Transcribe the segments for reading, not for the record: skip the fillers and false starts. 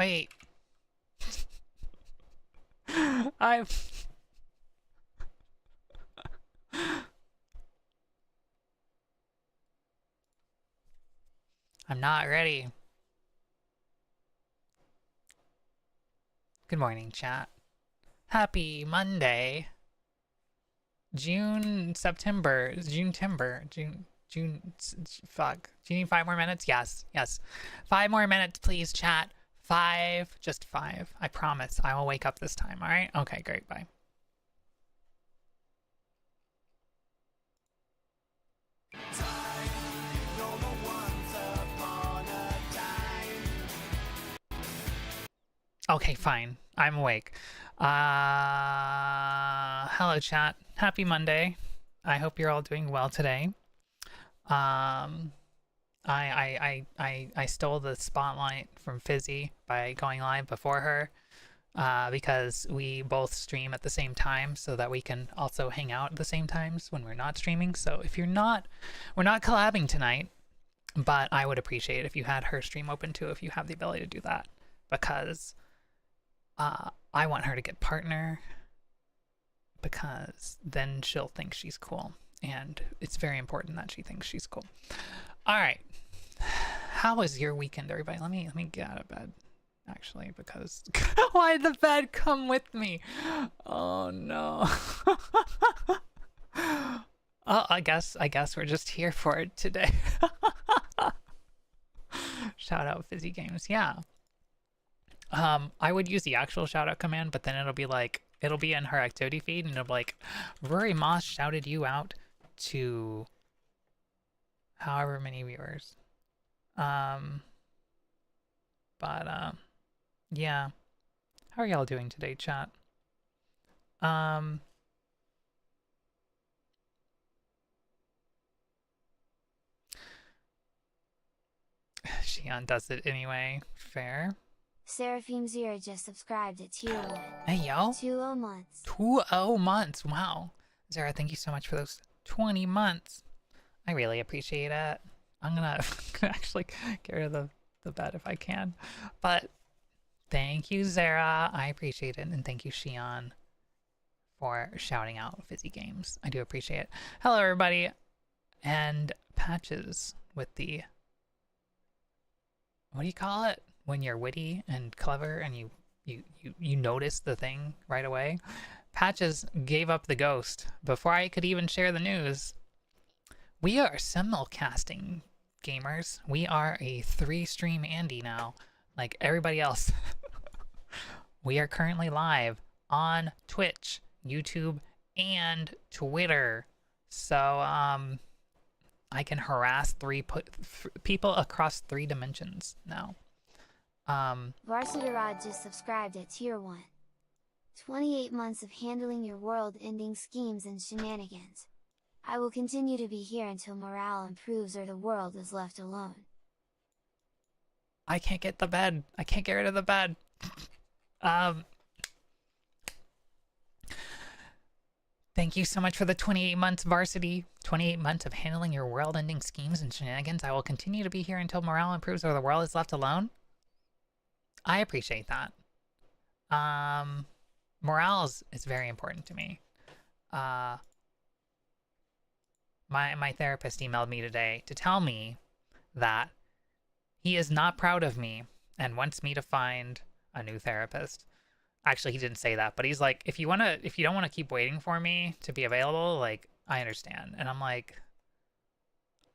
Wait. I'm not ready. Good morning, chat. Happy Monday. June, fuck. Do you need 5 more minutes? Yes. 5 more minutes, please, chat. 5, just 5. I promise I will wake up this time, alright? Okay, great, bye. Okay, fine. I'm awake. Hello, chat. Happy Monday. I hope you're all doing well today. I stole the spotlight from Fizzy by going live before her, because we both stream at the same time so that we can also hang out at the same times when we're not streaming. So if you're not, we're not collabing tonight, but I would appreciate it if you had her stream open too, if you have the ability to do that, because I want her to get partner, because then she'll think she's cool, and it's very important that she thinks she's cool. All right, how was your weekend, everybody? Let me get out of bed, actually, because why did the bed come with me? Oh no. Oh, I guess we're just here for it today. Shout out Fizzy Games. Yeah. I would use the actual shout out command, but then it'll be in her activity feed, and it'll be like, Ruri Moth shouted you out to however many viewers. Yeah. How are y'all doing today, chat? Xion does it anyway. Fair. Seraphim Zero just subscribed at tier 1. Hey, yo. 20 months. 20 months. Wow. Zara, thank you so much for those 20 months. I really appreciate it. I'm gonna actually get rid of the bed if I can. But thank you, Zara. I appreciate it. And thank you, Xion, for shouting out Fizzy Games. I do appreciate it. Hello, everybody. And Patches with the... what do you call it? When you're witty and clever and you notice the thing right away. Patches gave up the ghost before I could even share the news. We are simulcasting, gamers. We are a 3-stream Andy now, like everybody else. We are currently live on Twitch, YouTube, and Twitter. So I can harass people across 3 dimensions now. Varsity Rod just subscribed at tier 1. 28 months of handling your world-ending schemes and shenanigans. I will continue to be here until morale improves or the world is left alone. I can't get the bed. I can't get rid of the bed. Thank you so much for the 28 months, Varsity. 28 months of handling your world-ending schemes and shenanigans. I will continue to be here until morale improves or the world is left alone. I appreciate that. Morale is very important to me. My therapist emailed me today to tell me that he is not proud of me and wants me to find a new therapist. Actually, he didn't say that, but he's like, if you don't want to keep waiting for me to be available, like, I understand. And I'm like,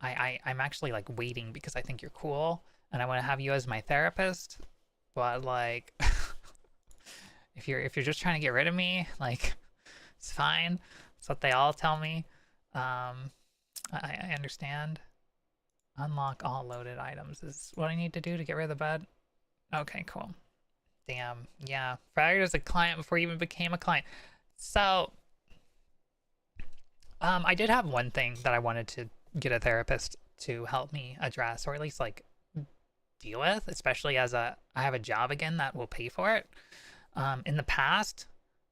I'm actually like waiting because I think you're cool and I want to have you as my therapist. But like, if you're just trying to get rid of me, like, it's fine. That's what they all tell me. I understand. Unlock all loaded items is what I need to do to get rid of the bed. Okay, cool. Damn, yeah. Fraggered as a client before you even became a client. So, I did have one thing that I wanted to get a therapist to help me address, or at least like deal with, especially as I have a job again that will pay for it. In the past,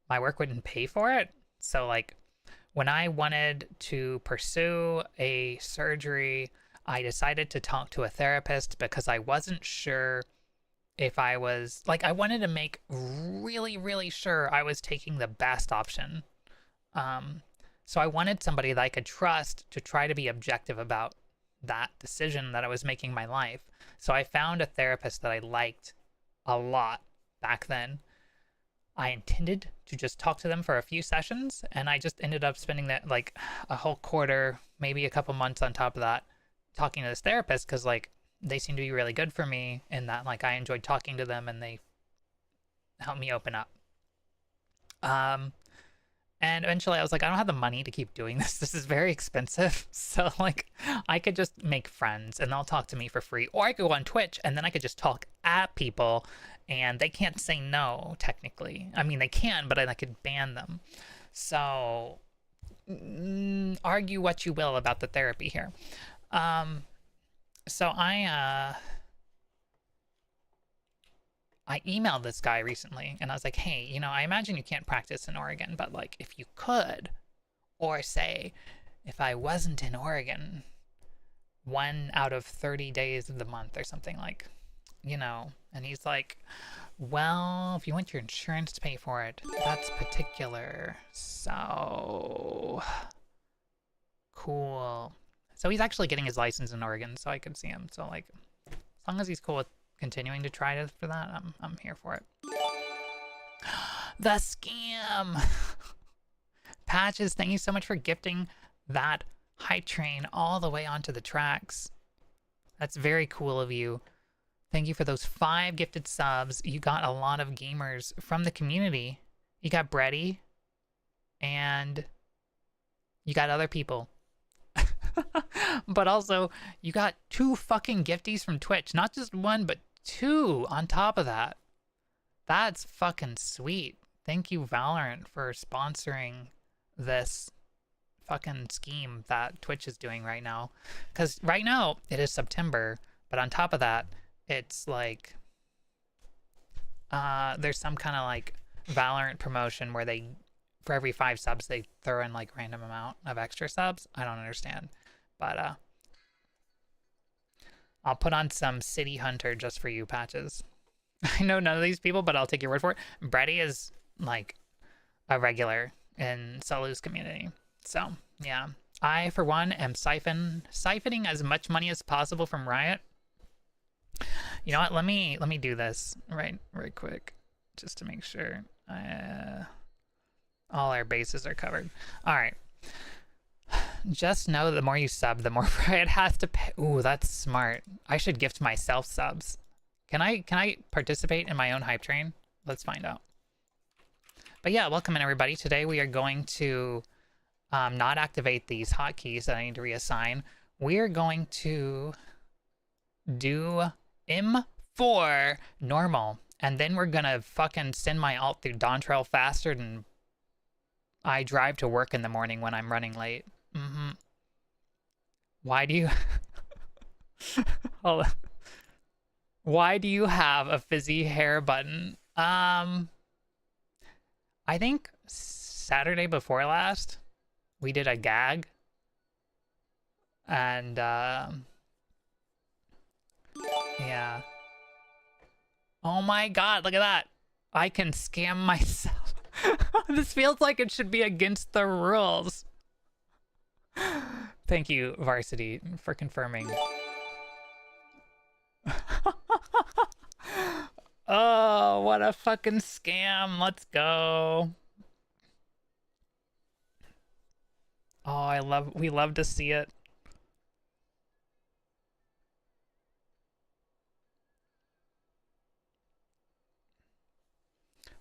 my work wouldn't pay for it. So like when I wanted to pursue a surgery, I decided to talk to a therapist because I wasn't sure if I was like, I wanted to make really, really sure I was taking the best option. Um, so I wanted somebody that I could trust to try to be objective about that decision that I was making in my life. So I found a therapist that I liked a lot back then. I intended to just talk to them for a few sessions, and I just ended up spending that like a whole quarter, maybe a couple months on top of that, talking to this therapist because like they seemed to be really good for me in that like I enjoyed talking to them and they helped me open up. Um, and eventually I was like, I don't have the money to keep doing this. This is very expensive. So like I could just make friends and they'll talk to me for free. Or I could go on Twitch and then I could just talk at people and they can't say no, technically. I mean, they can, but I could ban them. So argue what you will about the therapy here. So I emailed this guy recently and I was like, hey, you know, I imagine you can't practice in Oregon, but like if you could, or say if I wasn't in Oregon 1 out of 30 days of the month or something, like, you know, and he's like, well, if you want your insurance to pay for it, that's particular. So cool. So he's actually getting his license in Oregon, so I could see him. So like, as long as he's cool with continuing to try to for that, I'm here for it. The scam. Patches, thank you so much for gifting that hype train all the way onto the tracks. That's very cool of you. Thank you for those 5 gifted subs. You got a lot of gamers from the community. You got Bretty, and you got other people. But also, you got 2 fucking gifties from Twitch. Not just 1, but 2 on top of that. That's fucking sweet. Thank you, Valorant, for sponsoring this fucking scheme that Twitch is doing right now. Because right now, it is September, but on top of that, it's like there's some kind of like Valorant promotion where they, for every 5 subs, they throw in like random amount of extra subs. I don't understand, but I'll put on some City Hunter just for you, Patches. I know none of these people, but I'll take your word for it. Brady is like a regular in Solu's community, so yeah. I, for one, am siphoning as much money as possible from Riot. You know what? Let me do this right quick, just to make sure all our bases are covered. All right. Just know that the more you sub, the more Riot has to pay. Ooh, that's smart. I should gift myself subs. Can I participate in my own hype train? Let's find out. But yeah, welcome in everybody. Today we are going to not activate these hotkeys that I need to reassign. We're going to do M4 normal, and then we're gonna fucking send my alt through Dawntrail faster than I drive to work in the morning when I'm running late. Why do you hold on. Why do you have a fizzy hair button? I think Saturday before last we did a gag, and yeah. Oh my god, look at that. I can scam myself. This feels like it should be against the rules. Thank you, Varsity, for confirming. Oh, what a fucking scam. Let's go. Oh, we love to see it.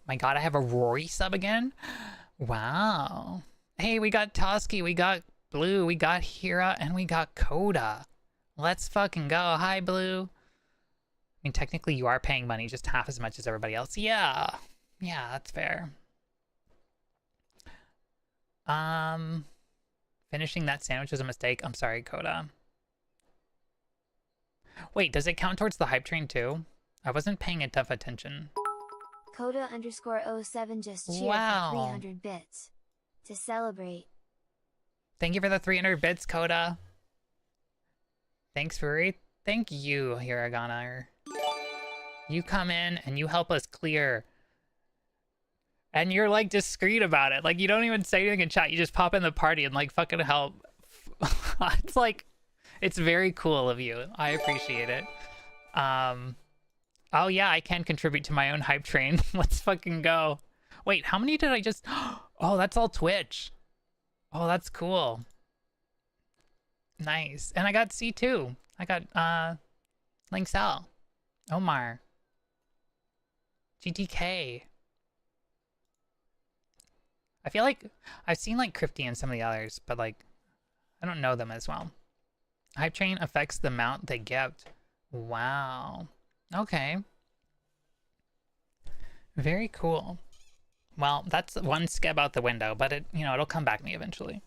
My god, I have a Ruri sub again? Wow. Hey, we got Toski, we got Blue, we got Hira, and we got Coda. Let's fucking go. Hi, Blue. I mean, technically you are paying money, just half as much as everybody else. Yeah. Yeah, that's fair. Finishing that sandwich was a mistake. I'm sorry, Coda. Wait, does it count towards the hype train too? I wasn't paying enough attention. Coda_07 just cheered for 300 bits. To celebrate. Thank you for the 300 bits, Coda. Thanks, Ruri. Thank you, Hiragana. You come in and you help us clear. And you're like discreet about it. Like you don't even say anything in chat. You just pop in the party and like fucking help. It's like, it's very cool of you. I appreciate it. Oh yeah, I can contribute to my own hype train. Let's fucking go. Wait, how many did I just... Oh, that's all Twitch. Oh, that's cool. Nice. And I got C2. I got, Linksal. Omar. GTK. I feel like I've seen like Crypty and some of the others, but like, I don't know them as well. Hype train affects the amount they gift. Wow. Okay. Very cool. Well, that's one skeb out the window, but it, you know, it'll come back to me eventually.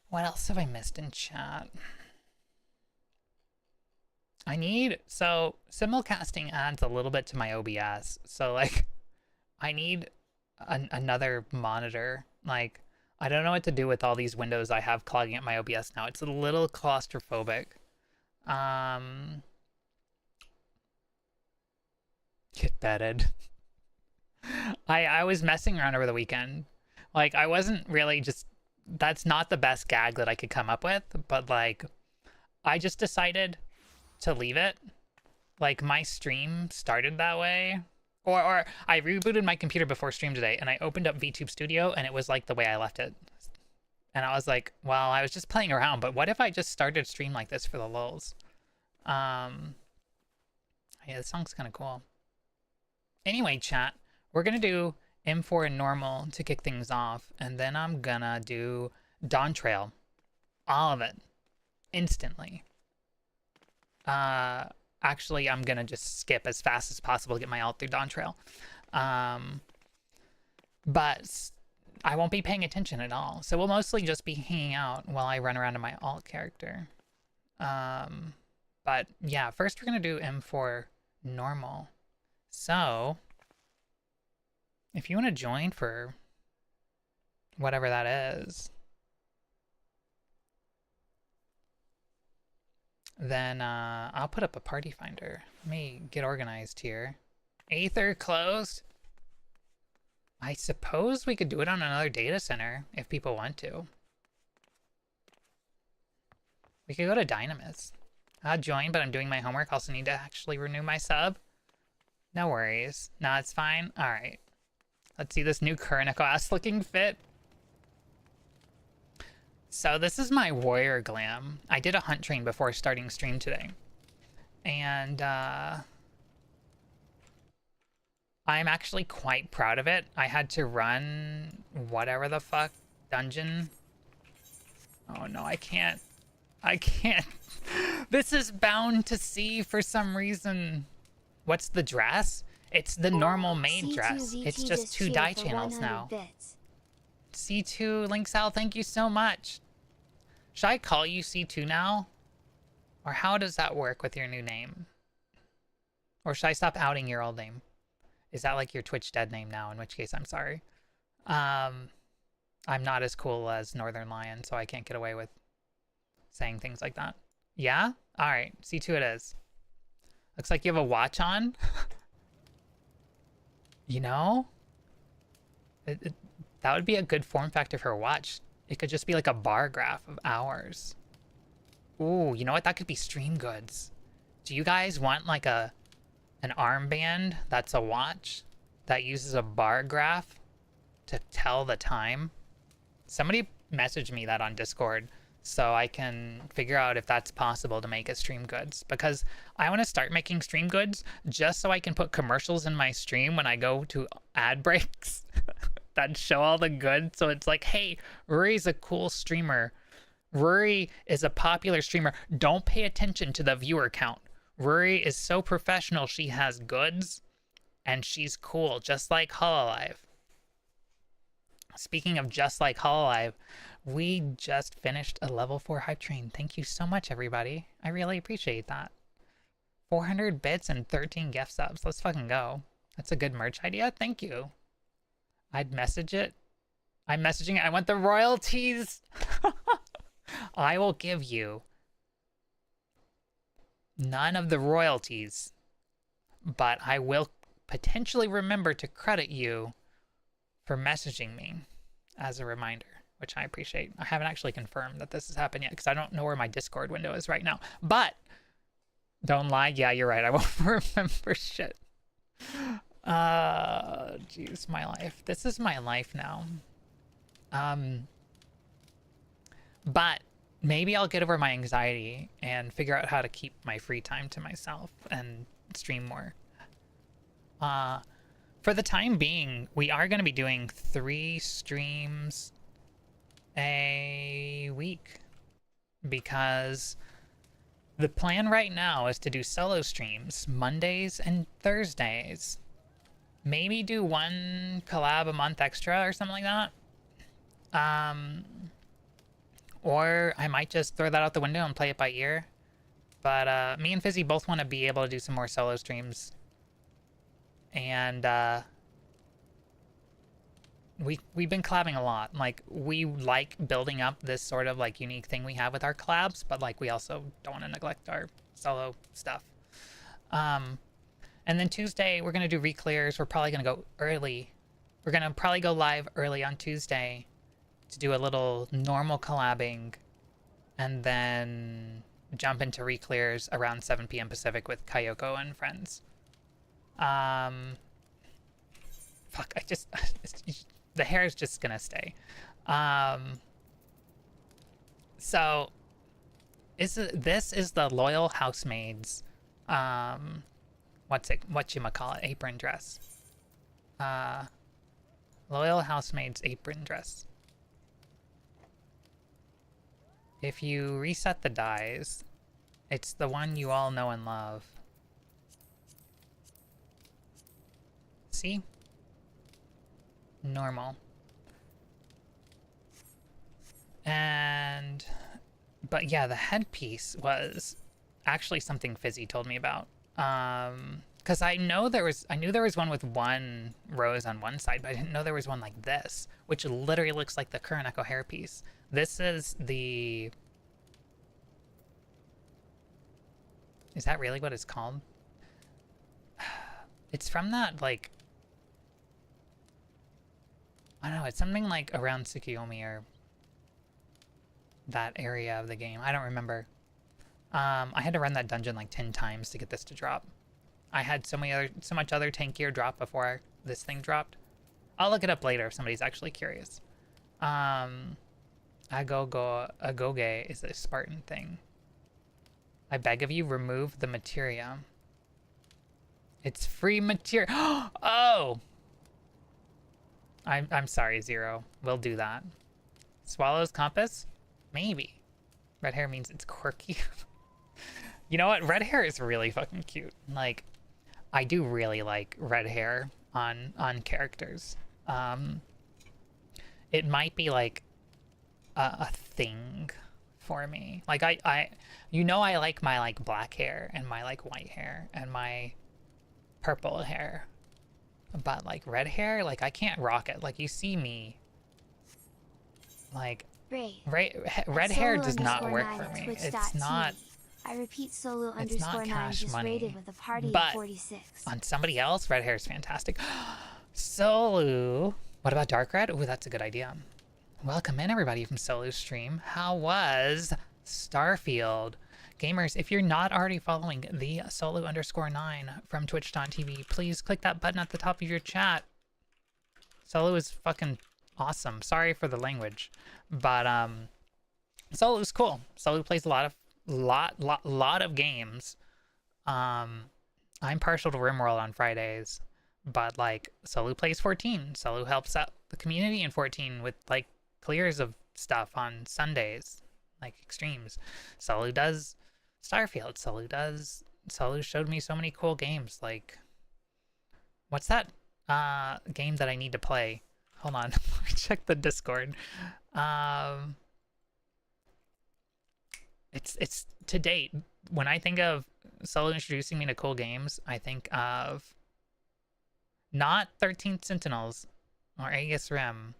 What else have I missed in chat? So simulcasting adds a little bit to my OBS. So like, I need another monitor. Like, I don't know what to do with all these windows I have clogging up my OBS now. It's a little claustrophobic. Get bedded. I was messing around over the weekend. Like, I wasn't really just... That's not the best gag that I could come up with, but like, I just decided to leave it. Like, my stream started that way. Or I rebooted my computer before stream today, and I opened up VTube Studio, and it was like the way I left it. And I was like, well, I was just playing around, but what if I just started stream like this for the lulz? Yeah, this song's kind of cool. Anyway, chat, we're gonna do M4 and normal to kick things off, and then I'm gonna do Dawn Trail. All of it. Instantly. Actually, I'm gonna just skip as fast as possible to get my alt through Dawn Trail. But I won't be paying attention at all. So we'll mostly just be hanging out while I run around to my alt character. But yeah, first we're gonna do M4 normal. So if you want to join for whatever that is, then I'll put up a party finder. Let me get organized here. Aether closed. I suppose we could do it on another data center if people want to. We could go to Dynamis. I'll join, but I'm doing my homework. Also need to actually renew my sub. No worries. Nah, it's fine. All right. Let's see this new Kurnico ass looking fit. So this is my warrior glam. I did a hunt train before starting stream today. And I'm actually quite proud of it. I had to run whatever the fuck dungeon. Oh no, I can't. I can't. This is bound to see for some reason. What's the dress? It's the normal maid dress. It's just 2 dye channels now. C2 Linksal, thank you so much. Should I call you C2 now? Or how does that work with your new name? Or should I stop outing your old name? Is that like your Twitch dead name now? In which case, I'm sorry. I'm not as cool as Northern Lion, so I can't get away with saying things like that. Yeah? Alright, C2 it is. Looks like you have a watch on. You know? That would be a good form factor for a watch. It could just be like a bar graph of hours. Ooh, you know what? That could be stream goods. Do you guys want like an armband that's a watch that uses a bar graph to tell the time? Somebody messaged me that on Discord so I can figure out if that's possible to make as stream goods, because I want to start making stream goods just so I can put commercials in my stream when I go to ad breaks that show all the goods. So it's like, hey, Ruri's a cool streamer. Ruri is a popular streamer. Don't pay attention to the viewer count. Ruri is so professional. She has goods and she's cool, just like Hololive. Speaking of just like Hololive, we just finished a level 4 hype train. Thank you so much, everybody. I really appreciate that. 400 bits and 13 gift subs. Let's fucking go. That's a good merch idea. Thank you. I'd message it. I'm messaging it. I want the royalties. I will give you none of the royalties, but I will potentially remember to credit you for messaging me as a reminder, which I appreciate. I haven't actually confirmed that this has happened yet because I don't know where my Discord window is right now. But don't lie. Yeah, you're right. I won't remember shit. Jeez, my life. This is my life now. But maybe I'll get over my anxiety and figure out how to keep my free time to myself and stream more. For the time being, we are going to be doing 3 streams a week because the plan right now is to do solo streams Mondays and Thursdays. Maybe do 1 collab a month extra or something like that. Or I might just throw that out the window and play it by ear. But me and Fizzy both want to be able to do some more solo streams. And we've been collabing a lot. Like, we like building up this sort of like unique thing we have with our collabs, but like we also don't want to neglect our solo stuff. And then Tuesday we're gonna do reclears. We're probably gonna go early. We're gonna probably go live early on Tuesday to do a little normal collabing, and then jump into reclears around 7 p.m. Pacific with Kayoko and friends. Fuck, the hair is just gonna stay. So this is the Loyal Housemaid's whatchamacallit, apron dress. Loyal Housemaid's apron dress. If you reset the dyes, it's the one you all know and love. See? Normal. But yeah, the headpiece was actually something Fizzy told me about. Because I knew there was one with 1 rose on one side, but I didn't know there was one like this, which literally looks like the Kuroneko hairpiece. This is the... Is that really what it's called? It's from that, like... I don't know, it's something like around Tsukiyomi or that area of the game. I don't remember. I had to run that dungeon like 10 times to get this to drop. I had so much other tank gear drop before this thing dropped. I'll look it up later if somebody's actually curious. Agoge is a Spartan thing. I beg of you, remove the materia. It's free materia. Oh! I'm sorry, Zero. We'll do that. Swallow's compass? Maybe. Red hair means it's quirky. You know what? Red hair is really fucking cute. Like, I do really like red hair on characters. It might be like a thing for me. Like I like my like black hair and my like white hair and my purple hair. But like red hair, like I can't rock it. Like you see me, like red hair does not work for me. It's not. I repeat, solo underscore 9 just rated with a party of 46. On somebody else, red hair is fantastic. Solu. What about dark red? Ooh, that's a good idea. Welcome in everybody from Solu's stream. How was Starfield? Gamers, if you're not already following the Solu underscore 9 from twitch.tv, please click that button at the top of your chat. Solu is fucking awesome. Sorry for the language, but Solu is cool. Solu plays a lot of games. I'm partial to RimWorld on Fridays, but like Solu plays 14. Solu helps out the community in 14 with like clears of stuff on Sundays, like extremes. Solu does Starfield. Solu showed me so many cool games. Like, what's that game that I need to play? Hold on. Let me check the Discord. Um, it's to date. When I think of Solo introducing me to cool games, I think of not 13 Sentinels or Aegis Rim.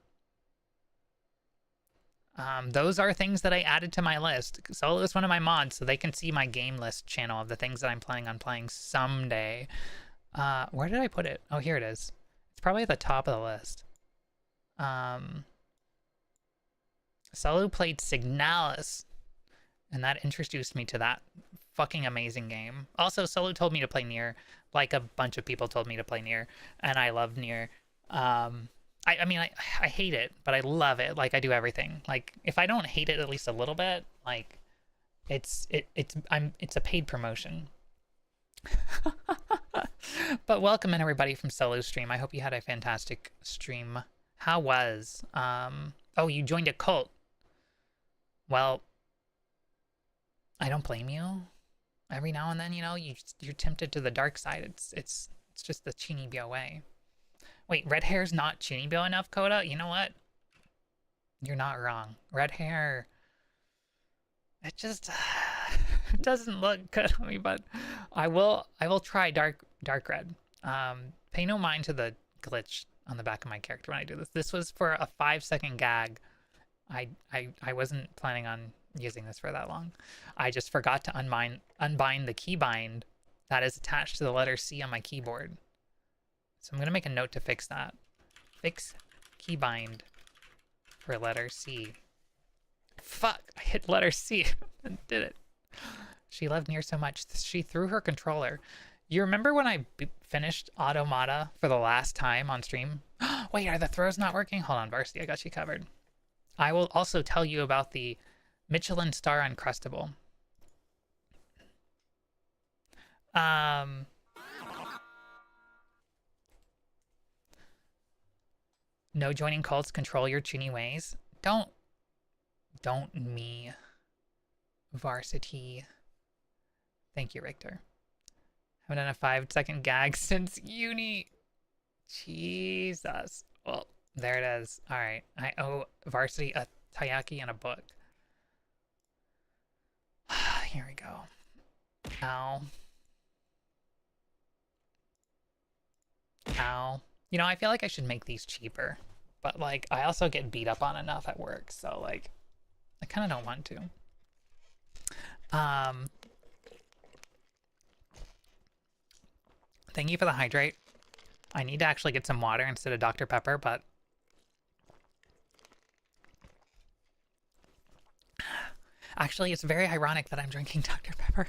Those are things that I added to my list. Solo is one of my mods, so they can see my game list channel of the things that I'm planning on playing someday. Where did I put it? Oh, here it is. It's probably at the top of the list. Solo played Signalis, and that introduced me to that fucking amazing game. Also, Solo told me to play Nier, like a bunch of people told me to play Nier, and I love Nier. I mean, I hate it, but I love it. Like, I do everything. Like, if I don't hate it at least a little bit, like, it's a paid promotion. But welcome in everybody from Solo stream. I hope you had a fantastic stream. How was? Oh, you joined a cult. Well, I don't blame you. Every now and then, you know, you're tempted to the dark side. It's just the Chinibyo way. Wait, red hair's not Chinibyo enough, Coda? You know what? You're not wrong. Red hair, it just it doesn't look good on me, but I will try dark red. Pay no mind to the glitch on the back of my character when I do this. This was for a 5-second gag. I wasn't planning on using this for that long. I just forgot to unbind the keybind that is attached to the letter C on my keyboard. So I'm going to make a note to fix that. Fix keybind for letter C. Fuck, I hit letter C and did it. She loved Nier so much, she threw her controller. You remember when I finished Automata for the last time on stream? Wait, are the throws not working? Hold on, Varsity, I got you covered. I will also tell you about the Michelin Star Uncrustable. No joining cults, control your Chini ways. Don't me. Varsity. Thank you, Richter. Haven't done a 5-second gag since uni. Jesus. Well, there it is. Alright. I owe Varsity a taiyaki and a book. Here we go. Ow. Ow. You know, I feel like I should make these cheaper. But, like, I also get beat up on enough at work. So, like, I kind of don't want to. Thank you for the hydrate. I need to actually get some water instead of Dr. Pepper, but actually it's very ironic that I'm drinking Dr. Pepper.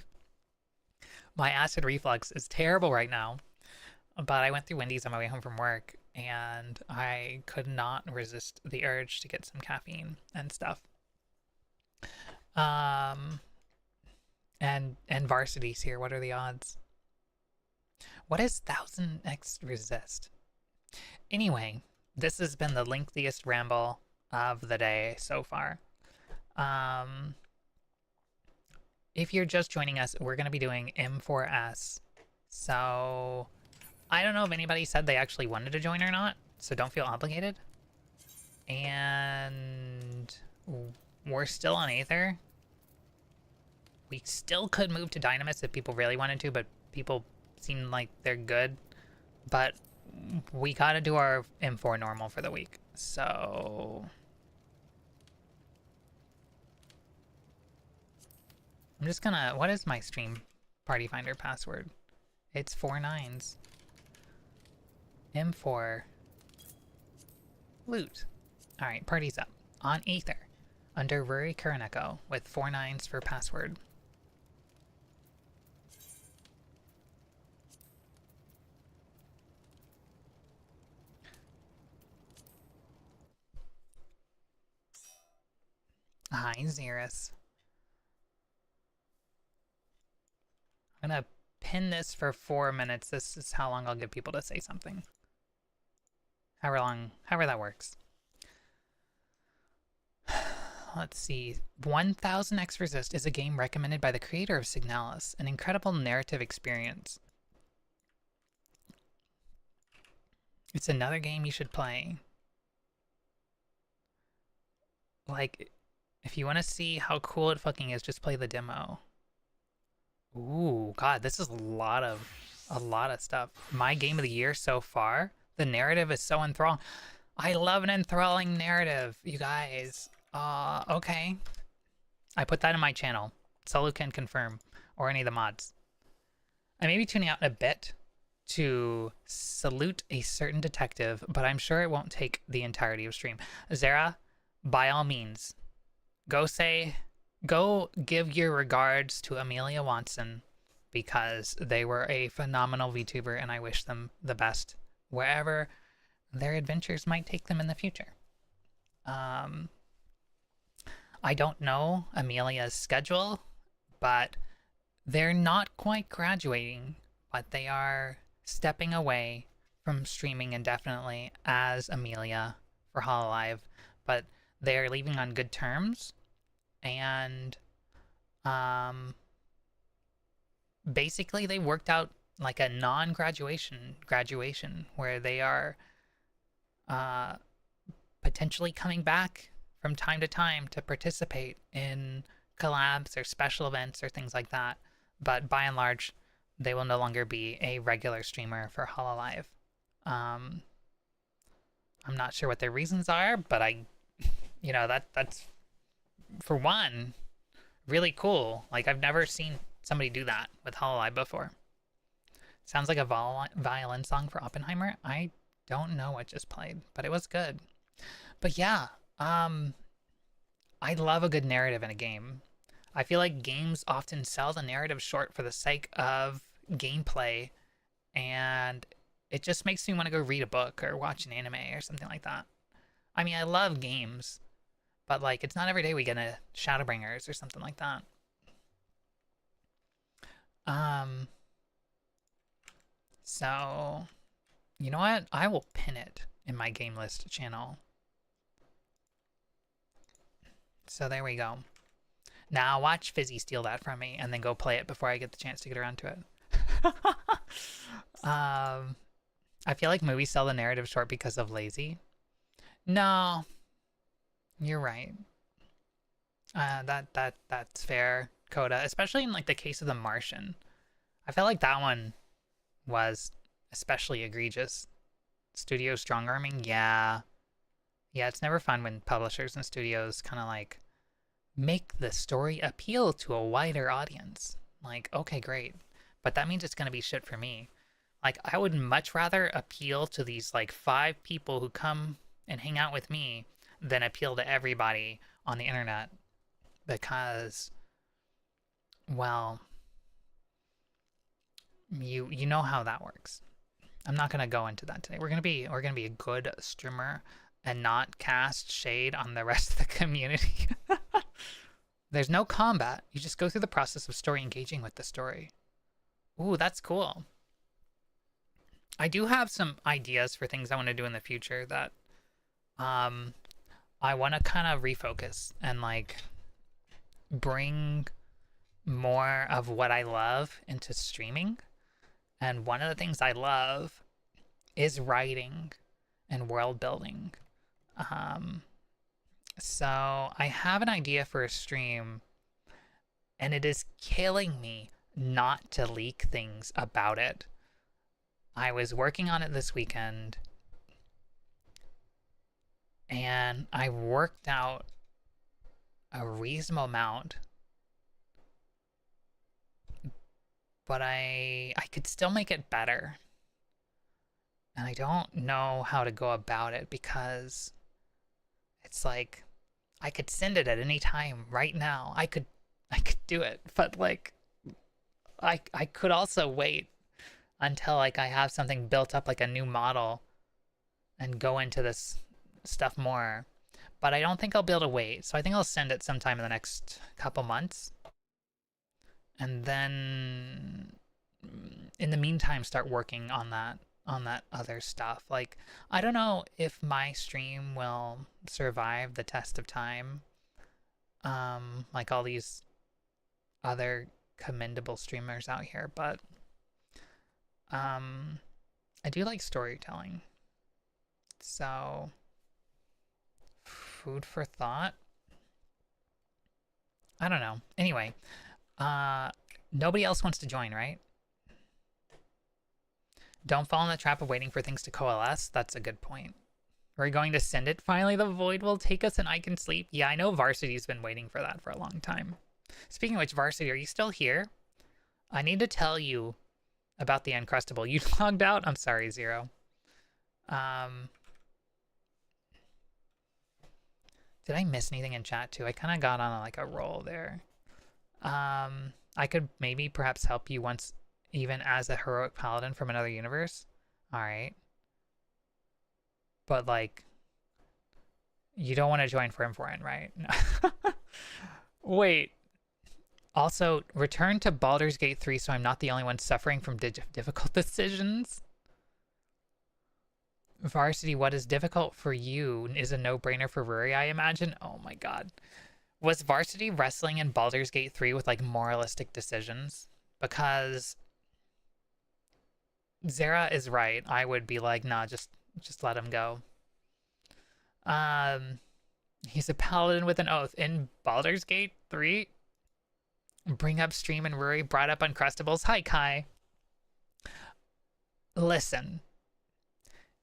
My acid reflux is terrible right now, but I went through Wendy's on my way home from work and I could not resist the urge to get some caffeine and stuff. And Varsity's here. What are the odds? What is 1000x resist? Anyway, this has been the lengthiest ramble of the day so far. If you're just joining us, we're going to be doing M4S. So I don't know if anybody said they actually wanted to join or not, so don't feel obligated. And we're still on Aether. We still could move to Dynamis if people really wanted to, but people seem like they're good. But we gotta do our M4 normal for the week. So I'm just gonna... What is my stream party finder password? It's 4 9s. M4. Loot. Alright, party's up. On Aether. Under Ruri Kuroneko with 4 9s for password. Hi, Xeris. I'm gonna pin this for 4 minutes. This is how long I'll give people to say something. However that works. Let's see. 1000x Resist is a game recommended by the creator of Signalis, an incredible narrative experience. It's another game you should play. Like, if you want to see how cool it fucking is, just play the demo. Ooh, God, this is a lot of stuff. My game of the year so far. The narrative is so enthralling. I love an enthralling narrative, you guys. Okay. I put that in my channel. Solu can confirm, or any of the mods. I may be tuning out in a bit to salute a certain detective, but I'm sure it won't take the entirety of stream. Zara, by all means, go give your regards to Amelia Watson, because they were a phenomenal VTuber and I wish them the best wherever their adventures might take them in the future. I don't know Amelia's schedule, but they're not quite graduating, but they are stepping away from streaming indefinitely as Amelia for Hololive, but they're leaving on good terms, and basically they worked out like a non-graduation where they are potentially coming back from time to time to participate in collabs or special events or things like that. But by and large, they will no longer be a regular streamer for Hololive. I'm not sure what their reasons are, but that's for one really cool. Like, I've never seen somebody do that with Hololive before. Sounds like a violin song for Oppenheimer. I don't know what just played, but it was good. But yeah, I love a good narrative in a game. I feel like games often sell the narrative short for the sake of gameplay, and it just makes me want to go read a book or watch an anime or something like that. I mean, I love games, but like, it's not every day we get a Shadowbringers or something like that. So, you know what? I will pin it in my game list channel. So there we go. Now watch Fizzy steal that from me and then go play it before I get the chance to get around to it. I feel like movies sell the narrative short because of lazy. No, you're right. That's fair, Coda. Especially in like the case of The Martian. I felt like that one was especially egregious. Studio strong arming, yeah. Yeah, it's never fun when publishers and studios kind of like make the story appeal to a wider audience. Like, okay, great. But that means it's going to be shit for me. Like, I would much rather appeal to these like 5 people who come and hang out with me than appeal to everybody on the internet, because, well, you know how that works. I'm not gonna go into that today. We're gonna be a good streamer and not cast shade on the rest of the community. There's no combat. You just go through the process of story, engaging with the story. Ooh, that's cool. I do have some ideas for things I want to do in the future that I want to kind of refocus and like bring more of what I love into streaming. And one of the things I love is writing and world building. So I have an idea for a stream, and it is killing me not to leak things about it. I was working on it this weekend, and I worked out a reasonable amount, but I could still make it better. And I don't know how to go about it, because it's like I could send it at any time right now. I could do it, but like I could also wait until like I have something built up, like a new model, and go into this stuff more. But I don't think I'll be able to wait. So I think I'll send it sometime in the next couple months. And then in the meantime start working on that other stuff. Like, I don't know if my stream will survive the test of time, like all these other commendable streamers out here, but I do like storytelling, so food for thought. I don't know. Anyway, nobody else wants to join, right? Don't fall in the trap of waiting for things to coalesce. That's a good point. We're going to send it. Finally, the void will take us and I can sleep. Yeah, I know Varsity's been waiting for that for a long time. Speaking of which, Varsity, are you still here? I need to tell you about the Uncrustable. You logged out? I'm sorry, Zero. Did I miss anything in chat too? I kind of got on like a roll there. I could maybe perhaps help you once, even as a heroic paladin from another universe. All right. But like, you don't want to join Foreign, right? Wait. Also, return to Baldur's Gate 3 so I'm not the only one suffering from difficult decisions. Varsity, what is difficult for you is a no-brainer for Ruri, I imagine. Oh my god. Was Varsity wrestling in Baldur's Gate 3 with like moralistic decisions? Because Zera is right. I would be like, nah, just let him go. He's a paladin with an oath in Baldur's Gate 3. Bring up Stream and Ruri brought up Uncrustables. Hi, Kai. Listen.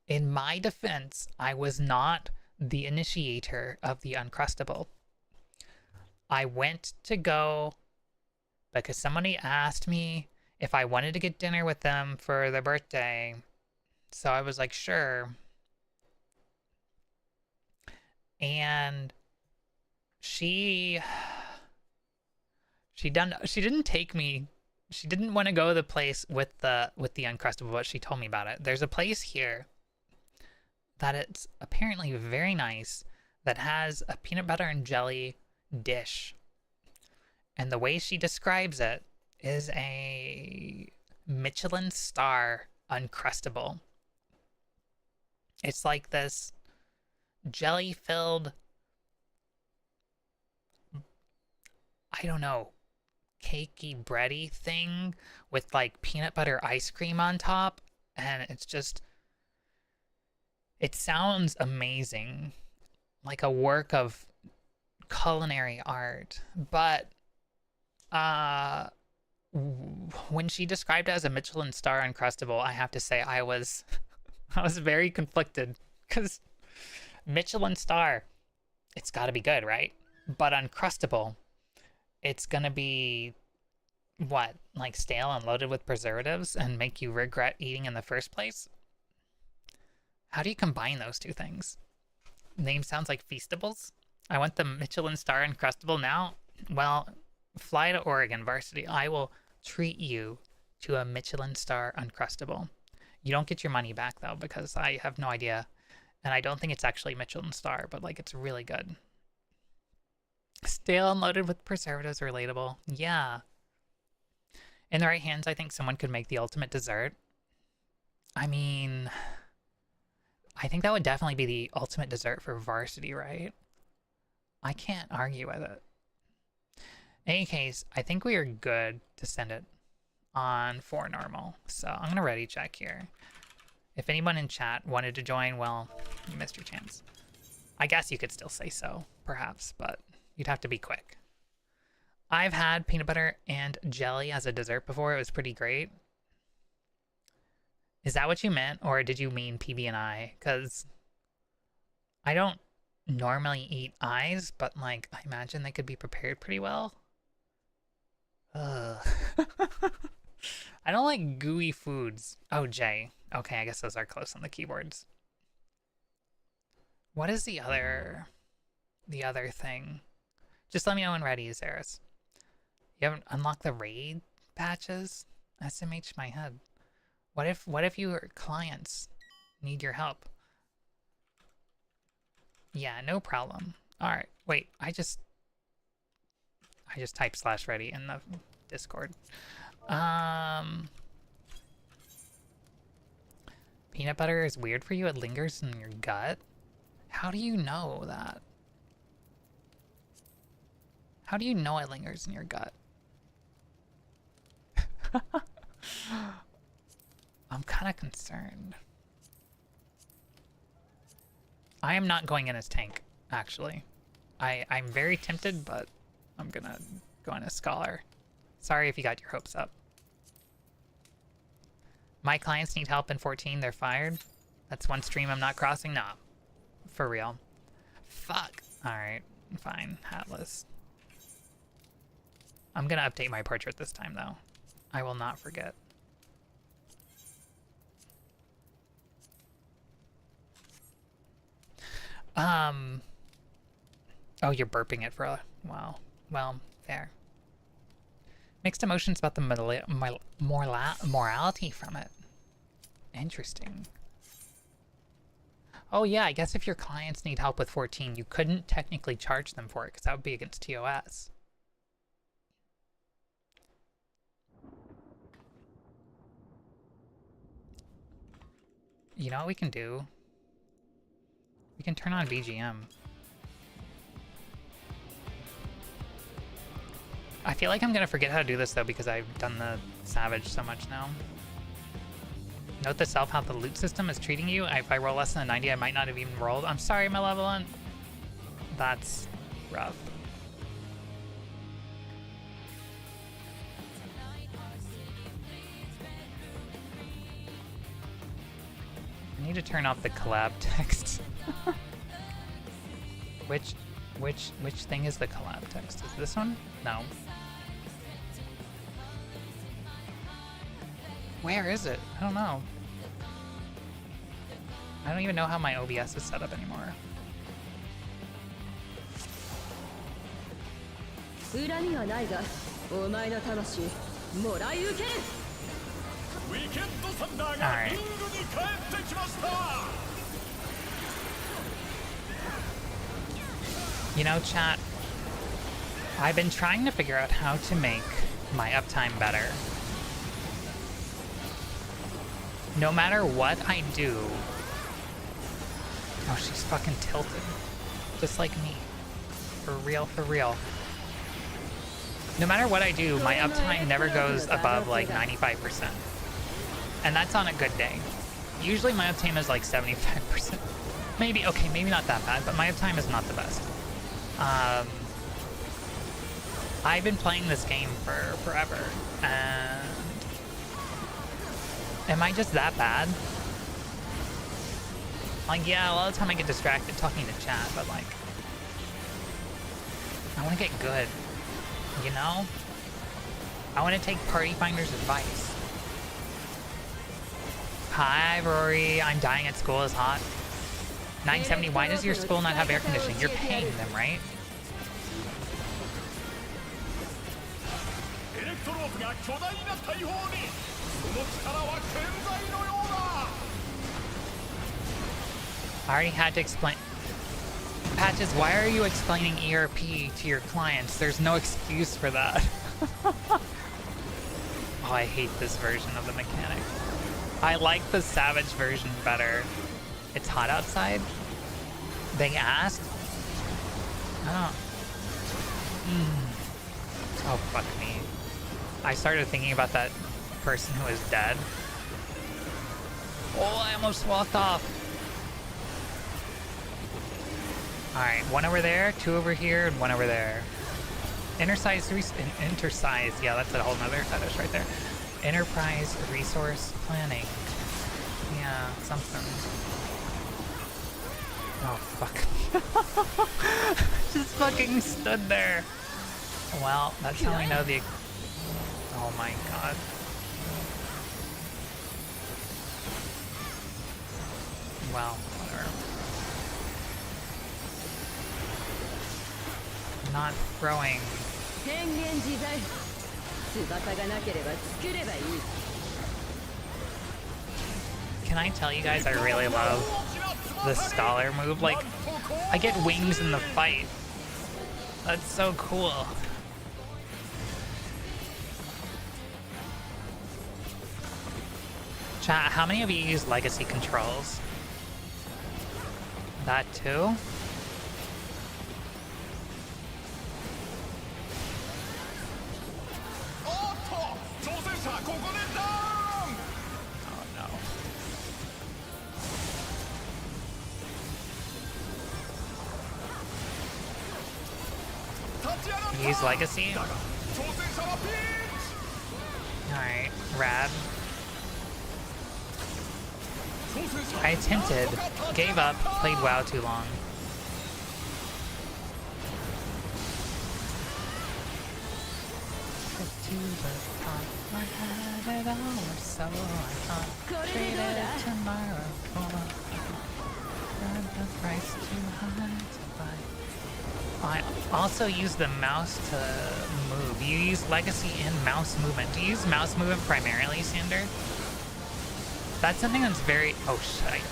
In my defense, I was not the initiator of the Uncrustable. I went to go because somebody asked me if I wanted to get dinner with them for their birthday. So I was like, sure. And she didn't take me. She didn't want to go to the place with the Uncrustable, but she told me about it. There's a place here that it's apparently very nice that has a peanut butter and jelly dish. And the way she describes it is a Michelin star Uncrustable. It's like this jelly-filled, I don't know, cakey bready thing with like peanut butter ice cream on top. And it's just, it sounds amazing, like a work of culinary art, but when she described it as a Michelin star Uncrustable, I have to say I was very conflicted because Michelin star, it's got to be good, right? But Uncrustable, it's gonna be what, like stale and loaded with preservatives and make you regret eating in the first place? How do you combine those two things? Name sounds like Feastables. I want the Michelin star Uncrustable now. Well, fly to Oregon, Varsity. I will treat you to a Michelin star Uncrustable. You don't get your money back though, because I have no idea, and I don't think it's actually Michelin star, but like it's really good. Stale and loaded with preservatives, relatable. Yeah. In the right hands, I think someone could make the ultimate dessert. I mean, I think that would definitely be the ultimate dessert for Varsity, right? I can't argue with it. In any case, I think we are good to send it on for normal. So I'm going to ready check here. If anyone in chat wanted to join, well, you missed your chance. I guess you could still say so, perhaps, but you'd have to be quick. I've had peanut butter and jelly as a dessert before. It was pretty great. Is that what you meant, or did you mean PB&I? Because I don't normally eat eyes, but like I imagine they could be prepared pretty well. Ugh. I don't like gooey foods. Oh, J. Okay, I guess those are close on the keyboards. What is the other thing? Just let me know when ready, Zaris. You haven't unlocked the raid patches? SMH my head. What if your clients need your help? Yeah, no problem. Alright, wait, I just typed /ready in the Discord. Peanut butter is weird for you, it lingers in your gut? How do you know that? How do you know it lingers in your gut? I'm kind of concerned. I am not going in as tank, actually. I'm very tempted, but I'm gonna go on a scholar. Sorry if you got your hopes up. My clients need help in 14, they're fired. That's one stream I'm not crossing? Nah. For real. Fuck. Alright, fine. Hatless. I'm gonna update my portrait this time, though. I will not forget. Oh, you're burping it for a while. Well, fair. Mixed emotions about the morality from it. Interesting. Oh yeah, I guess if your clients need help with 14, you couldn't technically charge them for it, because that would be against TOS. You know what we can do? We can turn on BGM. I feel like I'm gonna forget how to do this though because I've done the Savage so much now. Note to self how the loot system is treating you. If I roll less than a 90, I might not have even rolled. I'm sorry, Malevolent. That's rough. I need to turn off the collab text. Which thing is the collab text? Is this one? No. Where is it? I don't know. I don't even know how my OBS is set up anymore. Alright. You know, chat, I've been trying to figure out how to make my uptime better. No matter what I do... Oh, she's fucking tilted. Just like me. For real, for real. No matter what I do, my uptime never goes above like 95%. And that's on a good day. Usually my uptime is like 75%. Maybe, okay, maybe not that bad, but my uptime is not the best. I've been playing this game for forever, and am I just that bad? Like, yeah, a lot of the time I get distracted talking to chat, but like, I want to get good, you know? I want to take Party Finder's advice. Hi, Rory, I'm dying at school is hot. 970, why does your school not have air conditioning? You're paying them, right? I already had to explain. Patches, why are you explaining ERP to your clients? There's no excuse for that. Oh, I hate this version of the mechanic. I like the Savage version better. It's hot outside? They asked? I don't... Oh, fuck me. I started thinking about that person who is dead. Oh, I almost walked off. Alright, one over there, two over here, and one over there. Intersize, yeah, that's a whole nother fetish right there. Enterprise resource planning. Yeah, something. Oh, fuck. Just fucking stood there. Well, that's how I know the... Oh my god. Well, whatever. Not throwing. Can I tell you guys I really love the scholar move? Like, I get wings in the fight. That's so cool. Chat, how many of you use legacy controls? That too? Oh no. Use Legacy. Alright, rad. I attempted, gave up, played WoW too long. To the top, I had it all, or so I thought. Traded tomorrow for the price too high to buy. I also use the mouse to move. You use Legacy and mouse movement. Do you use mouse movement primarily, Sander? That's something that's very... Oh, shit.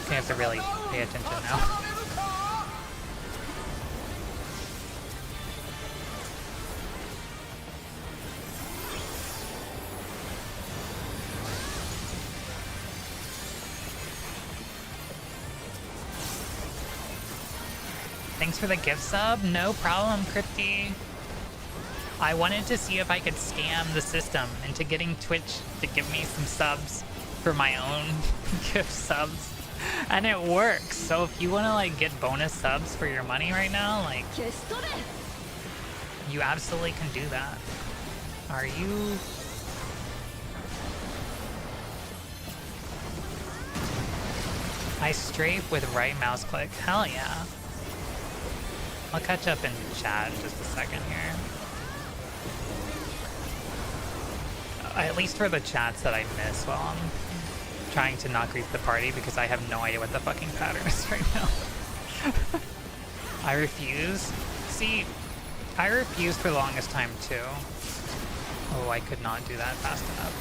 I have to really pay attention now. Thanks for the gift sub. No problem, Crypty. I wanted to see if I could scam the system into getting Twitch to give me some subs for my own gift subs. And it works. So if you want to like get bonus subs for your money right now, like you absolutely can do that. Are you... I strafe with right mouse click. Hell yeah. I'll catch up in chat in just a second here. At least for the chats that I miss while I'm trying to not grief the party, because I have no idea what the fucking pattern is right now. I refuse. See, I refused for the longest time too. Oh, I could not do that fast enough.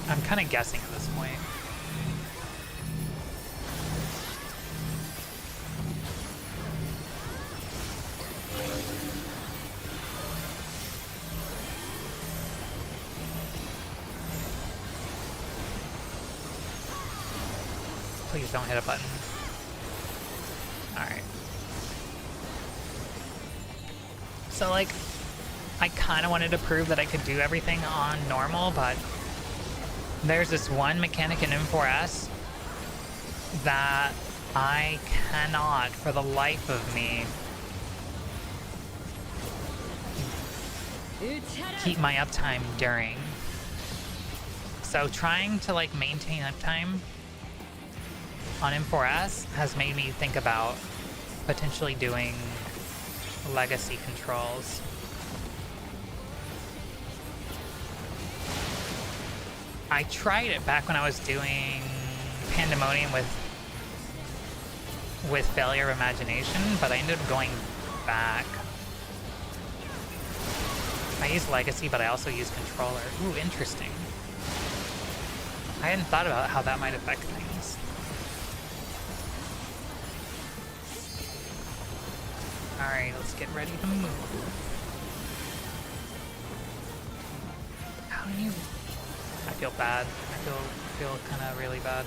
I'm kind of guessing at this point. Please don't hit a button. Alright. So, like, I kind of wanted to prove that I could do everything on normal, but there's this one mechanic in M4S that I cannot, for the life of me, keep my uptime during. So trying to, like, maintain uptime on M4S has made me think about potentially doing legacy controls. I tried it back when I was doing Pandemonium with Failure of Imagination, but I ended up going back. I use Legacy, but I also use Controller. Ooh, interesting. I hadn't thought about how that might affect things. Alright, let's get ready to move. How do you... I feel bad. I feel kind of really bad.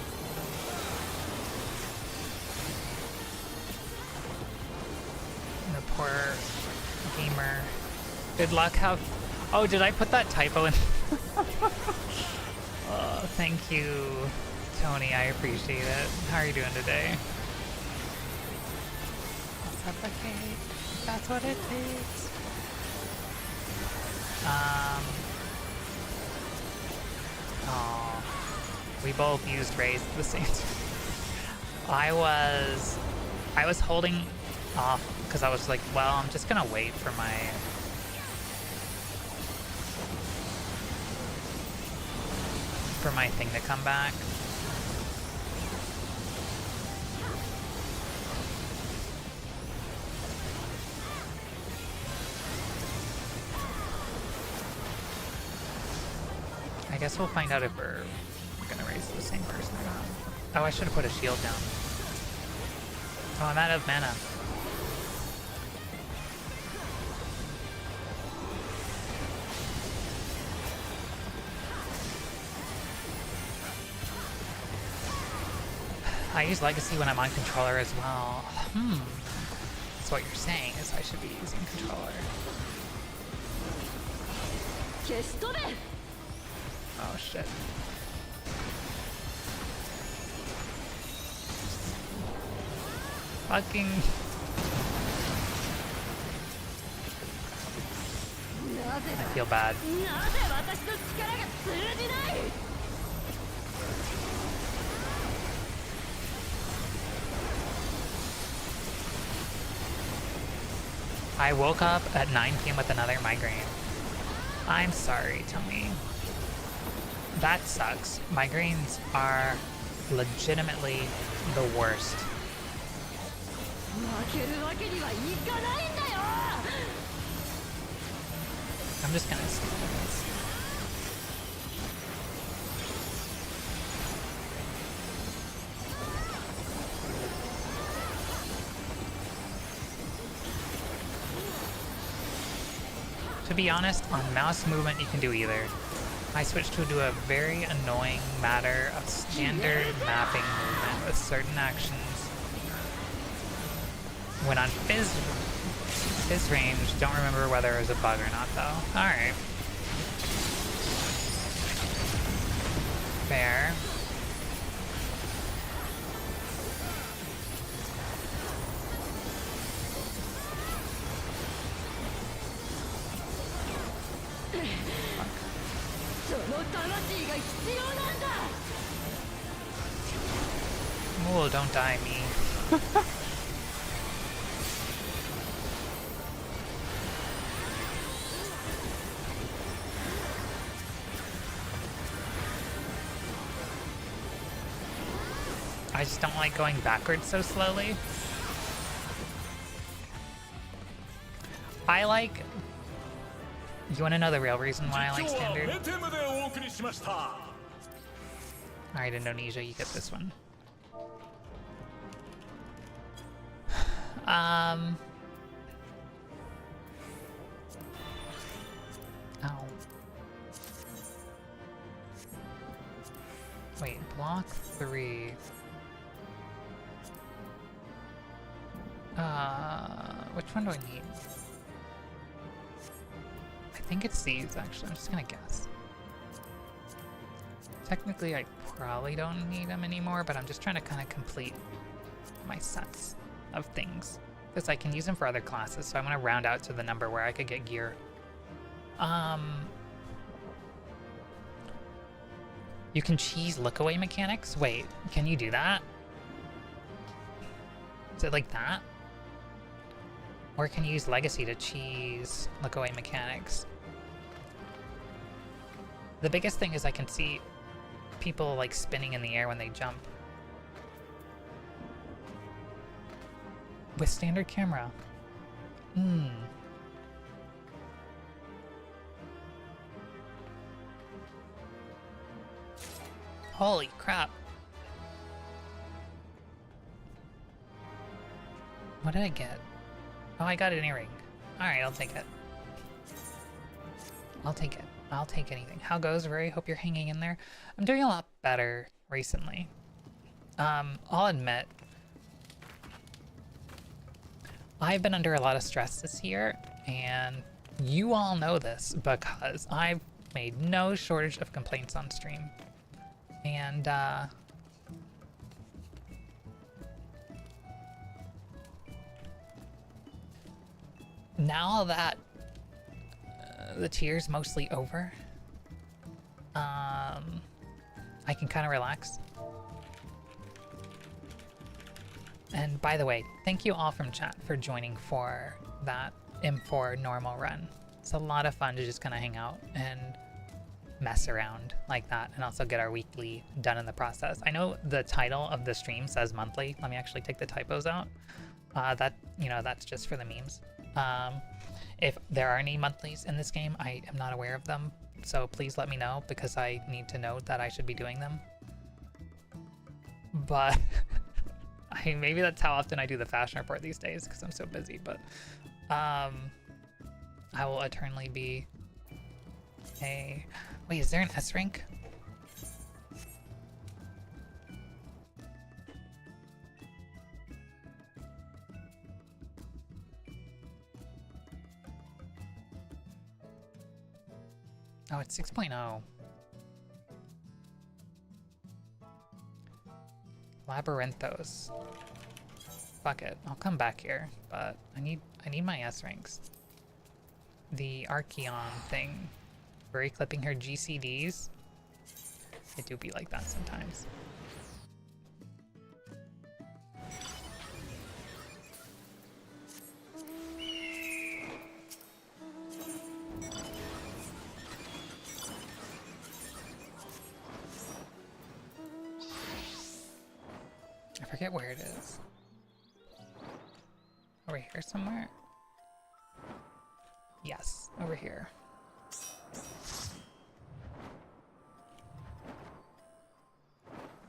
The poor gamer. Good luck, have... Oh, did I put that typo in? Oh, thank you, Tony. I appreciate it. How are you doing today? Suffocate. That's what it takes. Oh, we both used raise at the same time. I was holding off because I was like, well, I'm just gonna wait for my thing to come back. I guess we'll find out if we're gonna raise the same person or not. Oh, I should have put a shield down. Oh, I'm out of mana. I use Legacy when I'm on controller as well. So what you're saying is I should be using controller. Oh shit. Fucking I feel bad. I woke up at 9 p.m. with another migraine. I'm sorry, Tony. That sucks. Migraines are legitimately the worst. I'm just gonna skip this. To be honest, on mouse movement you can do either. I switched to a very annoying matter of standard mapping movement with certain actions. When on Fizz range, don't remember whether it was a bug or not though. Alright. Fair. Oh, don't die me. I just don't like going backwards so slowly. I like... You want to know the real reason why I like standard? Alright, Indonesia, you get this one. Ow. Wait, block 3. Which one do I need? I think it's these, actually. I'm just gonna guess. Technically, I probably don't need them anymore, but I'm just trying to kind of complete my sets of things. Because I can use them for other classes, so I want to round out to the number where I could get gear. You can cheese look-away mechanics? Wait, can you do that? Is it like that? Or can you use Legacy to cheese look-away mechanics? The biggest thing is I can see people like spinning in the air when they jump. With standard camera. Holy crap. What did I get? Oh, I got an earring. Alright, I'll take it. I'll take it. I'll take anything. How goes, Ruri? Hope you're hanging in there. I'm doing a lot better recently. I'll admit, I've been under a lot of stress this year, and you all know this because I've made no shortage of complaints on stream. And, now that the tier's mostly over, I can kind of relax. And by the way, thank you all from chat for joining for that M4 normal run. It's a lot of fun to just kind of hang out and mess around like that, and also get our weekly done in the process. I know the title of the stream says monthly. Let me actually take the typos out. That's just for the memes. If there are any monthlies in this game, I am not aware of them, so please let me know, because I need to know that I should be doing them. But maybe that's how often I do the fashion report these days, because I'm so busy. But I will eternally be a... Wait, is there an S rank? Oh, it's 6.0. Labyrinthos. Fuck it, I'll come back here, but I need my S ranks. the Archeon thing. Ruri clipping her GCDs. It do be like that sometimes. I forget where it is. Over here somewhere? Yes, over here.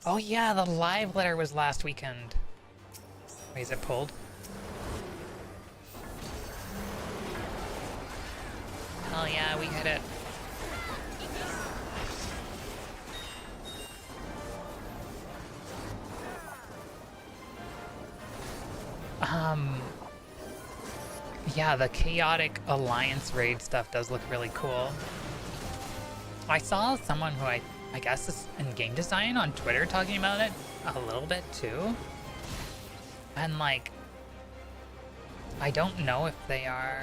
Oh yeah, the live letter was last weekend. Wait, is it pulled? Hell yeah, we hit it. Yeah, the chaotic alliance raid stuff does look really cool. I saw someone who I guess is in game design on Twitter talking about it a little bit too. And like, I don't know if they are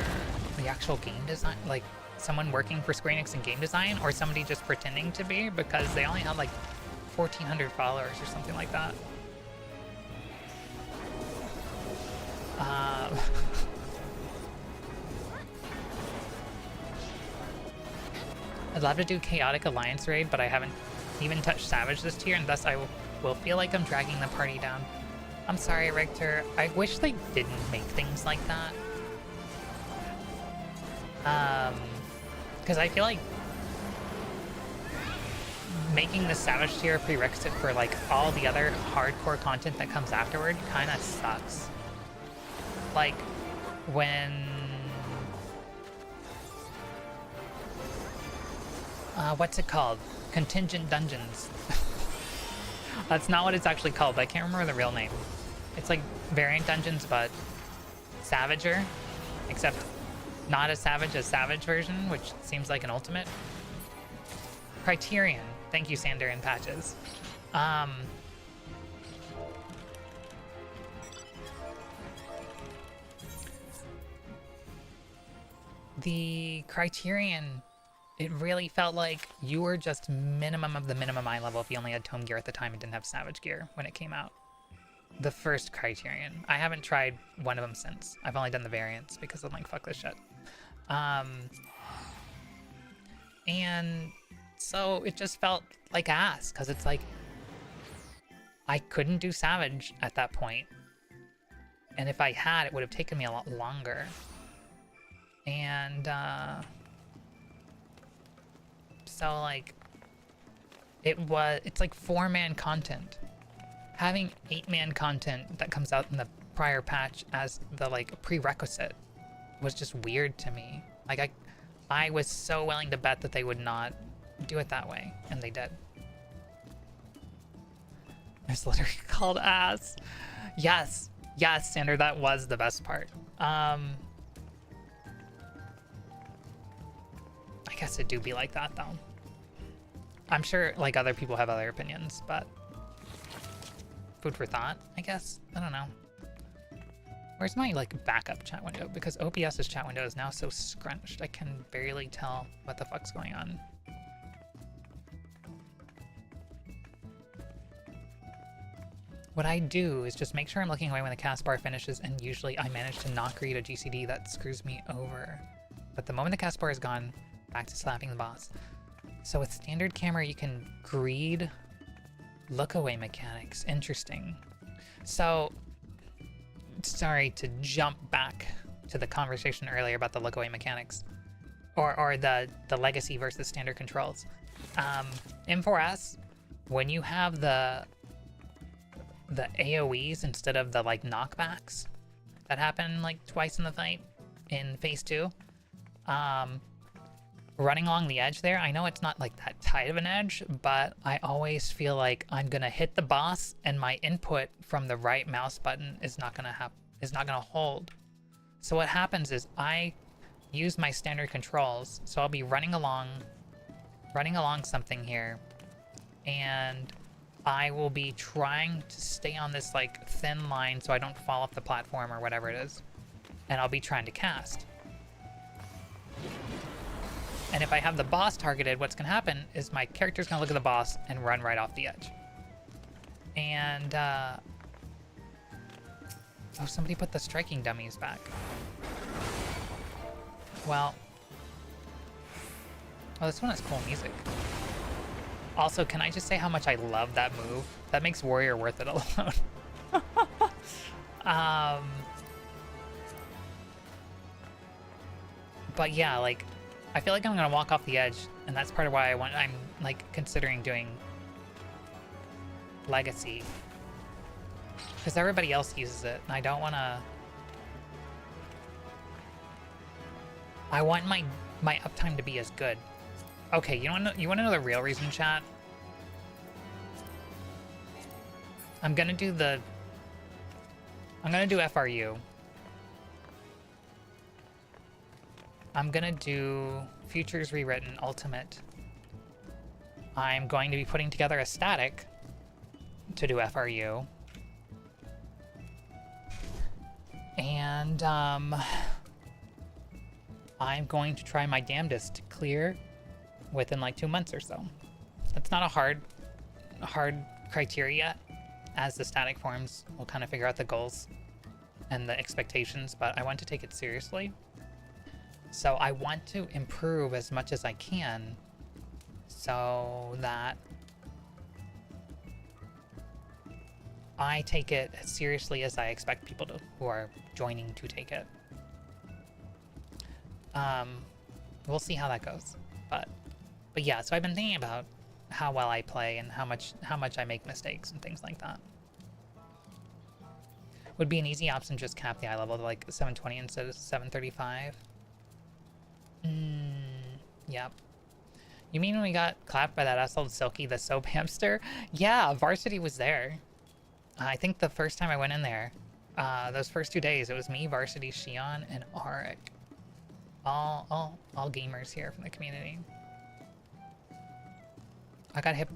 the actual game design, like someone working for Square Enix in game design or somebody just pretending to be, because they only had like 1,400 followers or something like that. I'd love to do Chaotic Alliance Raid, but I haven't even touched Savage this tier, and thus I will feel like I'm dragging the party down. I'm sorry, Richter. I wish they didn't make things like that. Because I feel like making the Savage tier a prerequisite for like all the other hardcore content that comes afterward kind of sucks. Like, when... what's it called? Contingent Dungeons. That's not what it's actually called, but I can't remember the real name. It's like Variant Dungeons, but Savager. Except not as savage as Savage version, which seems like an ultimate. Criterion. Thank you, Sander and Patches. The Criterion, it really felt like you were just minimum of the minimum eye level if you only had Tome Gear at the time and didn't have Savage Gear when it came out. The first Criterion. I haven't tried one of them since. I've only done the variants because I'm like, fuck this shit. And so it just felt like ass, because it's like, I couldn't do Savage at that point. And if I had, it would have taken me a lot longer. And, so like, it's like 4-man content. Having 8-man content that comes out in the prior patch as the like prerequisite was just weird to me. Like I was so willing to bet that they would not do it that way, and they did. It's literally called ass. Yes, Sander, that was the best part. I guess it do be like that though. I'm sure like other people have other opinions, but food for thought, I guess. I don't know. Where's my like backup chat window? Because OBS's chat window is now so scrunched, I can barely tell what the fuck's going on. What I do is just make sure I'm looking away when the cast bar finishes, and usually I manage to not create a GCD that screws me over. But the moment the cast bar is gone, back to slapping the boss. So with standard camera, you can greed look away mechanics. Interesting. So, sorry to jump back to the conversation earlier about the look away mechanics, or the legacy versus standard controls. In 4S, when you have the AoEs instead of the like knockbacks that happen like twice in the fight in phase 2, running along the edge there, I know it's not like that tight of an edge, but I always feel like I'm gonna hit the boss and my input from the right mouse button is not gonna hold. So what happens is I use my standard controls, so I'll be running along something here, and I will be trying to stay on this like thin line so I don't fall off the platform or whatever it is, and I'll be trying to cast. And if I have the boss targeted, what's going to happen is my character's going to look at the boss and run right off the edge. And, oh, somebody put the striking dummies back. Well, oh, this one has cool music. Also, can I just say how much I love that move? That makes Warrior worth it alone. But yeah, like, I feel like I'm gonna walk off the edge, and that's part of why I'm like considering doing Legacy, because everybody else uses it, and I don't wanna. I want my uptime to be as good. Okay, you wanna know the real reason, chat? I'm gonna do FRU. I'm gonna do Futures Rewritten Ultimate. I'm going to be putting together a static to do FRU. And I'm going to try my damnedest to clear within like 2 months or so. It's not a hard criteria, as the static forms will kind of figure out the goals and the expectations, but I want to take it seriously. So I want to improve as much as I can so that I take it as seriously as I expect people to, who are joining, to take it. We'll see how that goes. But yeah, so I've been thinking about how well I play and how much I make mistakes and things like that. Would be an easy option just cap the eye level to like 720 instead of 735. Yep. You mean when we got clapped by that asshole Silky, the soap hamster? Yeah, Varsity was there. I think the first time I went in there, those first 2 days, it was me, Varsity, Shion, and Arik. All gamers here from the community. I got hit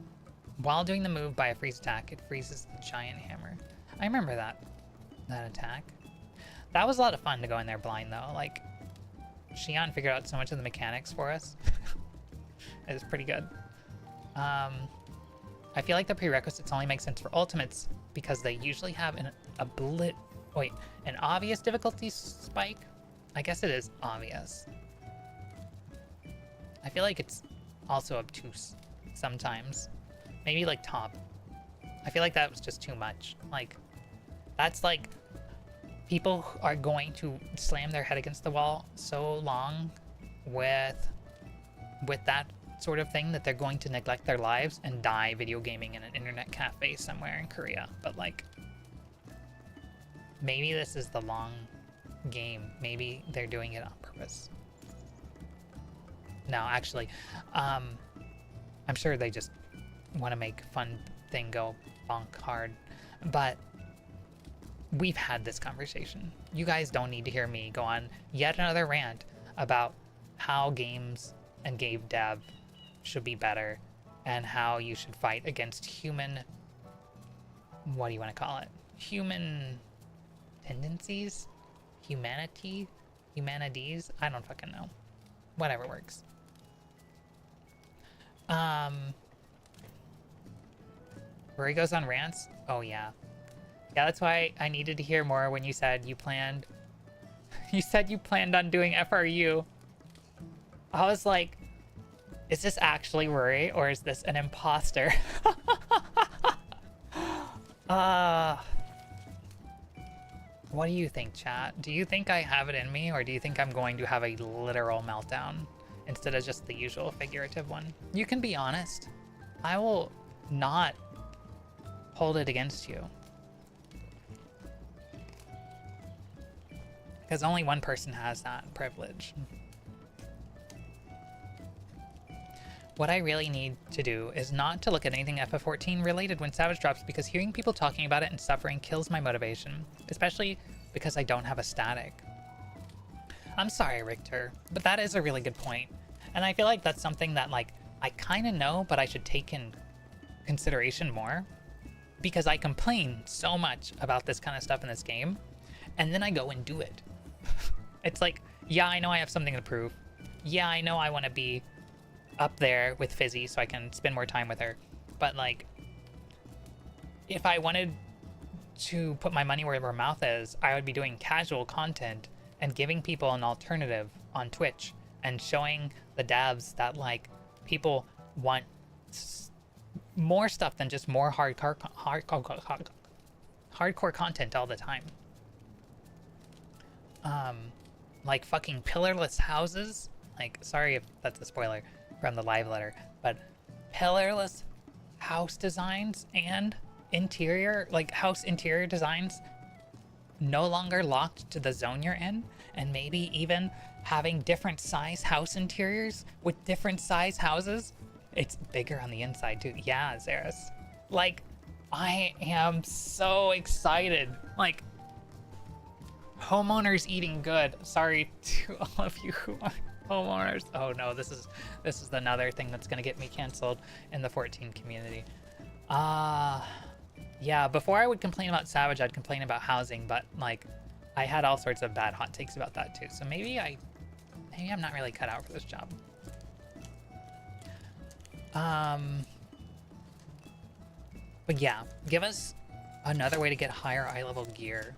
while doing the move by a freeze attack. It freezes the giant hammer. I remember that attack. That was a lot of fun to go in there blind though. Like, Shion figured out so much of the mechanics for us. It was pretty good. I feel like the prerequisites only make sense for ultimates because they usually have an obvious difficulty spike. I guess it is obvious. I feel like it's also obtuse sometimes. Maybe like top. I feel like that was just too much. Like, that's like, people are going to slam their head against the wall so long with that sort of thing that they're going to neglect their lives and die video gaming in an internet cafe somewhere in Korea. But like, maybe this is the long game. Maybe they're doing it on purpose. No, actually, I'm sure they just want to make fun thing go bonk hard. But we've had this conversation. You guys don't need to hear me go on yet another rant about how games and game dev should be better and how you should fight against human, what do you want to call it? Human tendencies? Humanities? I don't fucking know. Whatever works. Ruri goes on rants? Oh yeah. Yeah, that's why I needed to hear more when you said you planned on doing FRU. I was like, is this actually Ruri or is this an imposter? What do you think, chat? Do you think I have it in me, or do you think I'm going to have a literal meltdown instead of just the usual figurative one? You can be honest. I will not hold it against you. Because only one person has that privilege. What I really need to do is not to look at anything FF14 related when Savage drops, because hearing people talking about it and suffering kills my motivation, especially because I don't have a static. I'm sorry, Richter, but that is a really good point. And I feel like that's something that, like, I kind of know, but I should take in consideration more, because I complain so much about this kind of stuff in this game, and then I go and do it. It's like, yeah, I know I have something to prove, Yeah, I know I want to be up there with Fizzy so I can spend more time with her. But, like, if I wanted to put my money where my mouth is, I would be doing casual content and giving people an alternative on Twitch and showing the devs that, like, people want more stuff than just more hardcore content all the time. Like fucking pillarless houses. Like, sorry if that's a spoiler from the live letter, but pillarless house designs and interior, like house interior designs, no longer locked to the zone you're in, and maybe even having different size house interiors with different size houses. It's bigger on the inside too. Yeah, Zeris. Like, I am so excited. Like, homeowners eating good. Sorry to all of you who are homeowners. Oh no, this is another thing that's gonna get me canceled in the 14 community. Yeah, before I would complain about Savage, I'd complain about housing, but like, I had all sorts of bad hot takes about that too. So maybe I'm not really cut out for this job. But yeah, give us another way to get higher eye level gear.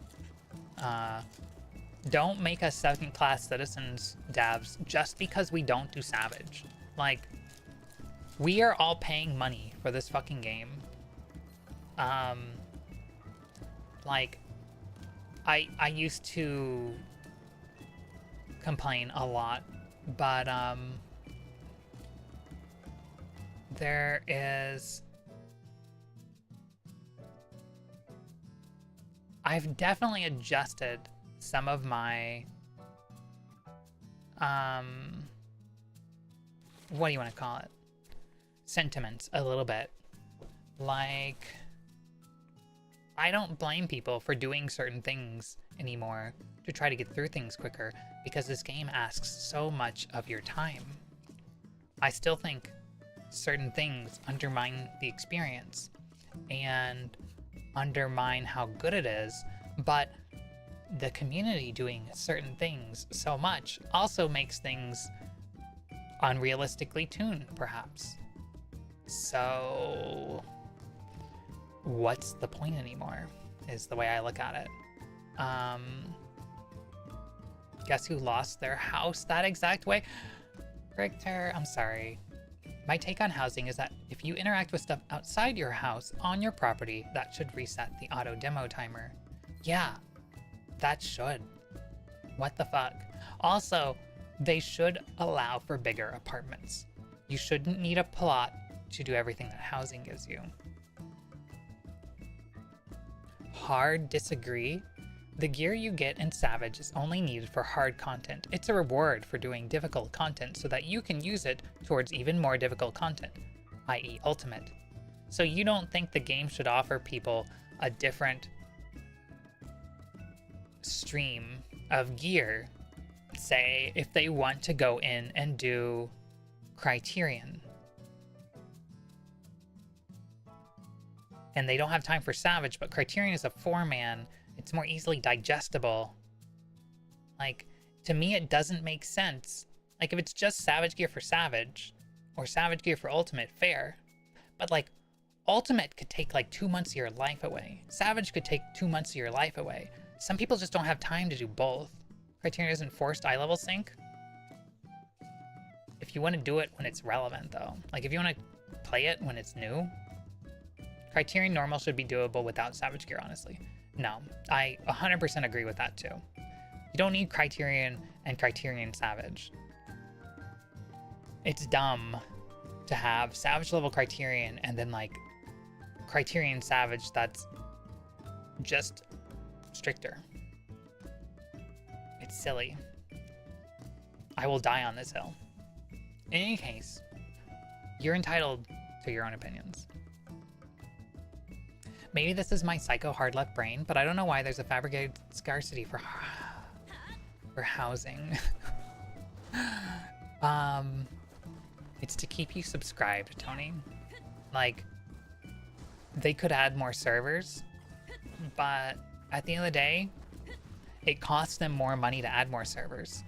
Don't make us second-class citizens, devs, just because we don't do Savage. Like, we are all paying money for this fucking game. Like, I used to complain a lot, but, there is... I've definitely adjusted some of my, what do you want to call it? Sentiments a little bit. Like, I don't blame people for doing certain things anymore to try to get through things quicker, because this game asks so much of your time. I still think certain things undermine the experience and undermine how good it is, but the community doing certain things so much also makes things unrealistically tuned, perhaps. So what's the point anymore, is the way I look at it. Guess who lost their house that exact way? Richter, I'm sorry. My take on housing is that if you interact with stuff outside your house on your property, that should reset the auto demo timer. Yeah, that should. What the fuck? Also, they should allow for bigger apartments. You shouldn't need a plot to do everything that housing gives you. Hard disagree. The gear you get in Savage is only needed for hard content. It's a reward for doing difficult content so that you can use it towards even more difficult content, i.e. Ultimate. So you don't think the game should offer people a different stream of gear, say, if they want to go in and do Criterion, and they don't have time for Savage, but Criterion is a 4-man, it's more easily digestible. Like, to me, it doesn't make sense. Like, if it's just Savage gear for Savage, or Savage gear for Ultimate, fair. But, like, Ultimate could take, like, 2 months of your life away. Savage could take 2 months of your life away. Some people just don't have time to do both. Criterion isn't forced eye level sync. If you want to do it when it's relevant, though. Like, if you want to play it when it's new, Criterion normal should be doable without Savage gear, honestly. No, I 100% agree with that too. You don't need Criterion and Criterion Savage. It's dumb to have Savage level Criterion and then like Criterion Savage that's just stricter. It's silly. I will die on this hill. In any case, you're entitled to your own opinions. Maybe this is my psycho hard left brain, but I don't know why there's a fabricated scarcity for housing. It's to keep you subscribed, Tony. Like, they could add more servers, but at the end of the day, it costs them more money to add more servers.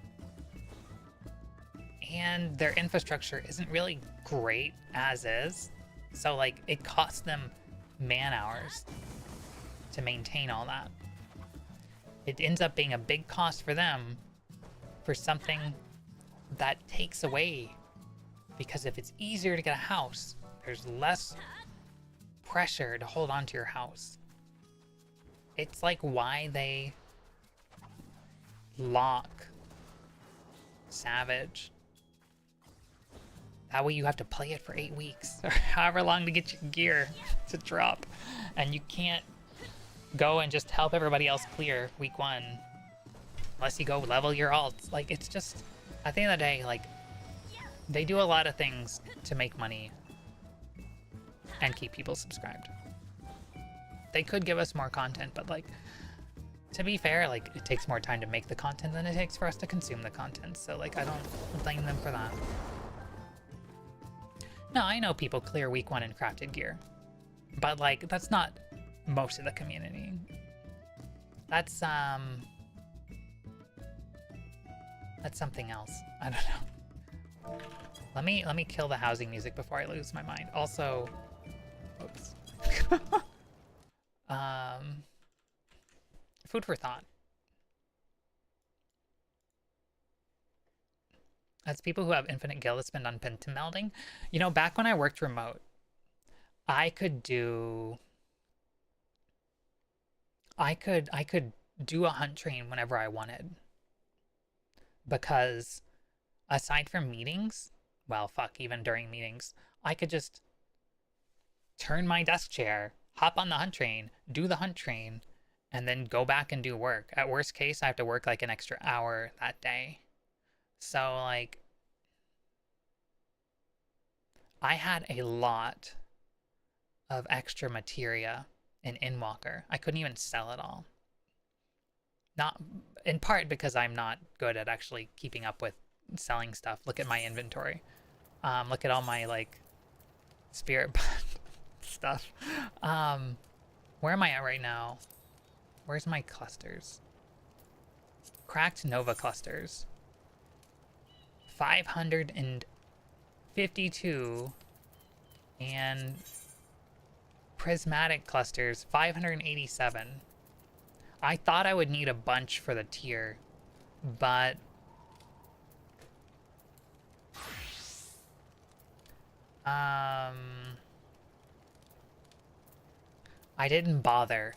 and their infrastructure isn't really great as is. So like it costs them man hours to maintain all that. It ends up being a big cost for them for something that takes away, because if it's easier to get a house, there's less pressure to hold on to your house. It's like why they lock Savage. That way you have to play it for 8 weeks or however long to get your gear to drop, and you can't go and just help everybody else clear week 1 unless you go level your alts. Like, it's just, at the end of the day, like, they do a lot of things to make money and keep people subscribed. They could give us more content, but like, to be fair, like, it takes more time to make the content than it takes for us to consume the content. So like, I don't blame them for that. No, I know people clear week 1 in crafted gear, but like, that's not most of the community. That's something else. I don't know. Let me kill the housing music before I lose my mind. Also, oops. Food for thought. As people who have infinite gil to spend on penta melding, you know, back when I worked remote, I could do a hunt train whenever I wanted. Because aside from meetings, well, fuck, even during meetings, I could just turn my desk chair, hop on the hunt train, do the hunt train, and then go back and do work. At worst case, I have to work like an extra hour that day. So, like, I had a lot of extra materia in Inwalker. I couldn't even sell it all. Not in part because I'm not good at actually keeping up with selling stuff. Look at my inventory. Look at all my like spirit stuff. Where am I at right now? Where's my clusters? Cracked Nova clusters. 552, and prismatic clusters 587. I thought I would need a bunch for the tier, but I didn't bother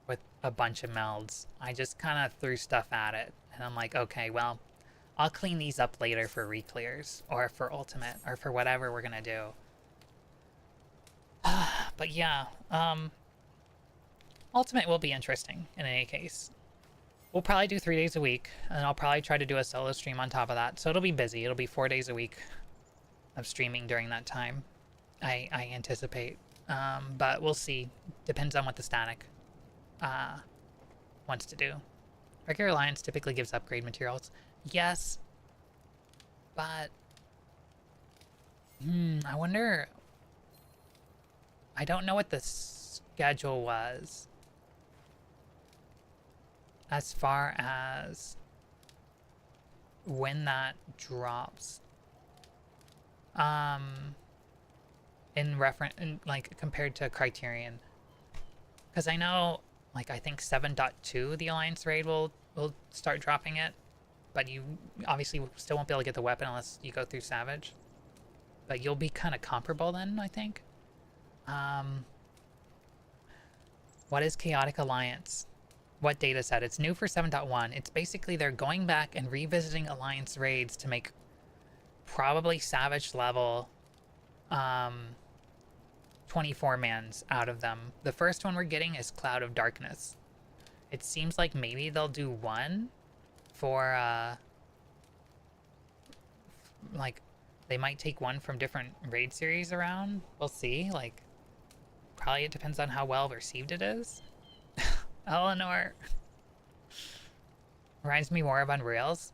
with a bunch of melds. I just kind of threw stuff at it, and I'm like, okay, well, I'll clean these up later for re-clears, or for ultimate, or for whatever we're gonna do. But yeah, ultimate will be interesting in any case. We'll probably do 3 days a week, and I'll probably try to do a solo stream on top of that. So it'll be busy. It'll be 4 days a week of streaming during that time, I anticipate. But we'll see. Depends on what the static wants to do. Regular Alliance typically gives upgrade materials. Yes, but I wonder. I don't know what the schedule was as far as when that drops. In reference, like compared to Criterion, because I know, like, I think 7.2 the Alliance raid will start dropping it. But you obviously still won't be able to get the weapon unless you go through Savage. But you'll be kind of comparable then, I think. What is Chaotic Alliance? What data set? It's new for 7.1. It's basically they're going back and revisiting Alliance raids to make probably Savage level 24-mans out of them. The first one we're getting is Cloud of Darkness. It seems like maybe they'll do one for like, they might take one from different raid series around. We'll see. Like, probably it depends on how well received it is. Eleanor reminds me more of Unreal's.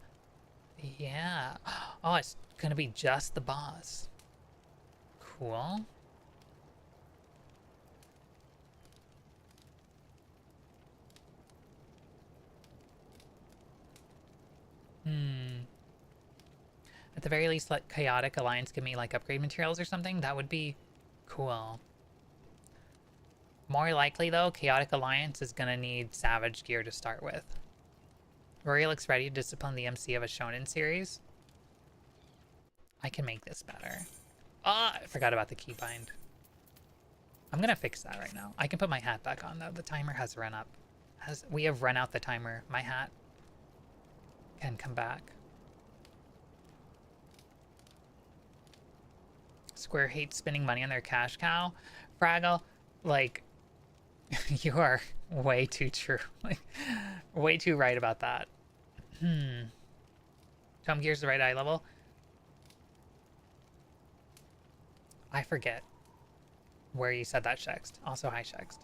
Yeah. Oh, it's gonna be just the boss. Cool. At the very least, let Chaotic Alliance give me like upgrade materials or something. That would be cool. More likely though, Chaotic Alliance is gonna need Savage gear to start with. Ruri looks ready to discipline the MC of a shonen series. I can make this better. Ah, I forgot about the keybind. I'm gonna fix that right now. I can put my hat back on though. The timer has run up. We have run out the timer. My hat can come back. Square hates spending money on their cash cow. Fraggle, like, you are way too true. Like, way too right about that. Tom Gear's the right eye level. I forget where you said that, Shext. Also, hi, Shext.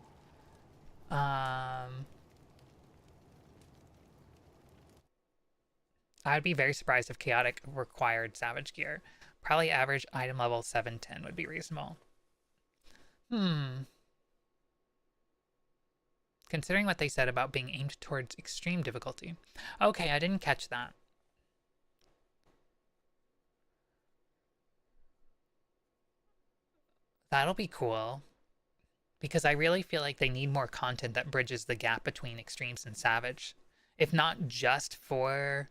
I'd be very surprised if Chaotic required Savage gear. Probably average item level 710 would be reasonable. Considering what they said about being aimed towards extreme difficulty. Okay, I didn't catch that. That'll be cool. Because I really feel like they need more content that bridges the gap between extremes and savage. If not just for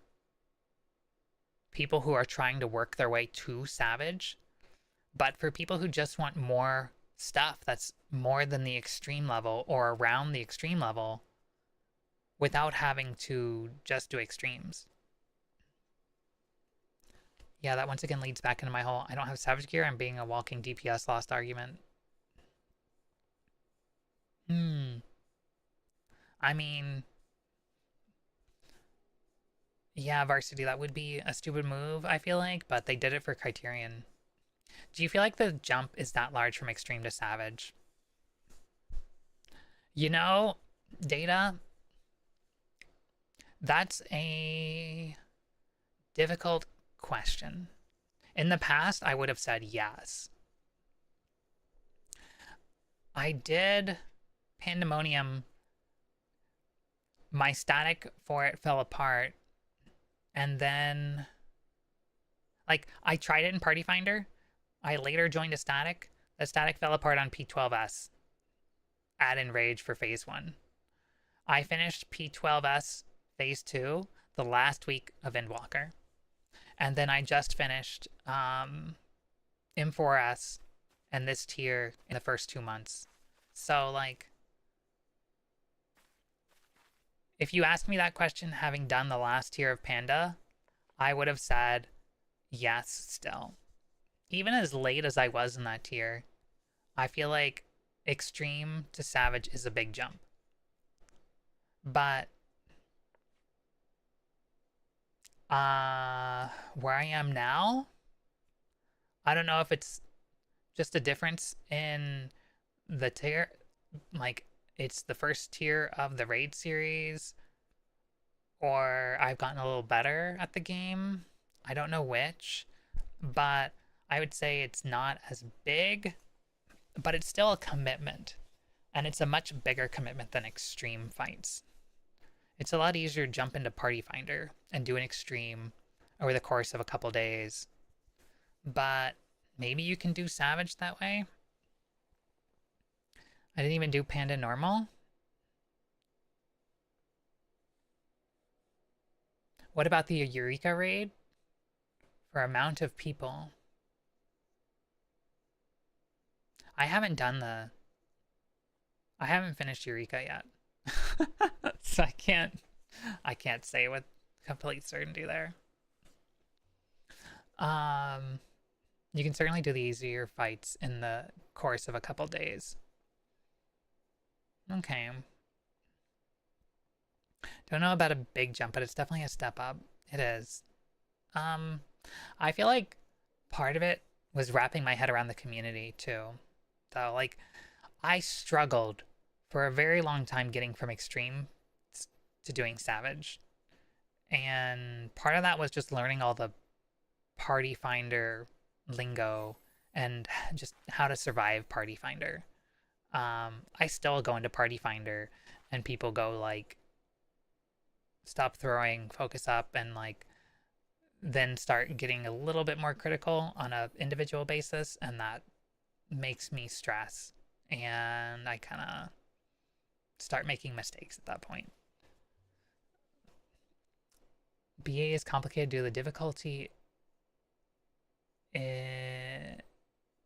people who are trying to work their way to savage, but for people who just want more stuff that's more than the extreme level or around the extreme level without having to just do extremes. Yeah, that once again leads back into my whole I don't have savage gear, I'm being a walking DPS lost argument. I mean, yeah, Varsity, that would be a stupid move, I feel like, but they did it for Criterion. Do you feel like the jump is that large from extreme to savage? You know, Data, that's a difficult question. In the past, I would have said yes. I did Pandemonium. My static for it fell apart. And then, like, I tried it in Party Finder. I later joined a static. The static fell apart on P12S. Add in Rage for Phase 1. I finished P12S Phase 2 the last week of Endwalker. And then I just finished M4S and this tier in the first 2 months. So, like, if you asked me that question having done the last tier of Panda, I would have said yes still. Even as late as I was in that tier, I feel like extreme to savage is a big jump. But where I am now, I don't know if it's just a difference in the tier, like it's the first tier of the raid series, or I've gotten a little better at the game. I don't know which, but I would say it's not as big, but it's still a commitment, and it's a much bigger commitment than extreme fights. It's a lot easier to jump into Party Finder and do an extreme over the course of a couple days, but maybe you can do Savage that way. I didn't even do Panda normal. What about the Eureka raid? For amount of people. I haven't finished Eureka yet. So I can't say with complete certainty there. You can certainly do the easier fights in the course of a couple days. Okay. Don't know about a big jump, but it's definitely a step up. It is. I feel like part of it was wrapping my head around the community too. So like, I struggled for a very long time getting from extreme to doing savage. And part of that was just learning all the Party Finder lingo and just how to survive Party Finder. I still go into Party Finder and people go like, stop throwing, focus up, and like then start getting a little bit more critical on a individual basis, and that makes me stress, and I kind of start making mistakes at that point. BA is complicated due to the difficulty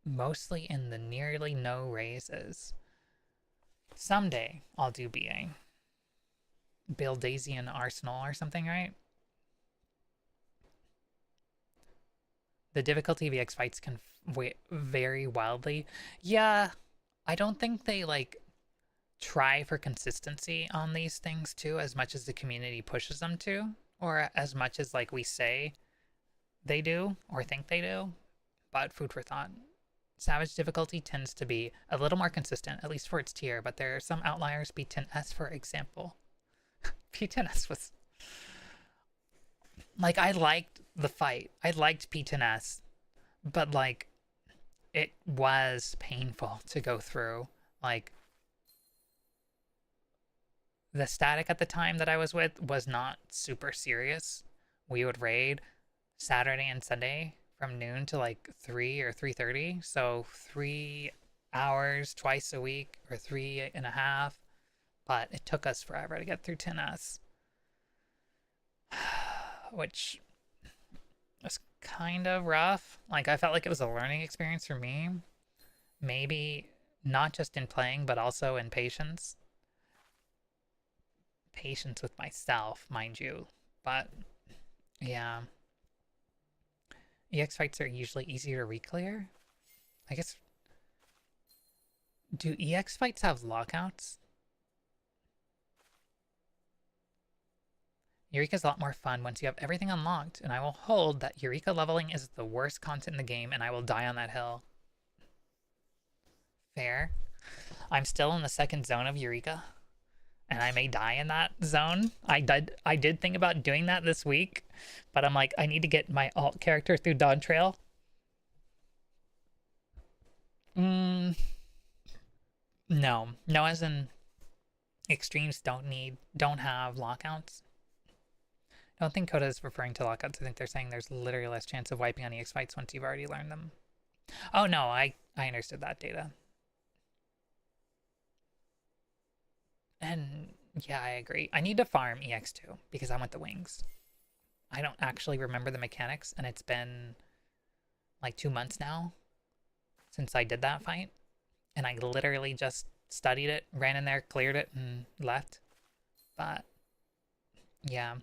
mostly in the nearly no raises. Someday I'll do BA. Build Daisy and Arsenal or something, right? The difficulty of EX fights can vary wildly. Yeah, I don't think they like try for consistency on these things too, as much as the community pushes them to, or as much as like we say they do or think they do. But food for thought. Savage difficulty tends to be a little more consistent, at least for its tier, but there are some outliers. P10S, for example. P10S was like, I liked the fight. I liked P10S, but like it was painful to go through. Like the static at the time that I was with was not super serious. We would raid Saturday and Sunday from noon to like 3 or 3:30. So 3 hours twice a week, or 3.5. But it took us forever to get through 10S. Which was kind of rough. Like, I felt like it was a learning experience for me. Maybe not just in playing, but also in patience. Patience with myself, mind you. But, yeah. EX fights are usually easier to re-clear. I guess... Do EX fights have lockouts? Eureka's a lot more fun once you have everything unlocked, and I will hold that Eureka leveling is the worst content in the game, and I will die on that hill. Fair. I'm still in the second zone of Eureka, and I may die in that zone. I did think about doing that this week, but I'm like, I need to get my alt character through Dawn Trail. No, as in extremes don't have lockouts. I don't think Coda is referring to lockouts. I think they're saying there's literally less chance of wiping on EX fights once you've already learned them. Oh no, I understood that data. And yeah, I agree. I need to farm EX2 because I want the wings. I don't actually remember the mechanics, and it's been like 2 months now since I did that fight. And I literally just studied it, ran in there, cleared it, and left. But yeah.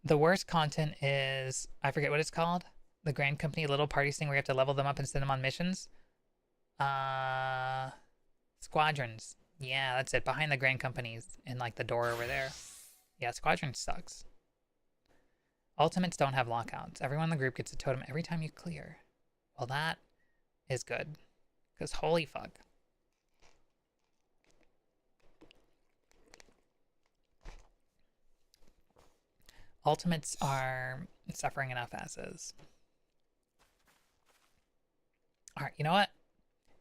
The worst content is, I forget what it's called. The Grand Company little parties thing where you have to level them up and send them on missions. Squadrons. Yeah, that's it. Behind the Grand Companies in like the door over there. Yeah, Squadrons sucks. Ultimates don't have lockouts. Everyone in the group gets a totem every time you clear. Well, that is good. Because holy fuck. Ultimates are suffering enough as is. Alright, you know what?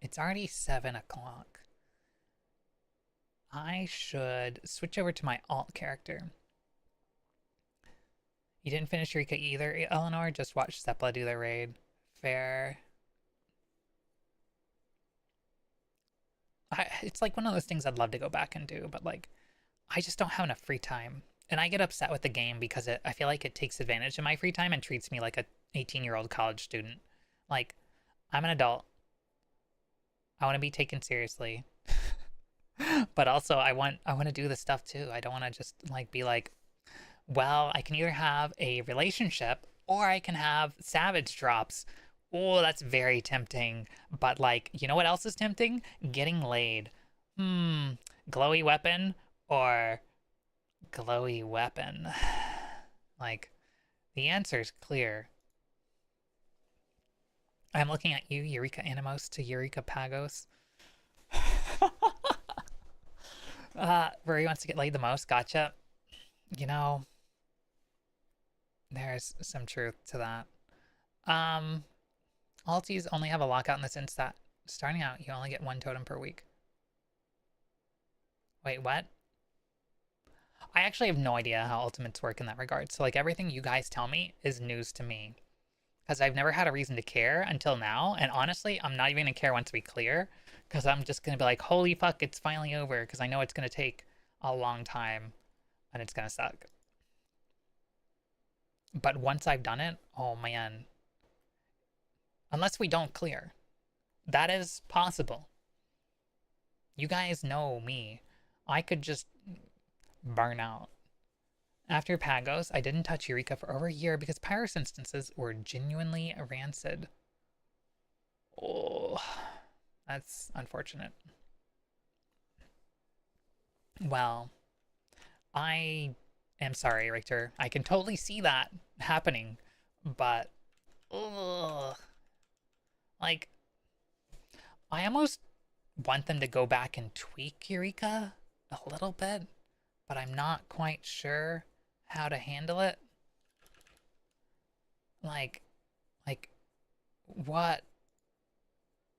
It's already 7 o'clock. I should switch over to my alt character. You didn't finish Eureka either, Eleanor? Just watch Sepla do their raid. Fair. It's like one of those things I'd love to go back and do, but like, I just don't have enough free time. And I get upset with the game because I feel like it takes advantage of my free time and treats me like a 18-year-old college student. Like, I'm an adult. I want to be taken seriously. But also, I want to do this stuff too. I don't want to just like be like, well, I can either have a relationship or I can have savage drops. Oh, that's very tempting. But like, you know what else is tempting? Getting laid. Glowy weapon or glowy weapon? Like, the answer's clear. I'm looking at you, Eureka Animos to Eureka Pagos. Ruri wants to get laid the most. Gotcha. You know, there's some truth to that. Alties only have a lockout in the sense that starting out, you only get 1 totem per week. Wait, what? I actually have no idea how ultimates work in that regard. So like everything you guys tell me is news to me. Because I've never had a reason to care until now. And honestly, I'm not even going to care once we clear. Because I'm just going to be like, holy fuck, it's finally over. Because I know it's going to take a long time. And it's going to suck. But once I've done it, oh man. Unless we don't clear. That is possible. You guys know me. I could just burn out. After Pagos, I didn't touch Eureka for over a year because Pyrus instances were genuinely rancid. Oh, that's unfortunate. Well, I am sorry, Richter. I can totally see that happening, but ugh, like I almost want them to go back and tweak Eureka a little bit, but I'm not quite sure how to handle it. Like, what?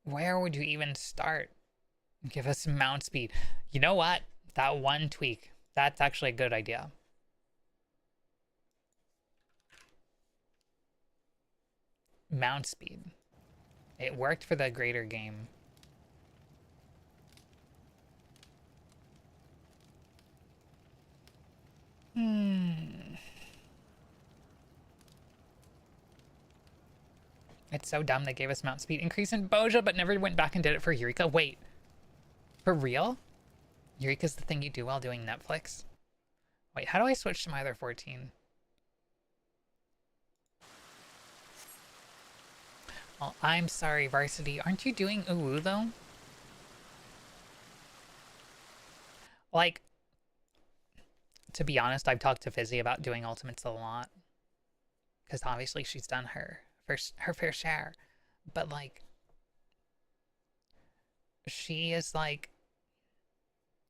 Where would you even start? Give us some mount speed. You know what? That one tweak. That's actually a good idea. Mount speed. It worked for the greater game. It's so dumb they gave us mount speed increase in Boja, but never went back and did it for Eureka. Wait. For real? Eureka's the thing you do while doing Netflix? Wait, how do I switch to my other 14? Well, I'm sorry, Varsity. Aren't you doing Uwu, though? Like, to be honest, I've talked to Fizzy about doing Ultimates a lot. Because obviously she's done her fair share. But, like, she is like,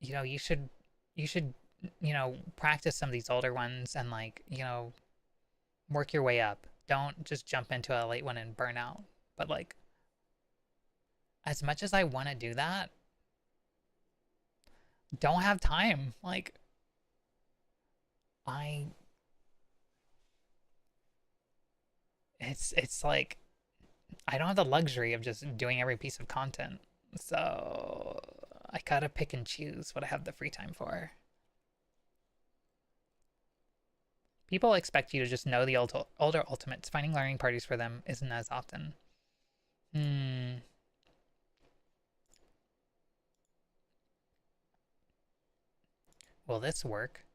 you know, you should, you know, practice some of these older ones and, like, you know, work your way up. Don't just jump into a late one and burn out. But, like, as much as I want to do that, don't have time. Like, it's like, I don't have the luxury of just doing every piece of content. So, I gotta pick and choose what I have the free time for. People expect you to just know the older ultimates. Finding learning parties for them isn't as often. Will this work?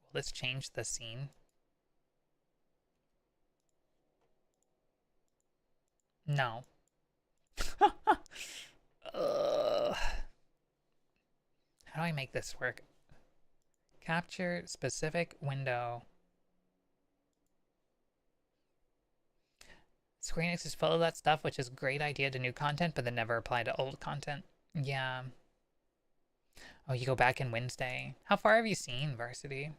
Will this change the scene? No. How do I make this work? Capture specific window. Square Enix is full of that stuff, which is a great idea to new content, but then never apply to old content. Yeah. Oh, you go back in Wednesday. How far have you seen, Varsity?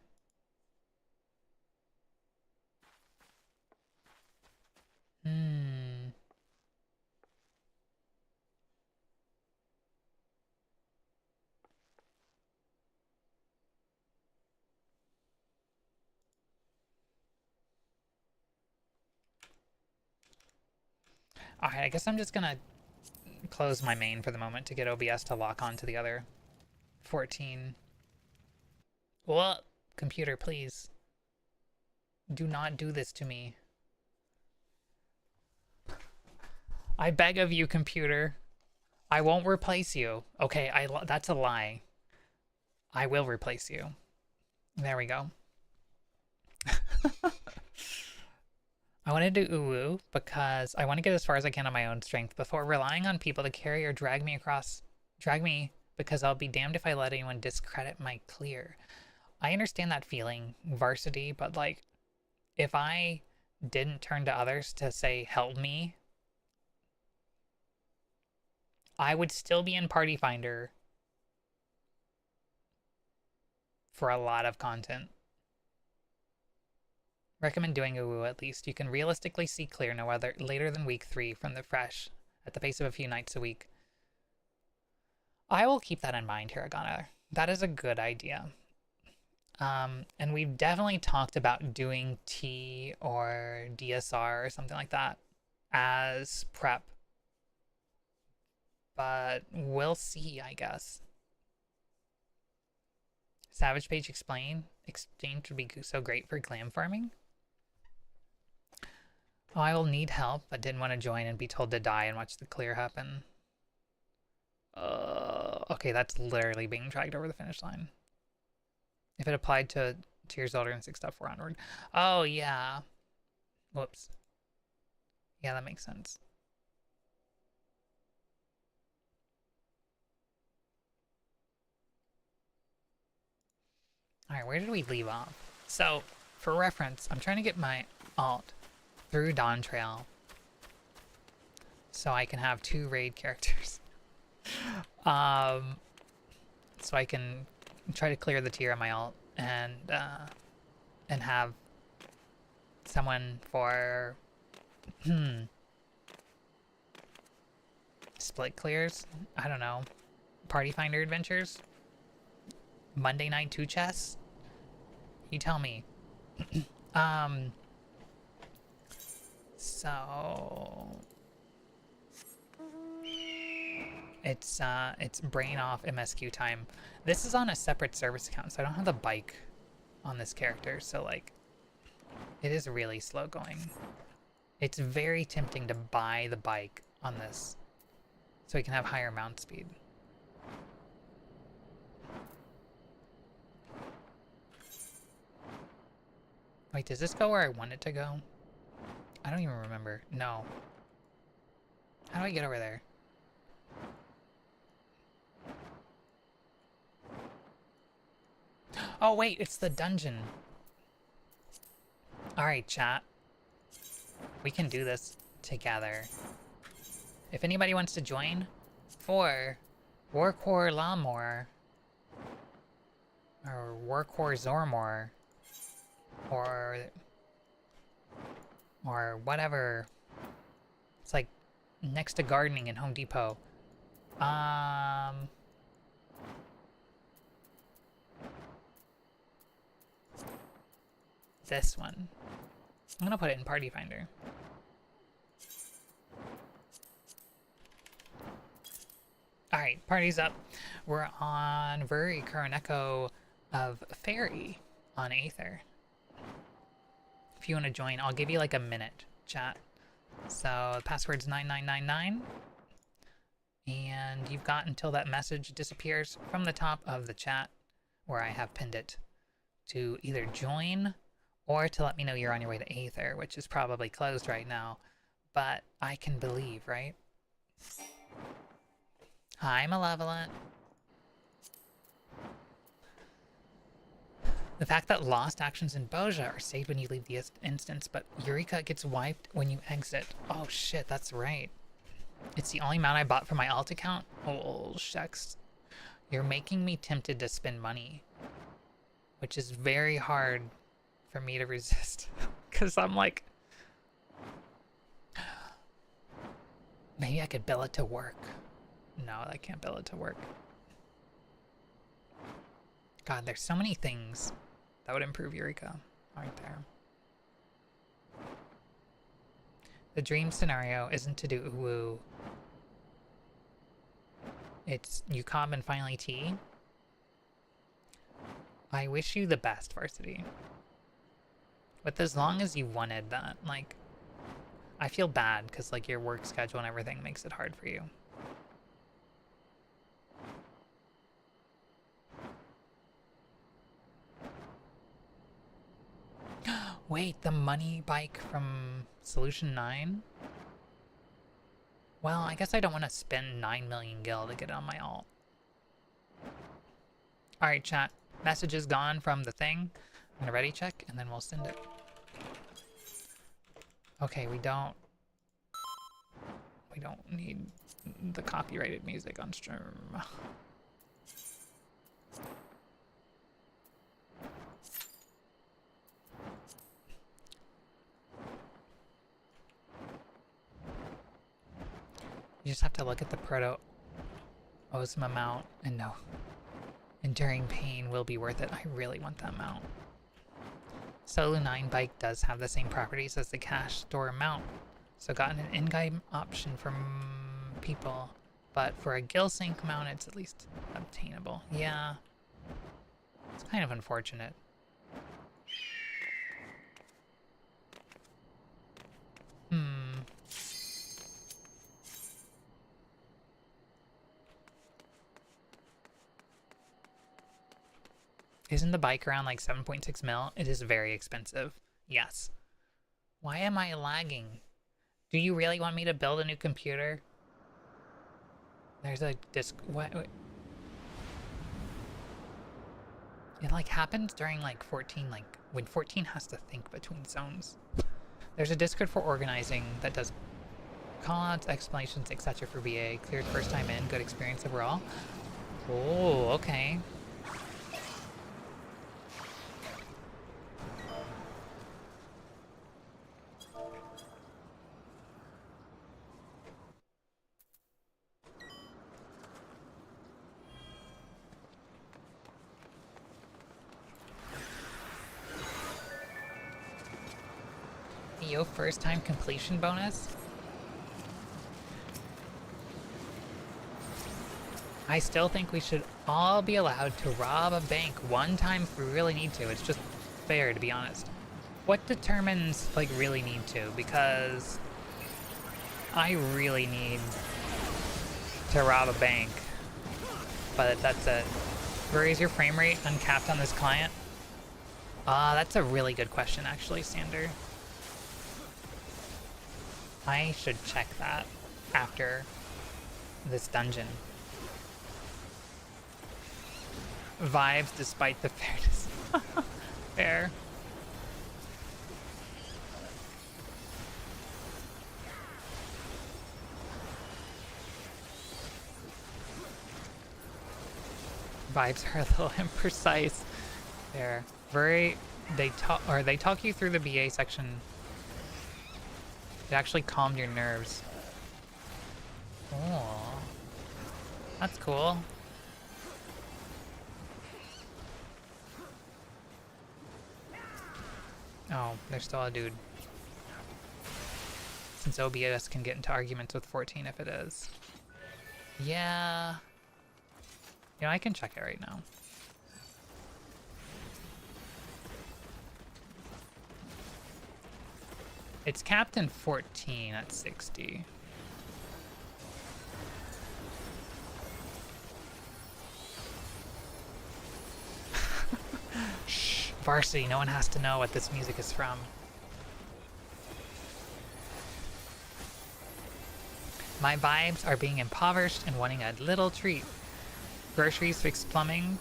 Alright, I guess I'm just gonna close my main for the moment to get OBS to lock onto the other 14. What? Computer, please. Do not do this to me. I beg of you, computer. I won't replace you. Okay, that's a lie. I will replace you. There we go. I want to do Uwu because I want to get as far as I can on my own strength before relying on people to carry or drag me because I'll be damned if I let anyone discredit my clear. I understand that feeling, Varsity, but like, if I didn't turn to others to say, help me, I would still be in Party Finder for a lot of content. Recommend doing Uwu at least. You can realistically see clear no other later than week 3 from the fresh, at the pace of a few nights a week. I will keep that in mind, Hiragana. That is a good idea. And we've definitely talked about doing T or DSR or something like that as prep. But we'll see, I guess. Savage Page Exchange would be so great for glam farming. Oh, I will need help, but didn't want to join and be told to die and watch the clear happen. Okay, that's literally being dragged over the finish line. If it applied to tiers older than 6.4 onward. Oh, yeah. Whoops. Yeah, that makes sense. Alright, where did we leave off? So, for reference, I'm trying to get my alt through Dawn Trail so I can have 2 raid characters. So I can try to clear the tier on my alt and have someone for split clears. I don't know. Party Finder adventures. Monday night 2 chess. You tell me. So it's brain off MSQ time. This is on a separate service account, so I don't have the bike on this character, so like it is really slow going. It's very tempting to buy the bike on this so we can have higher mount speed. Wait, does this go where I want it to go? I don't even remember. No. How do I get over there? Oh wait, it's the dungeon. Alright, chat. We can do this together. If anybody wants to join for Warcore Lamor or Warcore Zormor or whatever. It's like next to gardening in Home Depot. This one. I'm gonna put it in Party Finder. Alright, party's up. We're on Ruri Kuroneko of Fairy on Aether. If you want to join, I'll give you like a minute, chat. So the password's 9999. And you've got until that message disappears from the top of the chat where I have pinned it to either join or to let me know you're on your way to Aether, which is probably closed right now. But I can believe, right? Hi, Malevolent. The fact that lost actions in Boja are saved when you leave the instance, but Eureka gets wiped when you exit. Oh shit, that's right. It's the only mount I bought for my alt account? Oh, shucks. You're making me tempted to spend money. Which is very hard for me to resist. Because I'm like... Maybe I could bill it to work. No, I can't bill it to work. God, there's so many things that would improve Eureka, aren't there? The dream scenario isn't to do woo. It's you come and finally tea. I wish you the best, Varsity. But as long as you wanted that, like, I feel bad because like your work schedule and everything makes it hard for you. Wait, the money bike from Solution 9? Well, I guess I don't want to spend 9 million gil to get on my alt. Alright, chat. Message is gone from the thing. I'm gonna ready check, and then we'll send it. Okay, we don't need the copyrighted music on stream. You just have to look at the proto-osm amount and know. Enduring pain will be worth it. I really want that mount. Solo 9 bike does have the same properties as the cash store mount, so got an in-game option from people, but for a gill sync mount it's at least obtainable. Yeah, it's kind of unfortunate. Isn't the bike around like 7.6 mil? It is very expensive. Yes. Why am I lagging? Do you really want me to build a new computer? There's a disc. What? It like happens during like 14, like when 14 has to think between zones. There's a Discord for organizing that does callouts, explanations, etc. for BA. Cleared first time in. Good experience overall. Oh, okay. Yo, first time completion bonus? I still think we should all be allowed to rob a bank one time if we really need to. It's just fair, to be honest. What determines, like, really need to? Because I really need to rob a bank. But that's it. Where is your frame rate uncapped on this client? That's a really good question, actually, Sander. I should check that after this dungeon. Vibes despite the fairness. Fair. Vibes are a little imprecise. Fair. They talk you through the BA section. It actually calmed your nerves. Oh, that's cool. Oh, there's still a dude. Since OBS can get into arguments with 14 if it is. Yeah. You know, I can check it right now. It's capped in 14 at 60. Shh, Varsity, no one has to know what this music is from. My vibes are being impoverished and wanting a little treat. Groceries, fixed plumbing,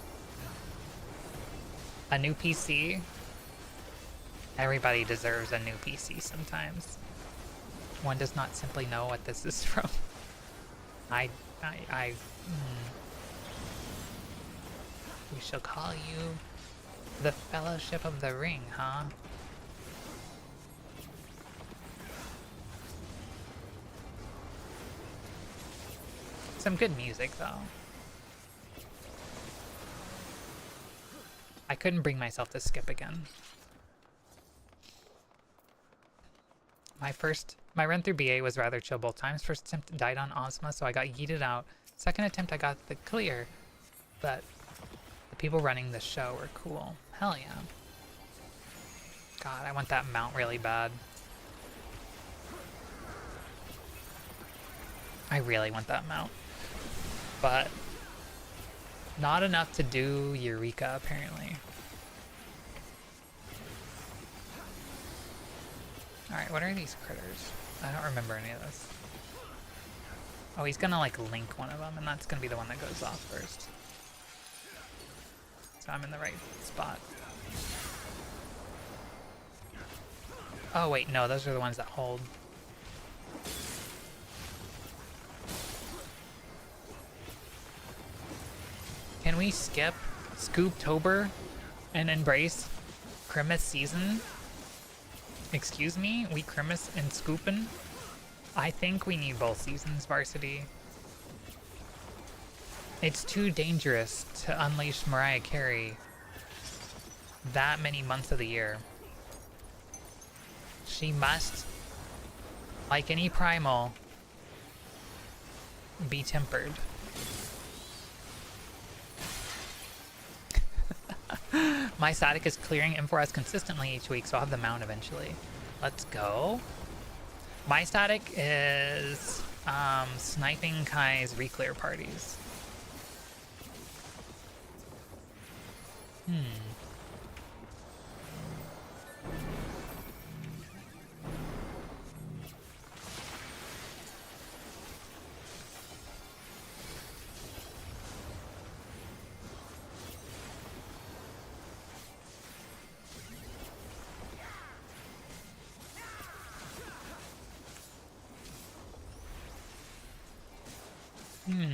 a new PC. Everybody deserves a new PC sometimes. One does not simply know what this is from. We shall call you the Fellowship of the Ring, huh? Some good music, though. I couldn't bring myself to skip again. My run through BA was rather chill both times. First attempt died on Ozma, so I got yeeted out. Second attempt I got the clear, but the people running the show were cool. Hell yeah. God, I want that mount really bad. I really want that mount. But not enough to do Eureka, apparently. Alright, what are these critters? I don't remember any of this. Oh, he's gonna like link one of them, and that's gonna be the one that goes off first. So I'm in the right spot. Oh wait, no, those are the ones that hold. Can we skip Scooptober and embrace Christmas season? Excuse me? We Christmas and Scoopin'? I think we need both seasons, Varsity. It's too dangerous to unleash Mariah Carey that many months of the year. She must, like any primal, be tempered. My static is clearing M4S consistently each week, so I'll have the mount eventually. Let's go. My static is sniping Kai's reclear parties.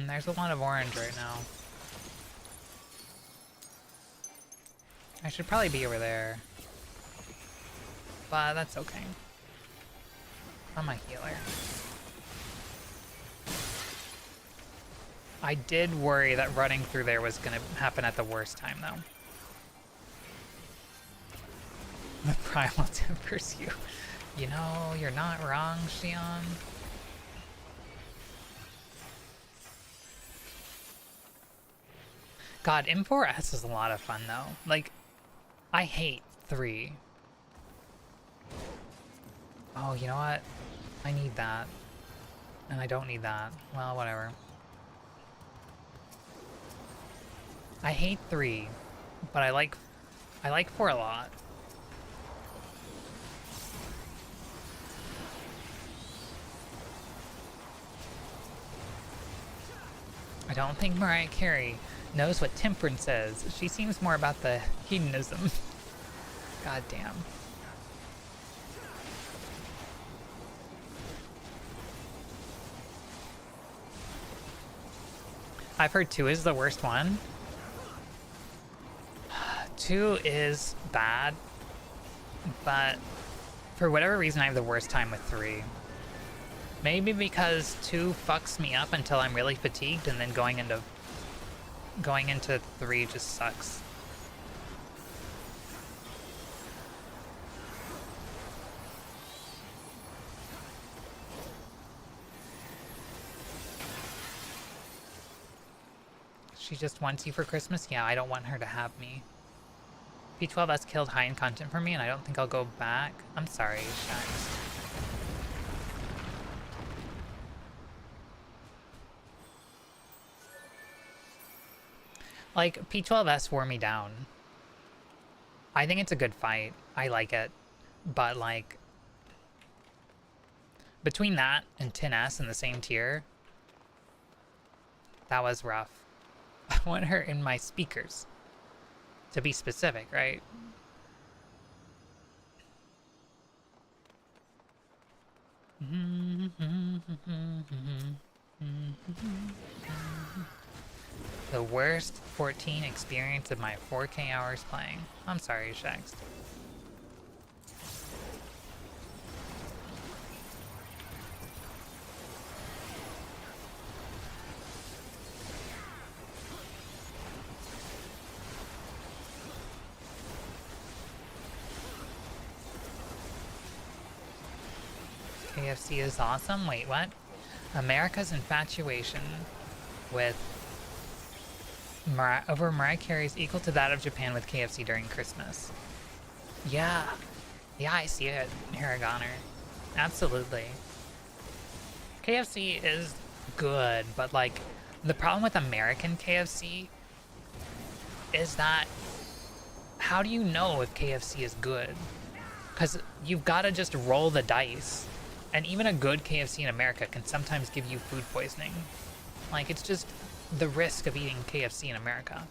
There's a lot of orange right now. I should probably be over there. But that's okay. I'm a healer. I did worry that running through there was gonna happen at the worst time, though. The primal tempers you. You know, you're not wrong, Xion. God, M4S is a lot of fun, though. Like, I hate 3. Oh, you know what? I need that. And I don't need that. Well, whatever. I hate 3, but I like 4 a lot. I don't think Mariah Carey knows what temperance is. She seems more about the hedonism. God damn. I've heard 2 is the worst one. 2 is bad, but for whatever reason I have the worst time with 3. Maybe because 2 fucks me up until I'm really fatigued, and then going into 3 just sucks. She just wants you for Christmas? Yeah, I don't want her to have me. P12S killed high-end content for me, and I don't think I'll go back. I'm sorry, Shax. Like, P12S wore me down. I think it's a good fight. I like it. But, like, between that and 10S in the same tier, that was rough. I want her in my speakers. To be specific, right? The worst 14 experience of my 4K hours playing. I'm sorry, Shax. KFC is awesome? Wait, what? America's infatuation with over Mariah Carey is equal to that of Japan with KFC during Christmas. Yeah. Yeah, I see it, Haragoner. Absolutely. KFC is good, but like, the problem with American KFC is that how do you know if KFC is good? Because you've got to just roll the dice. And even a good KFC in America can sometimes give you food poisoning. Like, it's just the risk of eating KFC in America.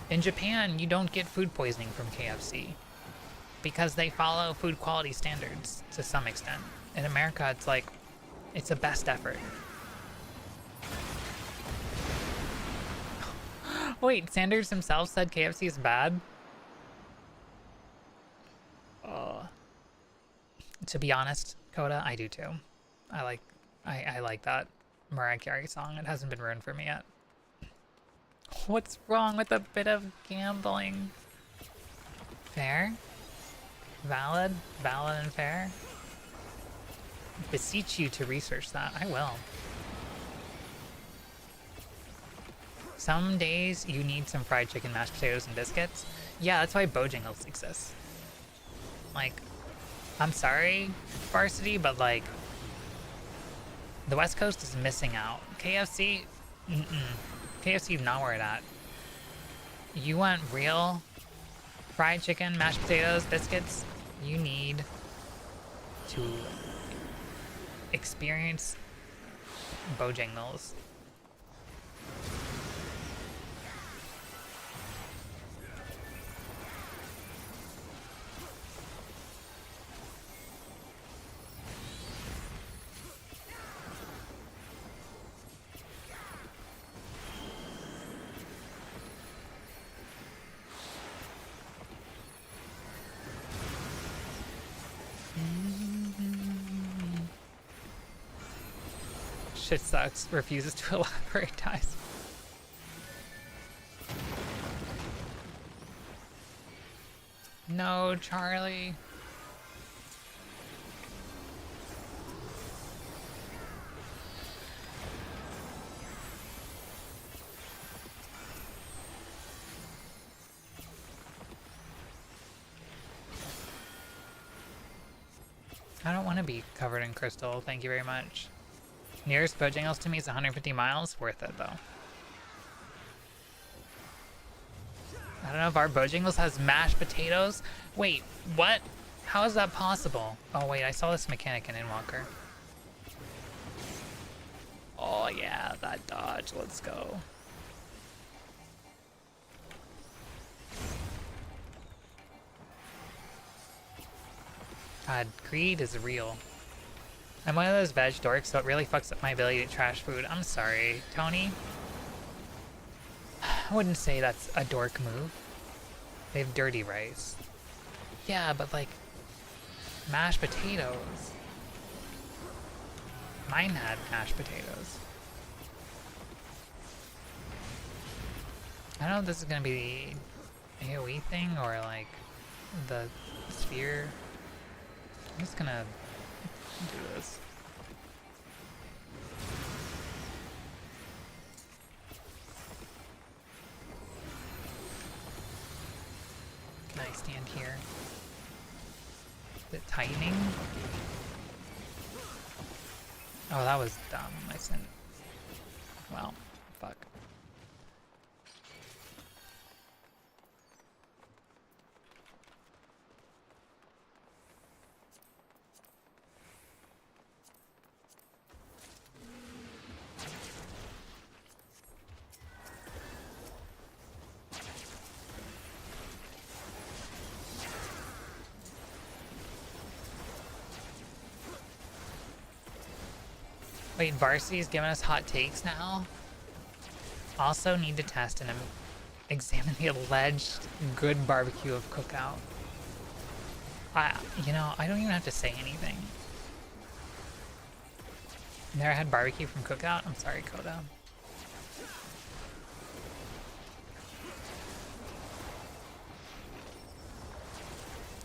In Japan, you don't get food poisoning from KFC because they follow food quality standards to some extent. In America, it's like, it's a best effort. Wait, Sanders himself said KFC is bad? To be honest, Coda, I do too. I like that Mariah Carey song. It hasn't been ruined for me yet. What's wrong with a bit of gambling? Fair? Valid? Valid and fair? Beseech you to research that. I will. Some days you need some fried chicken, mashed potatoes, and biscuits. Yeah, that's why Bojangles exists. Like, I'm sorry, Varsity, but like, the West Coast is missing out. KFC? KFC not where it at. You want real fried chicken, mashed potatoes, biscuits? You need to experience Bojangles. Shit sucks. Refuses to elaborate, dies. No, Charlie. I don't want to be covered in crystal. Thank you very much. Nearest Bojangles to me is 150 miles. Worth it, though. I don't know if our Bojangles has mashed potatoes. Wait, what? How is that possible? Oh, wait, I saw this mechanic in Inwalker. Oh, yeah, that dodge. Let's go. God, greed is real. I'm one of those veg dorks, so it really fucks up my ability to trash food. I'm sorry, Tony. I wouldn't say that's a dork move. They have dirty rice. Yeah, but like, mashed potatoes. Mine had mashed potatoes. I don't know if this is gonna be the AoE thing or like the sphere. I'm just gonna do this. Can I stand here? Is it tightening? Oh, that was dumb. I sent. Well, fuck. Wait, Varsity's giving us hot takes now? Also need to test and examine the alleged good barbecue of Cookout. You know, I don't even have to say anything. Never had barbecue from Cookout? I'm sorry, Coda.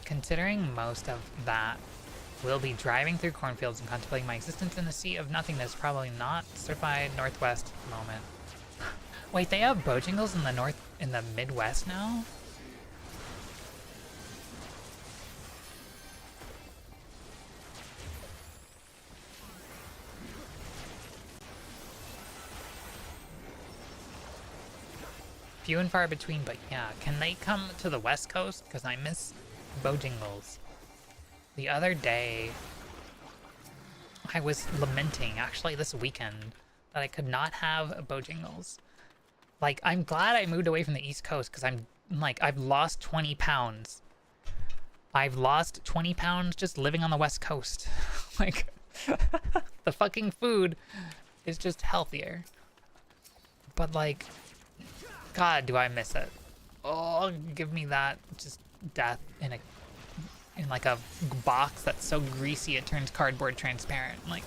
Considering most of that will be driving through cornfields and contemplating my existence in the sea of nothingness, probably not certified Northwest moment. Wait, they have Bojangles in the Midwest now? Few and far between, but yeah. Can they come to the West Coast? Because I miss Bojangles. The other day, I was lamenting, actually this weekend, that I could not have Bojangles. Like, I'm glad I moved away from the East Coast, because I've lost 20 pounds. I've lost 20 pounds just living on the West Coast. Like, the fucking food is just healthier. But like, God, do I miss it. Oh, give me that just death in like a box that's so greasy it turns cardboard transparent. Like,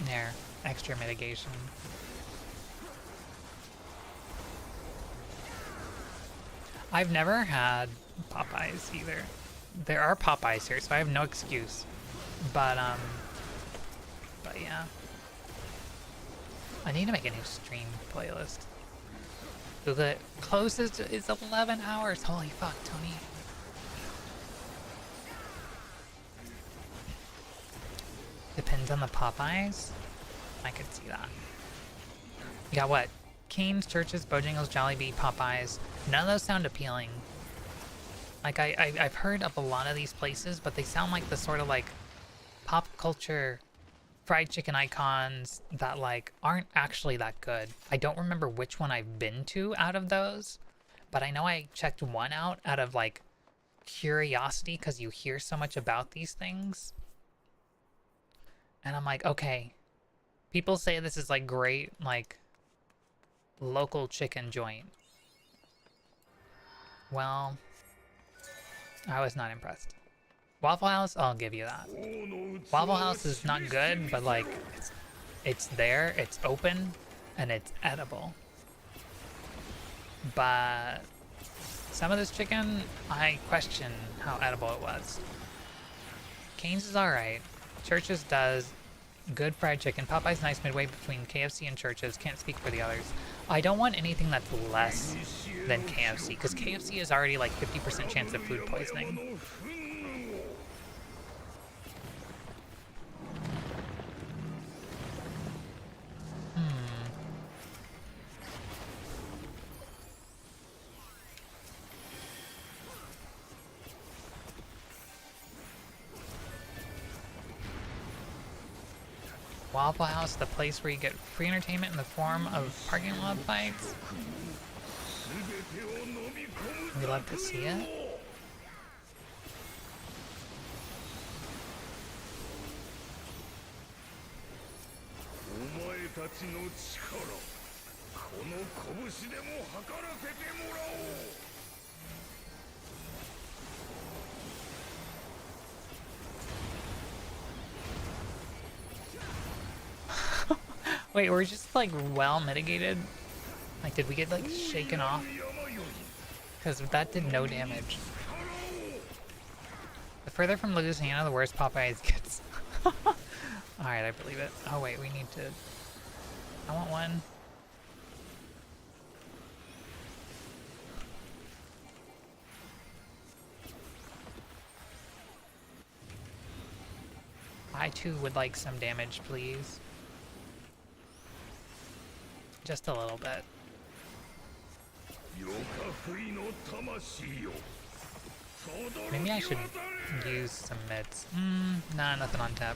There, extra mitigation. I've never had Popeyes either. There are Popeyes here, so I have no excuse. But yeah. I need to make a new stream playlist. So the closest is 11 hours. Holy fuck, Tony. Depends on the Popeyes. I could see that. You got what? Cane's, Church's, Bojangles, Jollibee, Popeyes. None of those sound appealing. Like, I've heard of a lot of these places, but they sound like the sort of, like, pop culture fried chicken icons that, like, aren't actually that good. I don't remember which one I've been to out of those, but I know I checked one out of, like, curiosity because you hear so much about these things. And I'm like, okay, people say this is, like, great, like, local chicken joint. Well, I was not impressed. Waffle House, I'll give you that. Waffle House is not good, but like, it's there, it's open, and it's edible. But some of this chicken, I question how edible it was. Cane's is alright. Church's does good fried chicken. Popeye's nice midway between KFC and Church's. Can't speak for the others. I don't want anything that's less than KFC, because KFC is already like 50% chance of food poisoning. Waffle House, the place where you get free entertainment in the form of parking lot fights. We love to see it. Wait, we're just like well mitigated? Like, did we get like shaken off? Because that did no damage. The further from Louisiana, the worse Popeyes gets. Alright, I believe it. Oh wait, we need to... I want one. I too would like some damage, please. Just a little bit. Maybe I should use some mitts. Nah, nothing on tap.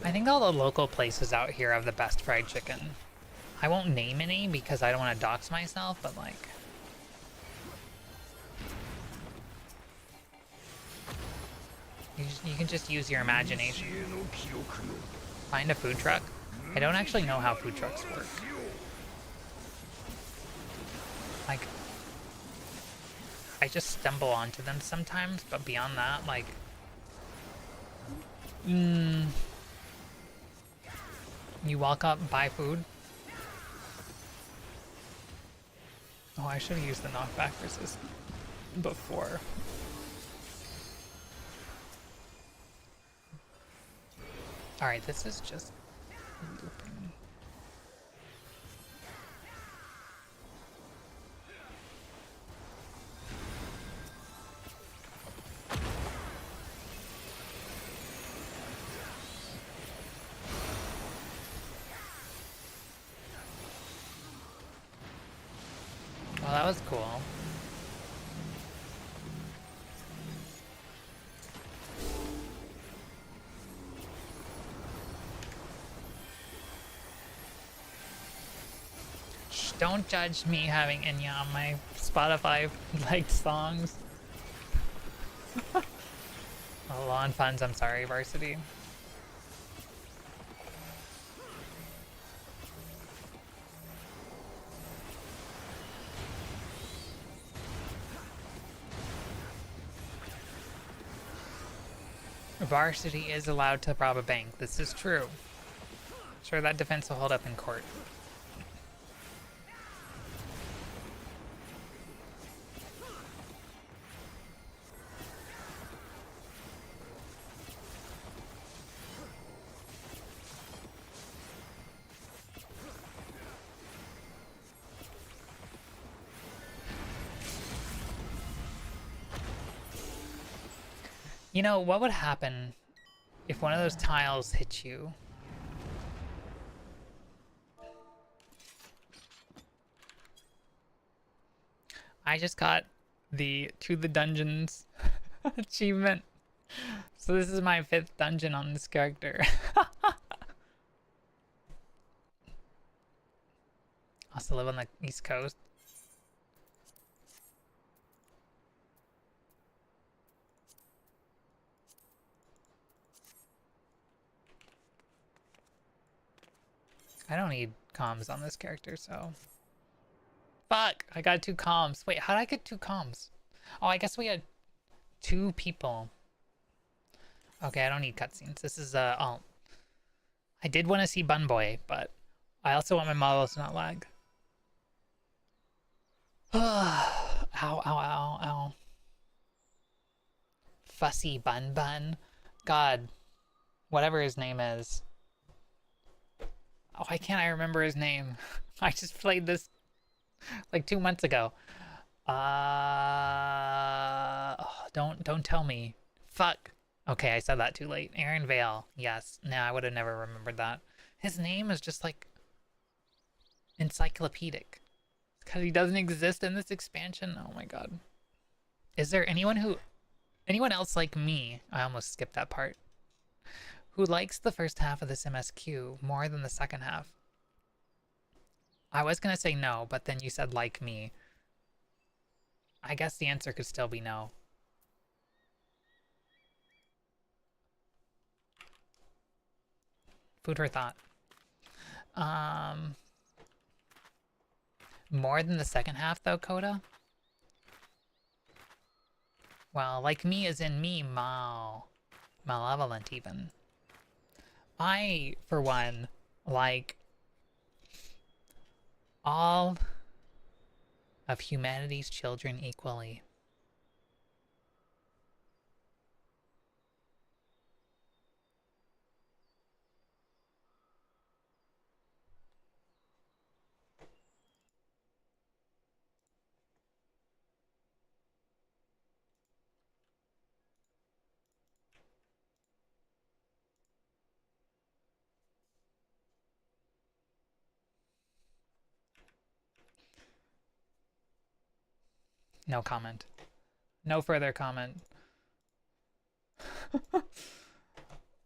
I think all the local places out here have the best fried chicken. I won't name any because I don't want to dox myself, but like... You can just use your imagination. Find a food truck. I don't actually know how food trucks work. Like, I just stumble onto them sometimes, but beyond that, like... You walk up, buy food. Oh, I should have used the knockback resist before. Alright, this is just looping. Well, that was cool. Don't judge me having Enya on my Spotify liked songs. Oh, on funds, I'm sorry, Varsity. Varsity is allowed to rob a bank. This is true. Sure, that defense will hold up in court. You know, what would happen if one of those tiles hit you? I just got the To the Dungeons achievement. So this is my 5th dungeon on this character. Also live on the East Coast. I don't need comms on this character, so... Fuck! I got 2 comms. Wait, how did I get 2 comms? Oh, I guess we had 2 people. Okay, I don't need cutscenes. This is, oh. I did want to see Bun Boy, but I also want my models to not lag. Ow, ow, ow, ow. Fussy Bun Bun. God. Whatever his name is. Oh, why can't I remember his name? I just played this like 2 months ago. Oh, don't tell me. Fuck. Okay, I said that too late. Aaron Vale. Yes. No, I would have never remembered that. His name is just like encyclopedic. Because he doesn't exist in this expansion. Oh my god. Is there anyone else like me? I almost skipped that part. Who likes the first half of this MSQ more than the second half? I was gonna say no, but then you said like me. I guess the answer could still be no. Food for thought. More than the second half though, Coda? Well, like me as in me, malevolent even. I, for one, like all of humanity's children equally. No comment. No further comment.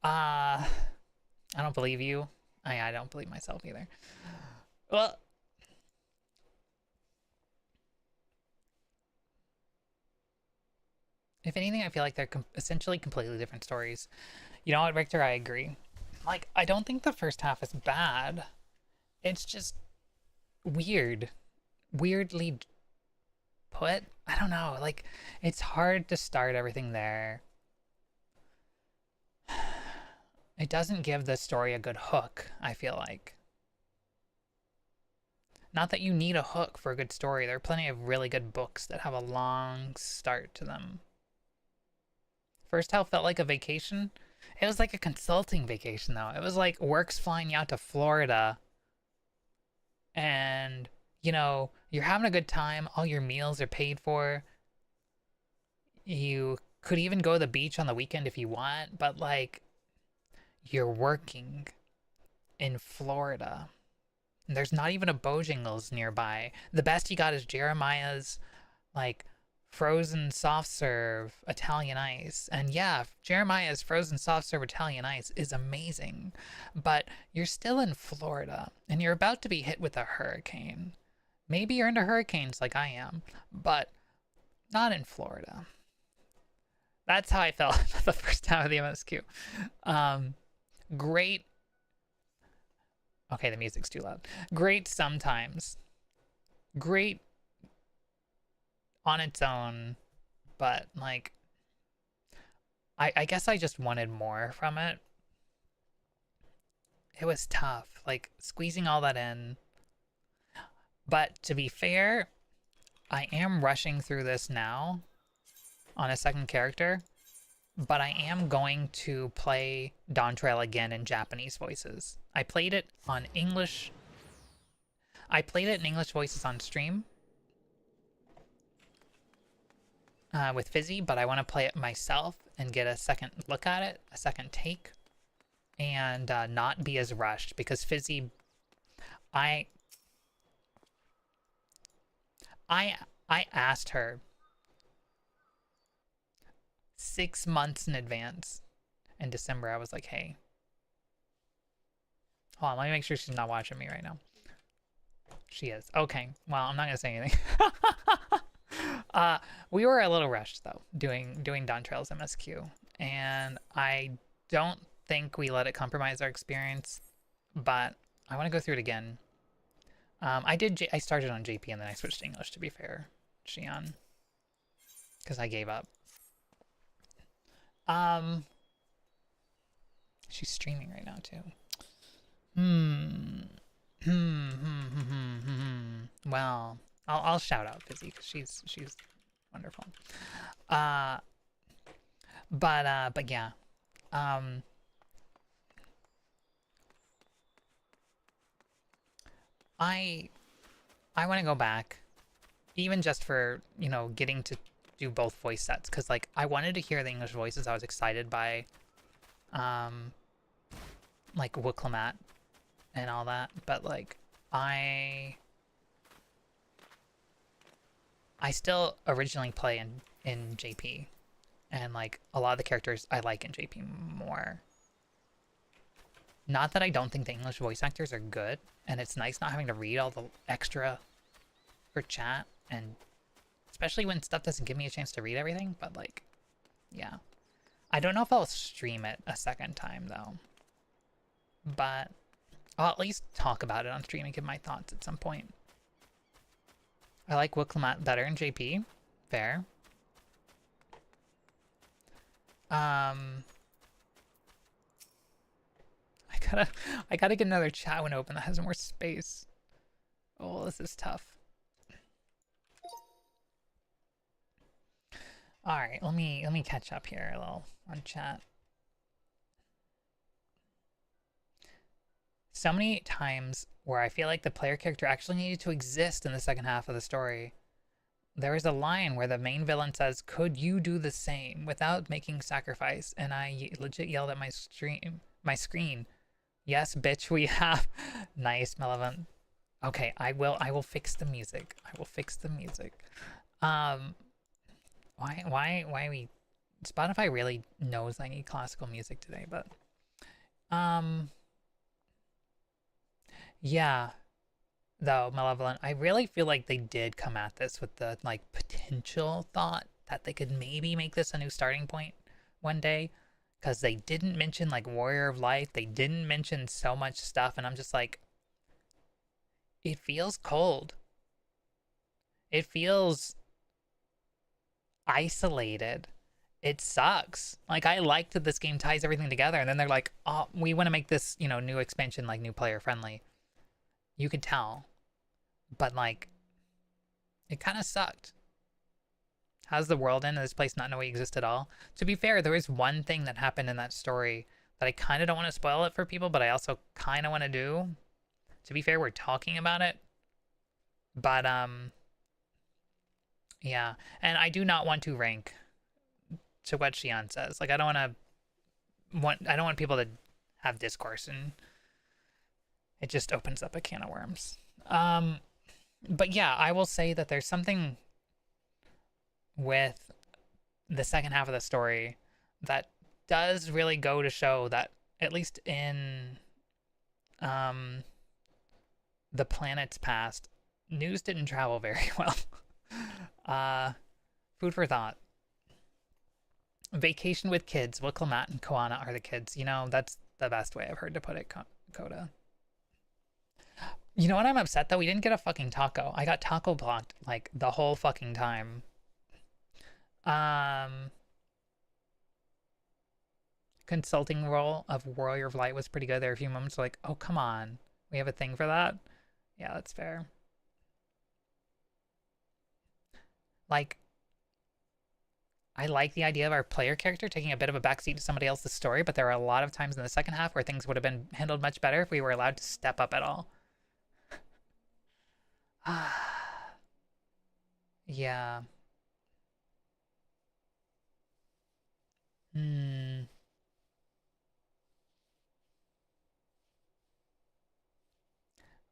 I don't believe you. I don't believe myself either. Well, if anything, I feel like they're essentially completely different stories. You know what, Richter? I agree. Like, I don't think the first half is bad. It's just weird. Weirdly put. I don't know. Like, it's hard to start everything there. It doesn't give the story a good hook, I feel like. Not that you need a hook for a good story. There are plenty of really good books that have a long start to them. First half felt like a vacation. It was like a consulting vacation, though. It was like work's flying you out to Florida. And, you know, you're having a good time. All your meals are paid for. You could even go to the beach on the weekend if you want. But, like, you're working in Florida. And there's not even a Bojangles nearby. The best you got is Jeremiah's, like, frozen soft serve Italian ice. And yeah, Jeremiah's frozen soft serve Italian ice is amazing. But you're still in Florida, and you're about to be hit with a hurricane. Maybe you're into hurricanes like I am, but not in Florida. That's how I felt the first time of the MSQ. Great. Okay, the music's too loud. Great sometimes. Great on its own, but like I guess I just wanted more from it. It was tough, like squeezing all that in. But to be fair, I am rushing through this now on a second character, but I am going to play Dawn Trail again in Japanese voices. I played it on English. I played it in English voices on stream with Fizzy, but I want to play it myself and get a second look at it, a second take, and not be as rushed because Fizzy, I I asked her 6 months in advance. In December, I was like, hey, hold on, let me make sure she's not watching me right now. She is. Okay, well, I'm not gonna say anything. We were a little rushed though, doing Dawn Trail's MSQ, and I don't think we let it compromise our experience, but I want to go through it again. I started on JP and then I switched to English, to be fair, Xian, because I gave up. She's streaming right now too. Well, I'll shout out Fizzy because she's wonderful. But yeah. I want to go back, even just for, you know, getting to do both voice sets, because like I wanted to hear the English voices. I was excited by like Wooklamat and all that, but like I still originally play in JP, and like a lot of the characters I like in JP more. Not that I don't think the English voice actors are good, and it's nice not having to read all the extra for chat, and especially when stuff doesn't give me a chance to read everything, but like, yeah. I don't know if I'll stream it a second time though, but I'll at least talk about it on stream and give my thoughts at some point. I like Wooklamat better in JP. Fair. I gotta get another chat window open that has more space. Oh, this is tough. All right, let me catch up here a little on chat. So many times where I feel like the player character actually needed to exist in the second half of the story. There is a line where the main villain says, "Could you do the same without making sacrifice?" And I legit yelled at my screen. Yes, bitch, we have. Nice, Malevolent. Okay, I will fix the music. I will fix the music. Why we... Spotify really knows I need classical music today, but... Yeah. Though, Malevolent, I really feel like they did come at this with the, like, potential thought that they could maybe make this a new starting point one day. Because they didn't mention, like, Warrior of Light. They didn't mention so much stuff, and I'm just like... It feels cold. It feels... isolated. It sucks. Like, I liked that this game ties everything together, and then they're like, oh, we want to make this, you know, new expansion, like, new player friendly. You could tell. But, like, it kind of sucked. How's the world end? Does this place not know we exist at all? To be fair, there is one thing that happened in that story that I kind of don't want to spoil it for people, but I also kind of want to do. To be fair, we're talking about it. But, yeah. And I do not want to rank to what Xian says. Like, I don't want people to have discourse, and it just opens up a can of worms. But yeah, I will say that there's something with the second half of the story that does really go to show that, at least in the planet's past, news didn't travel very well. Food for thought. Vacation with kids. Wicklamat and Koana are the kids. You know, that's the best way I've heard to put it, Coda. You know what I'm upset though? We didn't get a fucking taco. I got taco blocked like the whole fucking time. consulting role of Warrior of Light was pretty good. There were a few moments like, oh, come on. We have a thing for that? Yeah, that's fair. Like, I like the idea of our player character taking a bit of a backseat to somebody else's story, but there are a lot of times in the second half where things would have been handled much better if we were allowed to step up at all. Yeah. Hmm.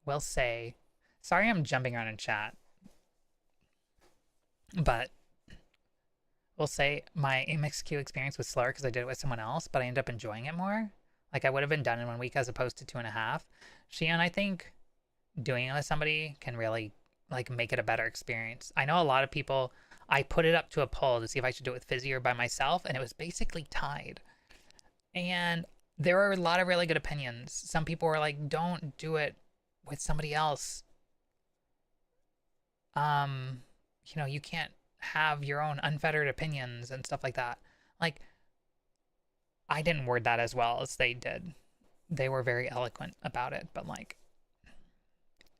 We'll say. Sorry I'm jumping around in chat, but we'll say my MXQ experience was slower because I did it with someone else, but I ended up enjoying it more. Like I would have been done in 1 week as opposed to 2.5. Shion, I think doing it with somebody can really like make it a better experience. I know a lot of people. I put it up to a poll to see if I should do it with Fizzy or by myself, and it was basically tied. And there were a lot of really good opinions. Some people were like, "Don't do it with somebody else. Um, you can't have your own unfettered opinions and stuff like that." Like, I didn't word that as well as they did. They were very eloquent about it, but like,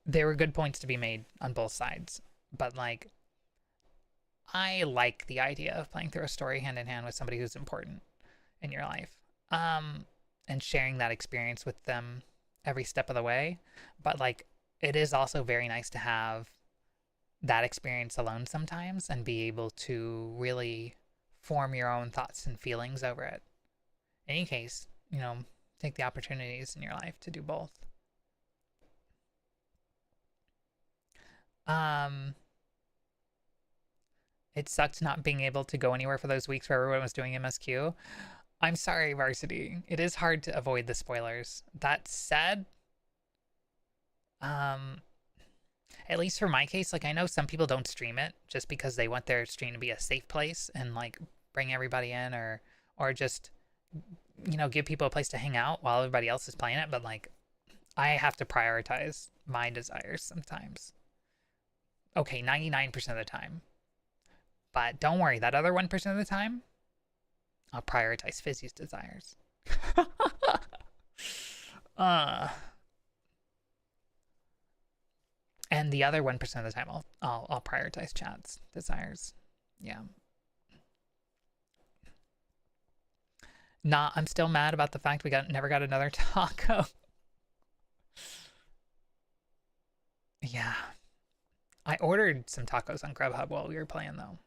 there were good points to be made on both sides. But like, I like the idea of playing through a story hand in hand with somebody who's important in your life. Um, and sharing that experience with them every step of the way. But like, it is also very nice to have that experience alone sometimes and be able to really form your own thoughts and feelings over it. In any case, take the opportunities in your life to do both. Um, it sucked not being able to go anywhere for those weeks where everyone was doing MSQ. I'm sorry, Varsity. It is hard to avoid the spoilers. That said, um, at least for my case, like I know some people don't stream it just because they want their stream to be a safe place and like bring everybody in or just give people a place to hang out while everybody else is playing it, but like I have to prioritize my desires sometimes. Okay, 99% of the time. But don't worry, that other 1% of the time, I'll prioritize Fizzy's desires. uh and the other 1% of the time I'll prioritize chat's desires. Yeah. I'm still mad about the fact we never got another taco. Yeah. I ordered some tacos on Grubhub while we were playing though.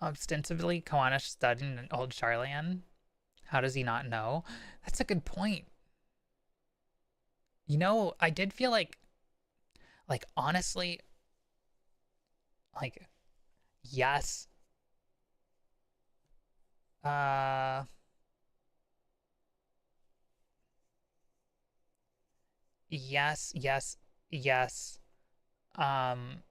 Ostensibly, Kawanish studied in Old Charlian. How does he not know? That's a good point. I did feel like honestly, like, yes. Uh, yes, yes, yes. Um,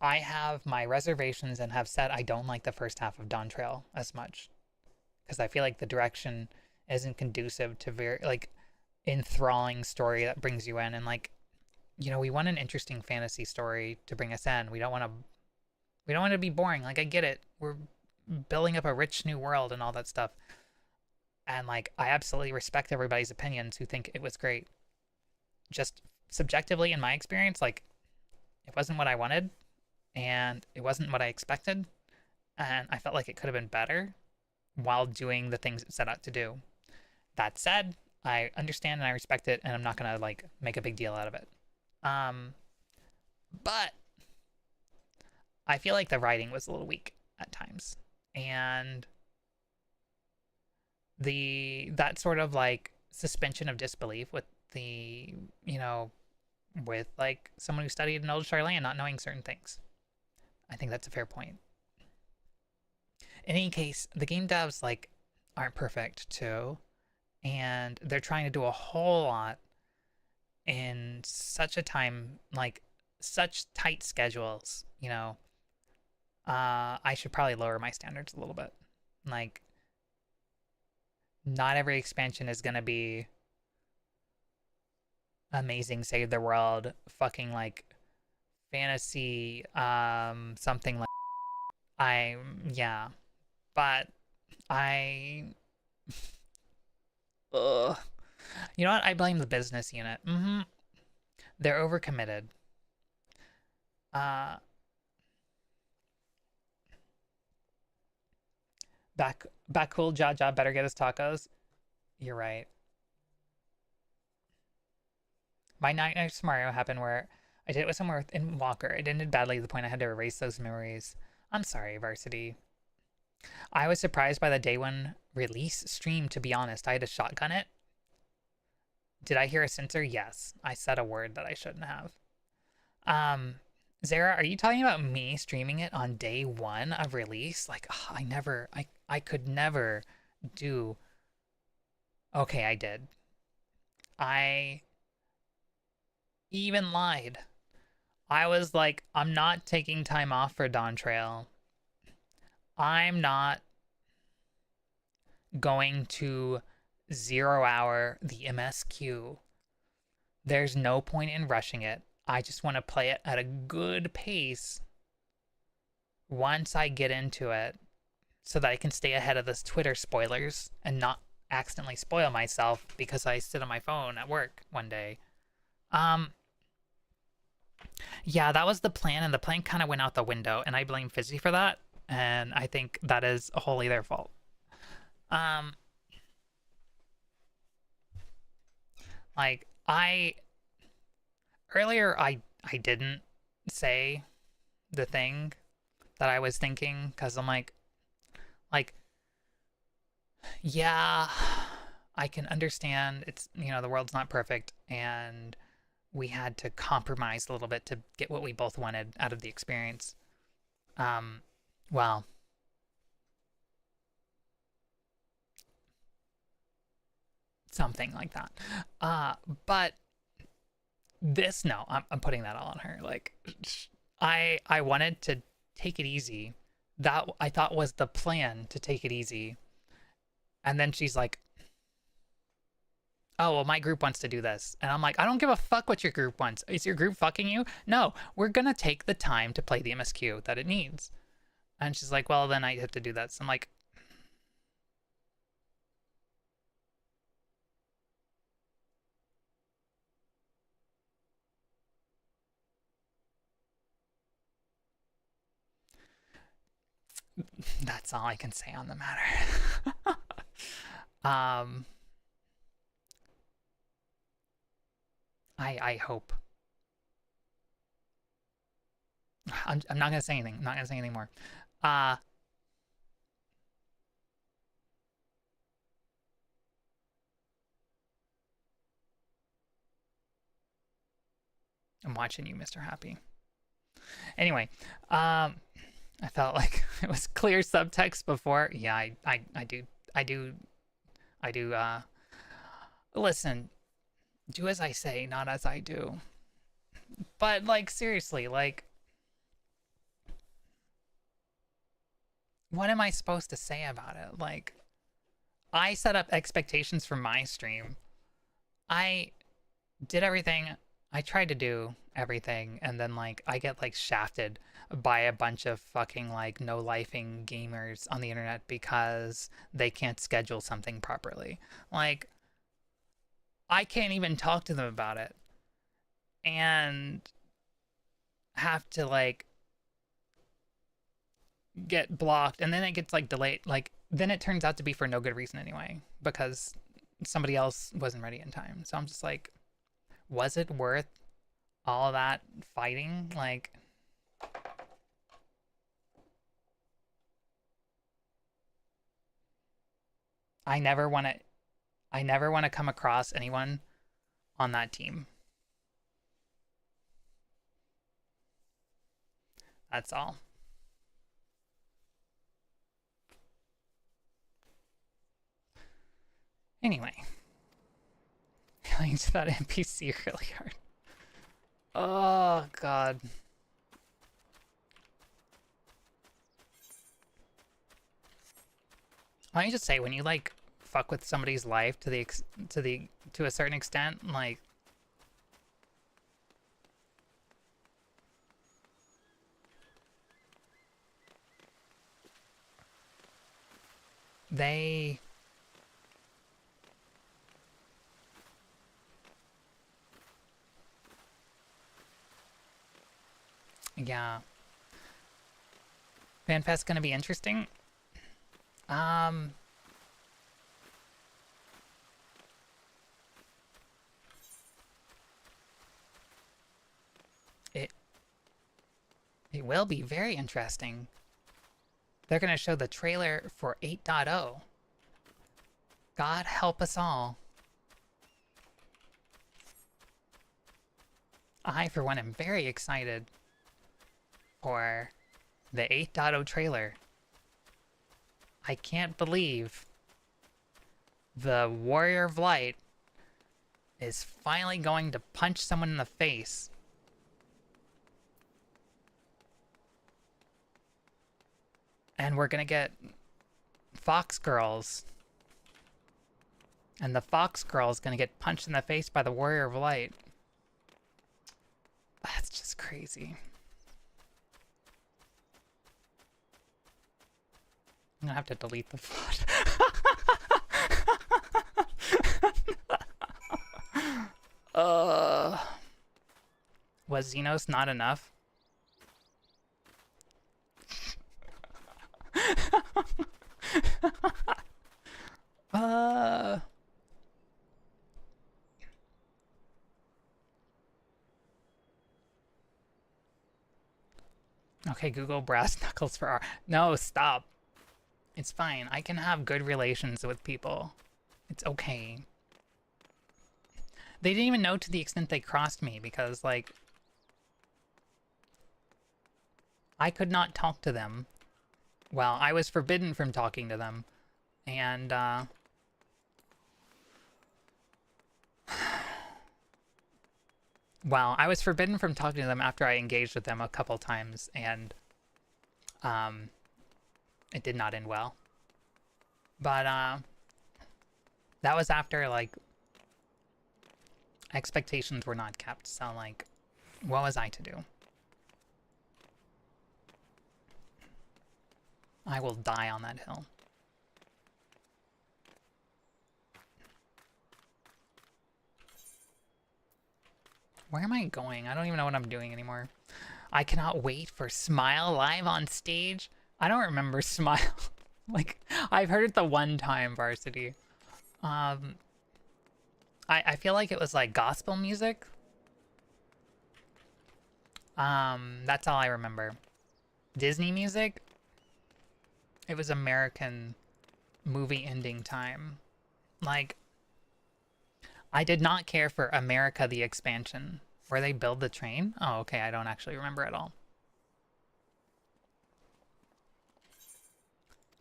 I have my reservations and have said I don't like the first half of Dawn Trail as much because I feel like the direction isn't conducive to very like enthralling story that brings you in and like we want an interesting fantasy story to bring us in. We don't want to be boring. Like I get it. We're building up a rich new world and all that stuff. And like I absolutely respect everybody's opinions who think it was great. Just subjectively in my experience, like it wasn't what I wanted and it wasn't what I expected. And I felt like it could have been better while doing the things it set out to do. That said, I understand and I respect it and I'm not gonna like make a big deal out of it. Um but I feel like the writing was a little weak at times. And that sort of like suspension of disbelief with the with like someone who studied in Old Charlene not knowing certain things. I think that's a fair point. In any case, the game devs like aren't perfect too, and they're trying to do a whole lot in such a time like such tight schedules. I should probably lower my standards a little bit. Like, not every expansion is gonna be amazing, save the world, fucking like fantasy, something like I yeah. But I, ugh. You know what? I blame the business unit. They're overcommitted. Uh, back cool. Jaja better get his tacos. You're right. My nightmare scenario happened where I did it with somewhere in Walker. It ended badly to the point I had to erase those memories. I'm sorry, Varsity. I was surprised by the day one release stream, to be honest. I had to shotgun it. Did I hear a censor? Yes. I said a word that I shouldn't have. Zara, are you talking about me streaming it on day one of release? Like, ugh, I could never do. Okay, I did. I even lied. I was like, I'm not taking time off for Dawn Trail. I'm not going to 0 hour the MSQ. There's no point in rushing it. I just want to play it at a good pace once I get into it so that I can stay ahead of this Twitter spoilers and not accidentally spoil myself because I sit on my phone at work one day. Yeah, that was the plan, and the plan kind of went out the window, and I blame Fizzy for that, and I think that is wholly their fault. Um, like earlier I didn't say the thing that I was thinking because I'm like yeah, I can understand it's the world's not perfect and we had to compromise a little bit to get what we both wanted out of the experience. Um, well, something like that. But this no, I'm putting that all on her. Like, I wanted to take it easy. That I thought was the plan, to take it easy. And then she's like, oh, well, my group wants to do this. And I'm like, I don't give a fuck what your group wants. Is your group fucking you? No, we're going to take the time to play the MSQ that it needs. And she's like, well, then I have to do that. So I'm like, that's all I can say on the matter. um, I hope. I'm not going to say anything. I'm not going to say anything more. Uh, I'm watching you, Mr. Happy. Anyway, I felt like it was clear subtext before. Yeah, I do. I do. I do. Listen, do as I say, not as I do. But, like, seriously, like, what am I supposed to say about it? Like, I set up expectations for my stream. I did everything. I tried to do everything, and then, like, I get, like, shafted by a bunch of fucking, like, no-lifing gamers on the internet because they can't schedule something properly. Like, I can't even talk to them about it. And have to, like, get blocked, and then it gets, like, delayed. Like, then it turns out to be for no good reason anyway, because somebody else wasn't ready in time. So I'm just like, was it worth all of that fighting? Like, I never want to come across anyone on that team. That's all. Anyway, killing to that NPC really hard. Oh god. Let me just say, when you, like, fuck with somebody's life to a certain extent, like, They... Yeah. FanFest's gonna be interesting. Um... It will be very interesting. They're gonna show the trailer for 8.0. God help us all. I, for one, am very excited for the 8.0 trailer. I can't believe the Warrior of Light is finally going to punch someone in the face. And we're gonna get Fox Girls. And the Fox Girl's gonna get punched in the face by the Warrior of Light. That's just crazy. I'm gonna have to delete the VOD. Was Xenos not enough? Okay, Google brass knuckles for R. No, stop. It's fine. I can have good relations with people. It's okay. They didn't even know to the extent they crossed me because, like, I could not talk to them. Well, I was forbidden from talking to them. And, well, I was forbidden from talking to them after I engaged with them a couple times, and, it did not end well. But, that was after, like, expectations were not kept, so, like, what was I to do? I will die on that hill. Where am I going? I don't even know what I'm doing anymore. I cannot wait for Smile live on stage. I don't remember Smile. Like, I've heard it the one time, Varsity. I feel like it was like gospel music. That's all I remember. Disney music? It was American movie ending time. Like, I did not care for America the Expansion, where they build the train. Oh, okay, I don't actually remember at all.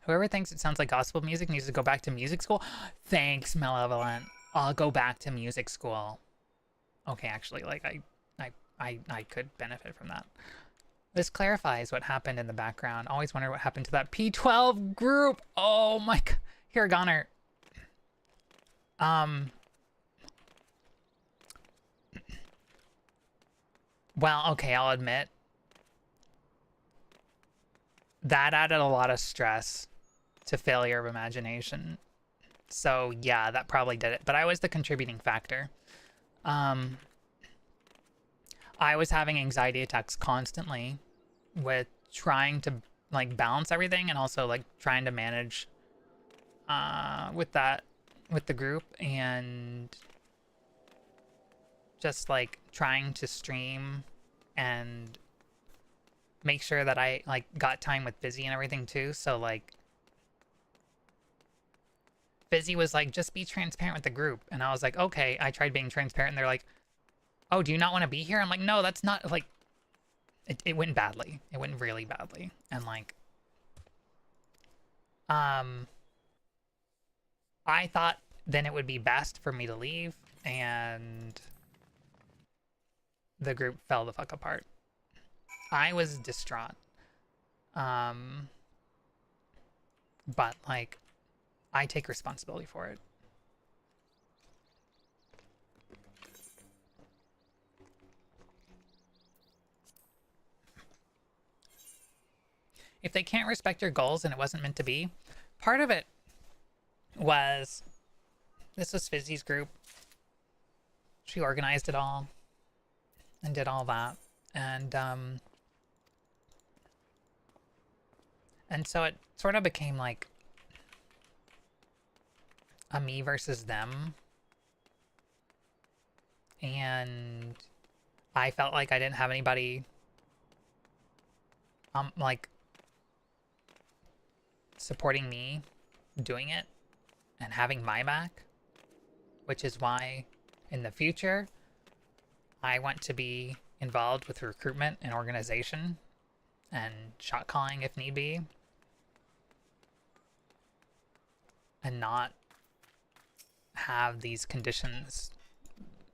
Whoever thinks it sounds like gospel music needs to go back to music school. Thanks, Malevolent. I'll go back to music school. Okay, actually, like, I could benefit from that. This clarifies what happened in the background. Always wonder what happened to that P12 group. Oh my god. Here, Goner. Well, okay, I'll admit. That added a lot of stress to failure of imagination. So, yeah, that probably did it. But I was the contributing factor. I was having anxiety attacks constantly with trying to, like, balance everything and also, like, trying to manage with the group and just, like, trying to stream and make sure that I, like, got time with Busy and everything too. So, like, Busy was like, just be transparent with the group. And I was like, okay. I tried being transparent and they're like, oh, do you not want to be here? I'm like, no, that's not, like, it went badly. It went really badly. And, like, I thought then it would be best for me to leave, and the group fell the fuck apart. I was distraught. But, like, I take responsibility for it. If they can't respect your goals and it wasn't meant to be, part of it was this was Fizzy's group. She organized it all and did all that. And so it sort of became like a me versus them. And I felt like I didn't have anybody like supporting me doing it and having my back, which is why in the future I want to be involved with recruitment and organization and shot calling if need be, and not have these conditions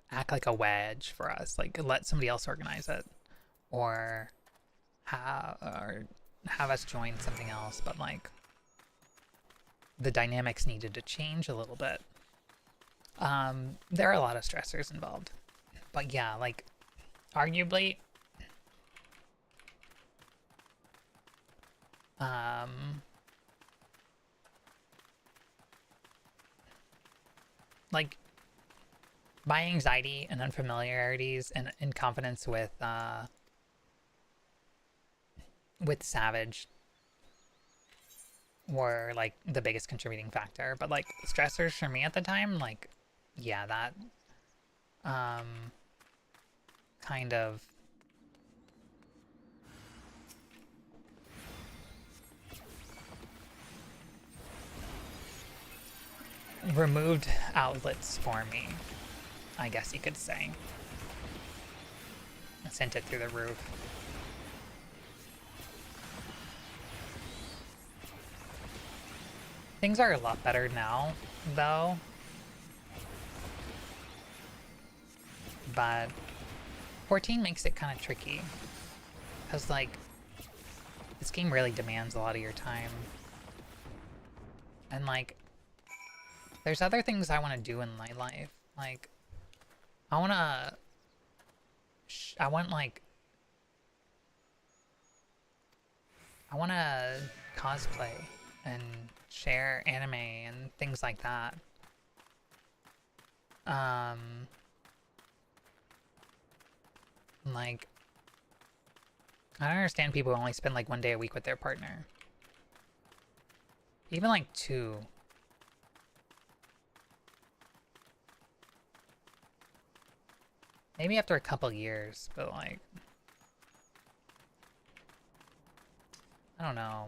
act like a wedge for us. Like, let somebody else organize it, or have us join something else. But like, the dynamics needed to change a little bit. There are a lot of stressors involved, but yeah, like, arguably, like, my anxiety and unfamiliarities and confidence with Savage were like the biggest contributing factor. But like, stressors for me at the time, like, yeah, that kind of removed outlets for me, I guess you could say. I sent it through the roof. Things are a lot better now, though. But 14 makes it kind of tricky. Because, like, this game really demands a lot of your time. And, like, there's other things I want to do in my life. Like, I want to cosplay and share anime and things like that. Like, I don't understand people who only spend like 1 day a week with their partner. Even like 2. Maybe after a couple years, but like, I don't know.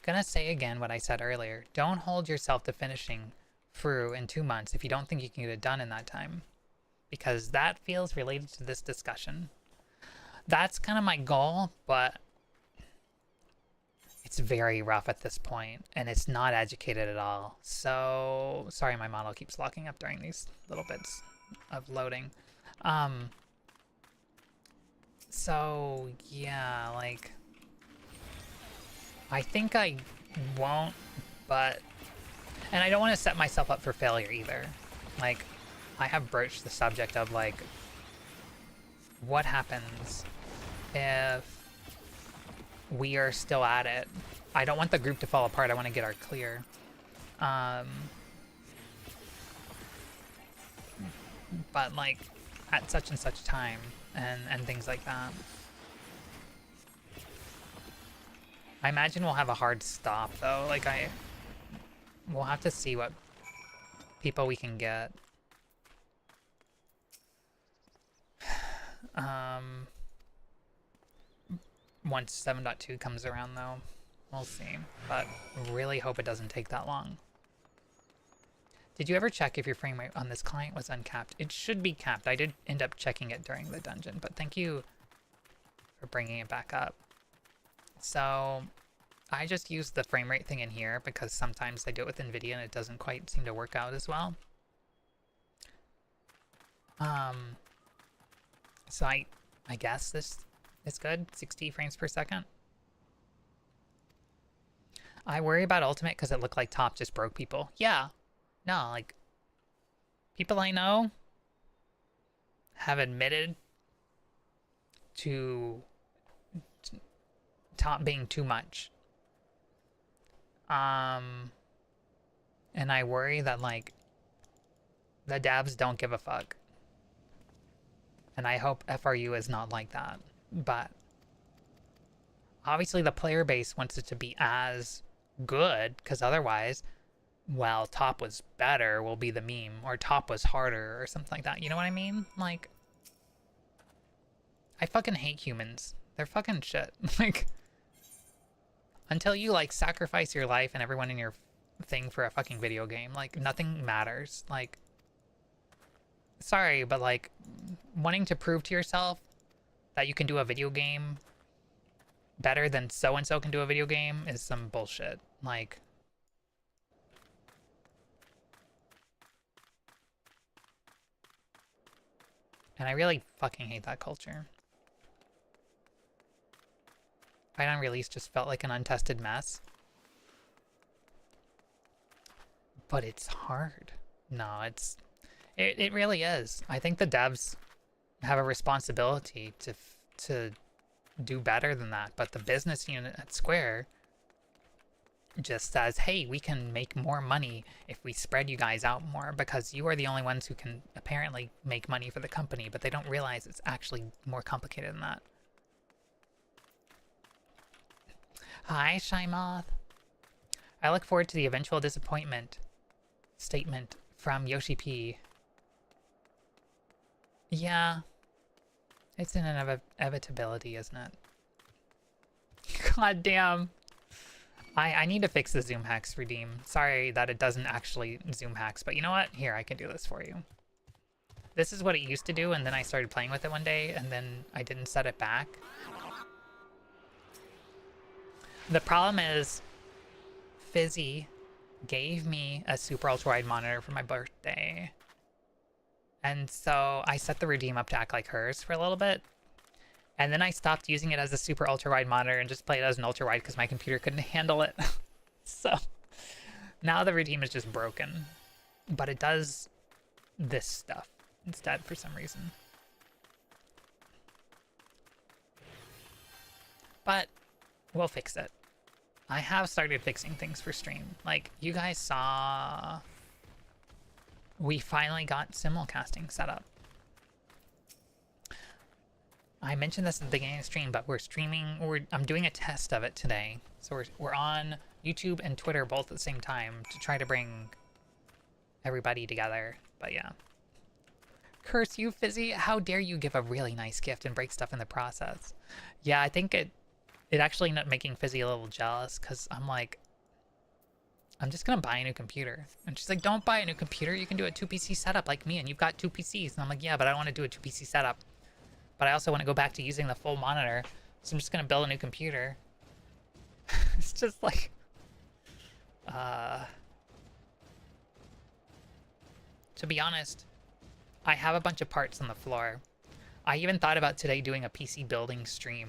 Gonna say again what I said earlier. Don't hold yourself to finishing through in 2 months if you don't think you can get it done in that time. Because that feels related to this discussion. That's kind of my goal, but it's very rough at this point, and it's not educated at all. So, sorry my model keeps locking up during these little bits of loading. So, yeah, like, I think I won't, but... And I don't want to set myself up for failure either. Like, I have broached the subject of, like, what happens if we are still at it? I don't want the group to fall apart. I want to get our clear. But, like, at such and such time, and things like that. I imagine we'll have a hard stop, though. Like, we'll have to see what people we can get. Once 7.2 comes around, though, we'll see. But really hope it doesn't take that long. Did you ever check if your frame rate on this client was uncapped? It should be capped. I did end up checking it during the dungeon, but thank you for bringing it back up. So I just use the frame rate thing in here because sometimes I do it with NVIDIA and it doesn't quite seem to work out as well. So I guess this is good. 60 frames per second. I worry about Ultimate because it looked like top just broke people. Yeah. No, like, people I know have admitted to top being too much. And I worry that, like, the devs don't give a fuck. And I hope FRU is not like that. But obviously the player base wants it to be as good, because otherwise, well, top was better will be the meme, or top was harder, or something like that. You know what I mean? Like, I fucking hate humans. They're fucking shit. Like, until you, like, sacrifice your life and everyone in your thing for a fucking video game, like, nothing matters. Like, sorry, but, like, wanting to prove to yourself that you can do a video game better than so-and-so can do a video game is some bullshit. Like, and I really fucking hate that culture. Fight on Release just felt like an untested mess. But it's hard. No, it really is. I think the devs have a responsibility to do better than that. But the business unit at Square just says, hey, we can make more money if we spread you guys out more, because you are the only ones who can apparently make money for the company, but they don't realize it's actually more complicated than that. Hi, Shy Moth. I look forward to the eventual disappointment statement from Yoshi P. Yeah. It's an inevitability, isn't it? God damn. I need to fix the zoom hacks redeem. Sorry that it doesn't actually zoom hacks, but you know what? Here, I can do this for you. This is what it used to do, and then I started playing with it one day, and then I didn't set it back. The problem is, Fizzy gave me a super ultra wide monitor for my birthday. And so I set the redeem up to act like hers for a little bit. And then I stopped using it as a super ultra wide monitor and just played it as an ultra wide because my computer couldn't handle it. So now the redeem is just broken. But it does this stuff instead for some reason. But we'll fix it. I have started fixing things for stream. Like, you guys saw, we finally got simulcasting set up. I mentioned this at the beginning of the stream, but we're streaming, I'm doing a test of it today. So we're on YouTube and Twitter both at the same time to try to bring everybody together. But yeah. Curse you, Fizzy. How dare you give a really nice gift and break stuff in the process. Yeah, I think it actually ended up making Fizzy a little jealous, because I'm like, I'm just gonna buy a new computer. And she's like, don't buy a new computer, you can do a 2PC setup like me, and you've got 2 PCs. And I'm like, yeah, but I don't want to do a 2 PC setup. But I also want to go back to using the full monitor, so I'm just gonna build a new computer. It's just like, to be honest, I have a bunch of parts on the floor. I even thought about today doing a PC building stream,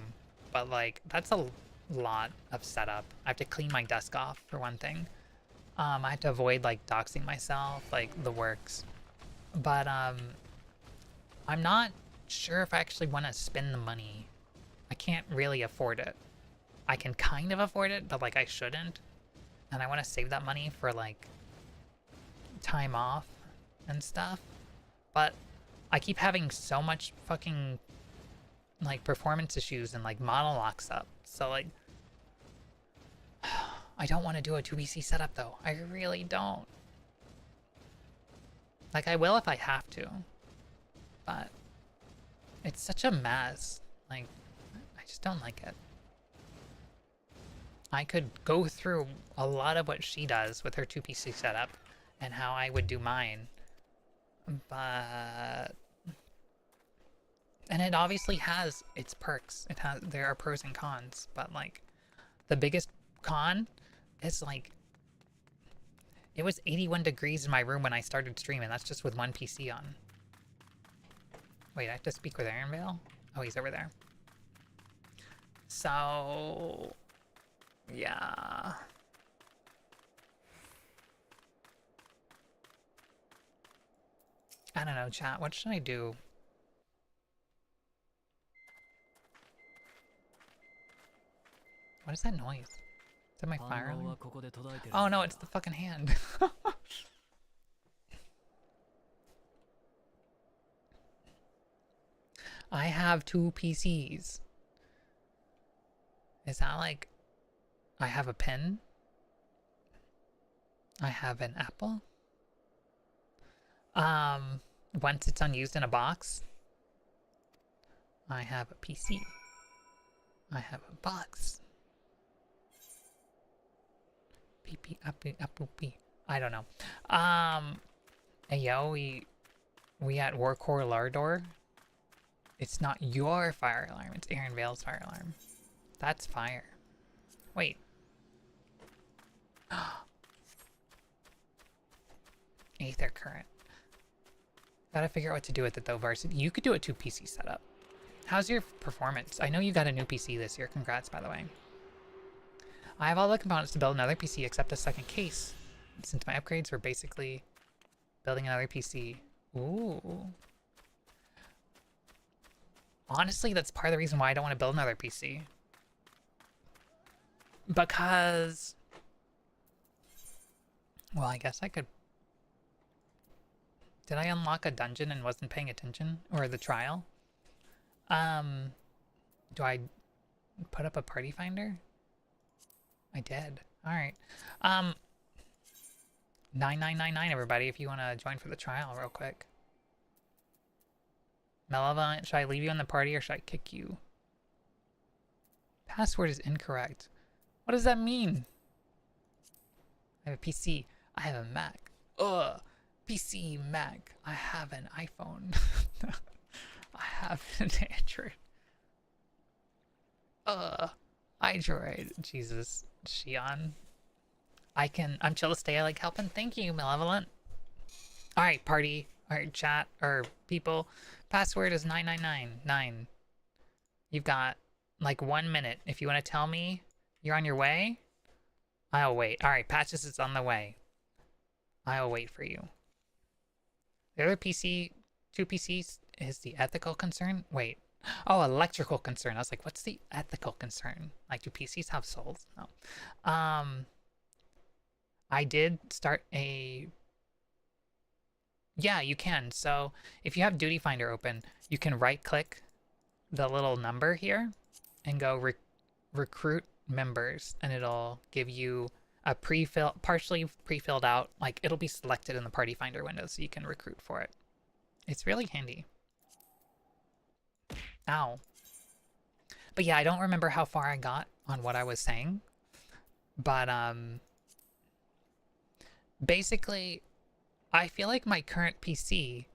but like, that's a lot of setup. I have to clean my desk off for one thing. I have to avoid like doxing myself, like the works. But I'm not sure if I actually want to spend the money. I can't really afford it. I can kind of afford it, but like I shouldn't. And I want to save that money for like time off and stuff. But I keep having so much fucking like performance issues and like model locks up. So like, I don't want to do a 2PC setup though. I really don't. Like, I will if I have to. But it's such a mess. Like, I just don't like it. I could go through a lot of what she does with her 2PC setup and how I would do mine. But... and it obviously has its perks. There are pros and cons, but like, the biggest con is like, it was 81 degrees in my room when I started streaming. That's just with one PC on. Wait, I have to speak with Aaron Vale? Oh, he's over there. So, yeah. I don't know, chat. What should I do? What is that noise? that my fire alarm? Oh no, it's the fucking hand. I have 2 PCs. Is that like... I have a pen? I have an Apple? Once it's unused in a box, I have a PC. I have a box. PP, I don't know. Hey yo, we at Warcore Lardor. It's not your fire alarm, it's Aaron Vale's fire alarm. That's fire. Wait. Aether current. Gotta figure out what to do with it though, Varsity. You could do a 2 PC setup. How's your performance? I know you got a new PC this year. Congrats, by the way. I have all the components to build another PC except a second case. Since my upgrades were basically building another PC. Ooh. Honestly, that's part of the reason why I don't want to build another PC. Because... well, I guess I could... Did I unlock a dungeon and wasn't paying attention? Or the trial? Do I put up a party finder? I did. Alright. 9999 everybody if you want to join for the trial real quick. Malevolent, should I leave you in the party or should I kick you? Password is incorrect. What does that mean? I have a PC. I have a Mac. Ugh. PC, Mac. I have an iPhone. I have an Android. Android. Jesus. Shion. I'm chill to stay. I like helping. Thank you, Malevolent. Alright, party. Alright, chat. Or people. Password is 9999. You've got like 1 minute. If you want to tell me you're on your way, I'll wait. Alright, Patches is on the way. I'll wait for you. The other PC, 2 PCs, is the ethical concern? Wait. Oh, electrical concern. I was like, what's the ethical concern? Like, do PCs have souls? No. I did start a... Yeah, you can. So, if you have Duty Finder open, you can right-click the little number here and go recruit members, and it'll give you a partially pre-filled out, like it'll be selected in the Party Finder window so you can recruit for it. It's really handy. Ow. But yeah, I don't remember how far I got on what I was saying. But basically, I feel like my current PC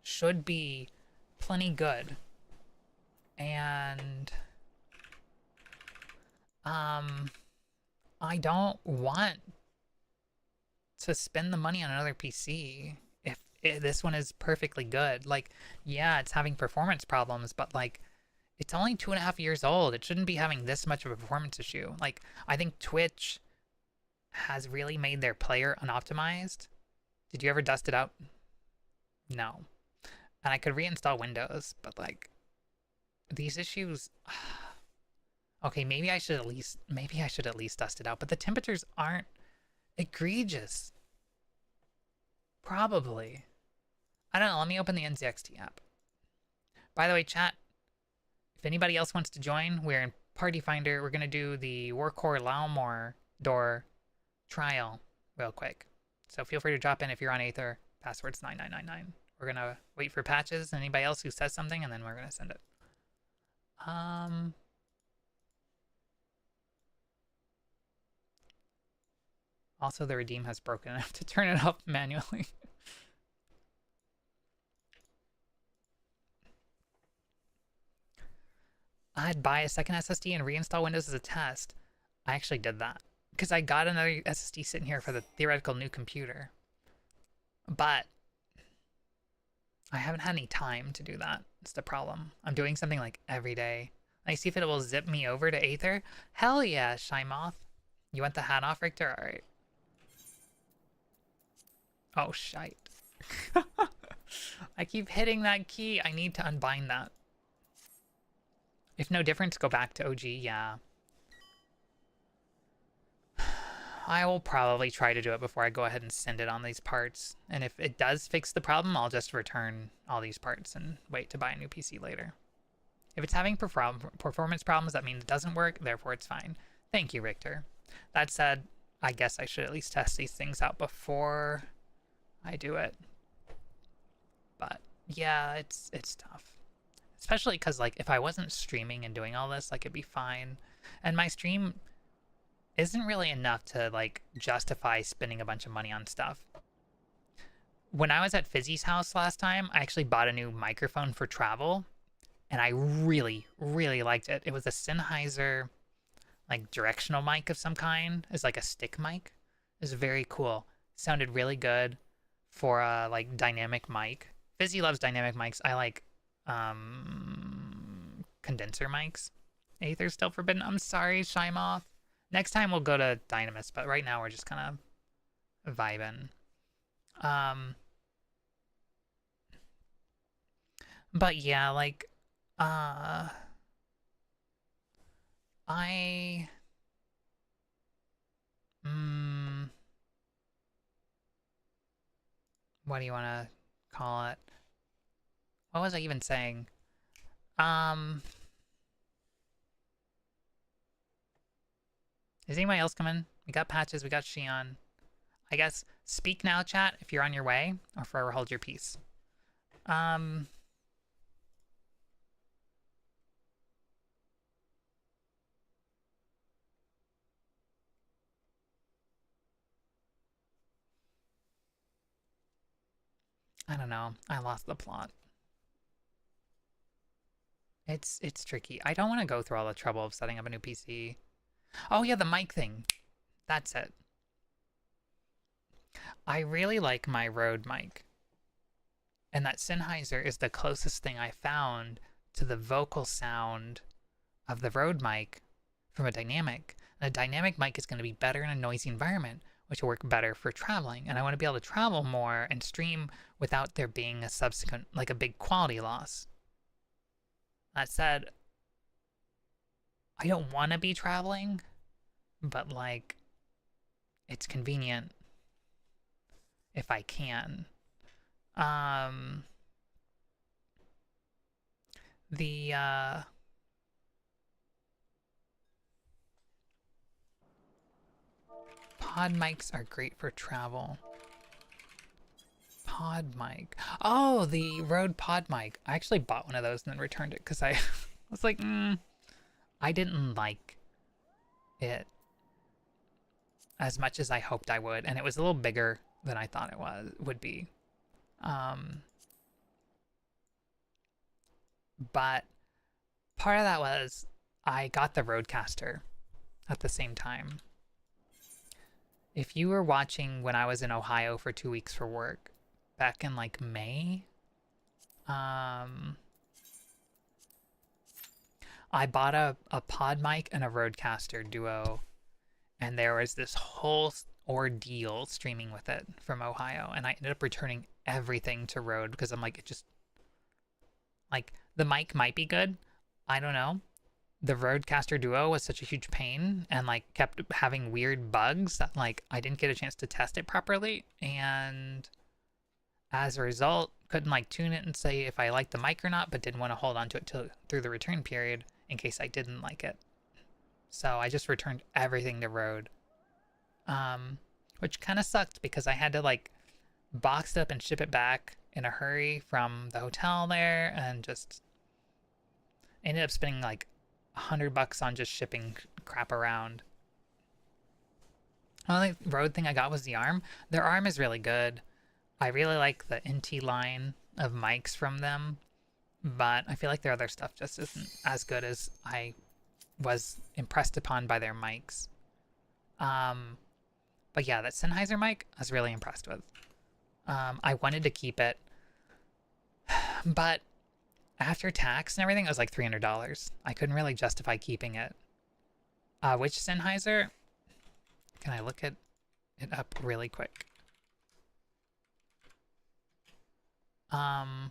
should be plenty good. And I don't want to spend the money on another PC if this one is perfectly good. Like, yeah, it's having performance problems, but like, it's only 2.5 years old. It shouldn't be having this much of a performance issue. Like, I think Twitch has really made their player unoptimized. Did you ever dust it out? No. And I could reinstall Windows, but like, these issues... Okay, maybe I should at least dust it out, but the temperatures aren't egregious. Probably. I don't know, let me open the NZXT app. By the way, chat, if anybody else wants to join, we're in Party Finder. We're going to do the Warcore Laumore door trial real quick. So feel free to drop in if you're on Aether. Password's 9999. We're going to wait for Patches, anybody else who says something, and then we're going to send it. Also, the redeem has broken. I have to turn it up manually. I'd buy a second SSD and reinstall Windows as a test. I actually did that. Because I got another SSD sitting here for the theoretical new computer. But I haven't had any time to do that. It's the problem. I'm doing something like every day. I see if it will zip me over to Aether. Hell yeah, Shy Moth. You want the hat off, Richter? Alright. Oh, shite. I keep hitting that key. I need to unbind that. If no difference, go back to OG. Yeah. I will probably try to do it before I go ahead and send it on these parts. And if it does fix the problem, I'll just return all these parts and wait to buy a new PC later. If it's having performance problems, that means it doesn't work, therefore it's fine. Thank you, Richter. That said, I guess I should at least test these things out before I do it. But yeah, it's tough. Especially because, like, if I wasn't streaming and doing all this, like, it'd be fine. And my stream isn't really enough to, like, justify spending a bunch of money on stuff. When I was at Fizzy's house last time, I actually bought a new microphone for travel, and I really, really liked it. It was a Sennheiser, like, directional mic of some kind. It's like a stick mic. It was very cool. Sounded really good for a, like, dynamic mic. Fizzy loves dynamic mics. I like condenser mics. Aether's still forbidden. I'm sorry, Shy Moth. Next time we'll go to Dynamis, but right now we're just kind of vibing. But yeah, like, what do you want to call it? What was I even saying? Is anybody else coming? We got Patches, we got Shion. I guess speak now, chat, if you're on your way, or forever hold your peace. I don't know. I lost the plot. It's tricky. I don't want to go through all the trouble of setting up a new PC. Oh yeah, the mic thing. That's it. I really like my Rode mic. And that Sennheiser is the closest thing I found to the vocal sound of the Rode mic from a dynamic. And a dynamic mic is going to be better in a noisy environment, which will work better for traveling. And I want to be able to travel more and stream without there being a subsequent, like, a big quality loss. That said, I don't want to be traveling, but, like, it's convenient if I can. The pod mics are great for travel. Pod mic. Oh, the Rode pod mic. I actually bought one of those and then returned it because I was like, I didn't like it as much as I hoped I would, and it was a little bigger than I thought it would be. But part of that was I got the Rodecaster at the same time. If you were watching when I was in Ohio for 2 weeks for work, back in, like, May, I bought a pod mic and a Rodecaster Duo, and there was this whole ordeal streaming with it from Ohio, and I ended up returning everything to Rode because I'm like, it just, like, the mic might be good, I don't know. The Rodecaster Duo was such a huge pain and, like, kept having weird bugs that, like, I didn't get a chance to test it properly, and as a result, couldn't, like, tune it and say if I liked the mic or not, but didn't want to hold on to it through the return period in case I didn't like it. So I just returned everything to Rode. Which kind of sucked because I had to, like, box it up and ship it back in a hurry from the hotel there, and just ended up spending like $100 on just shipping crap around. The only Rode thing I got was the arm. Their arm is really good. I really like the NT line of mics from them, but I feel like their other stuff just isn't as good as I was impressed upon by their mics. But yeah, that Sennheiser mic I was really impressed with. I wanted to keep it, but after tax and everything, it was like $300. I couldn't really justify keeping it. Which Sennheiser? Can I look it up really quick? I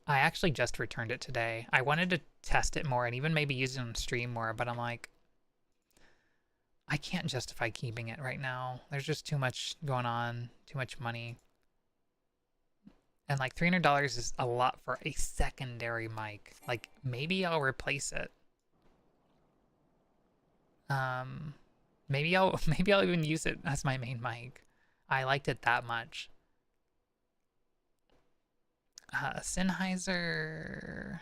actually just returned it today. I wanted to test it more and even maybe use it on stream more, but I'm like, I can't justify keeping it right now. There's just too much going on, too much money. And like $300 is a lot for a secondary mic. Like maybe I'll replace it. Um maybe I'll even use it as my main mic. I liked it that much. Sennheiser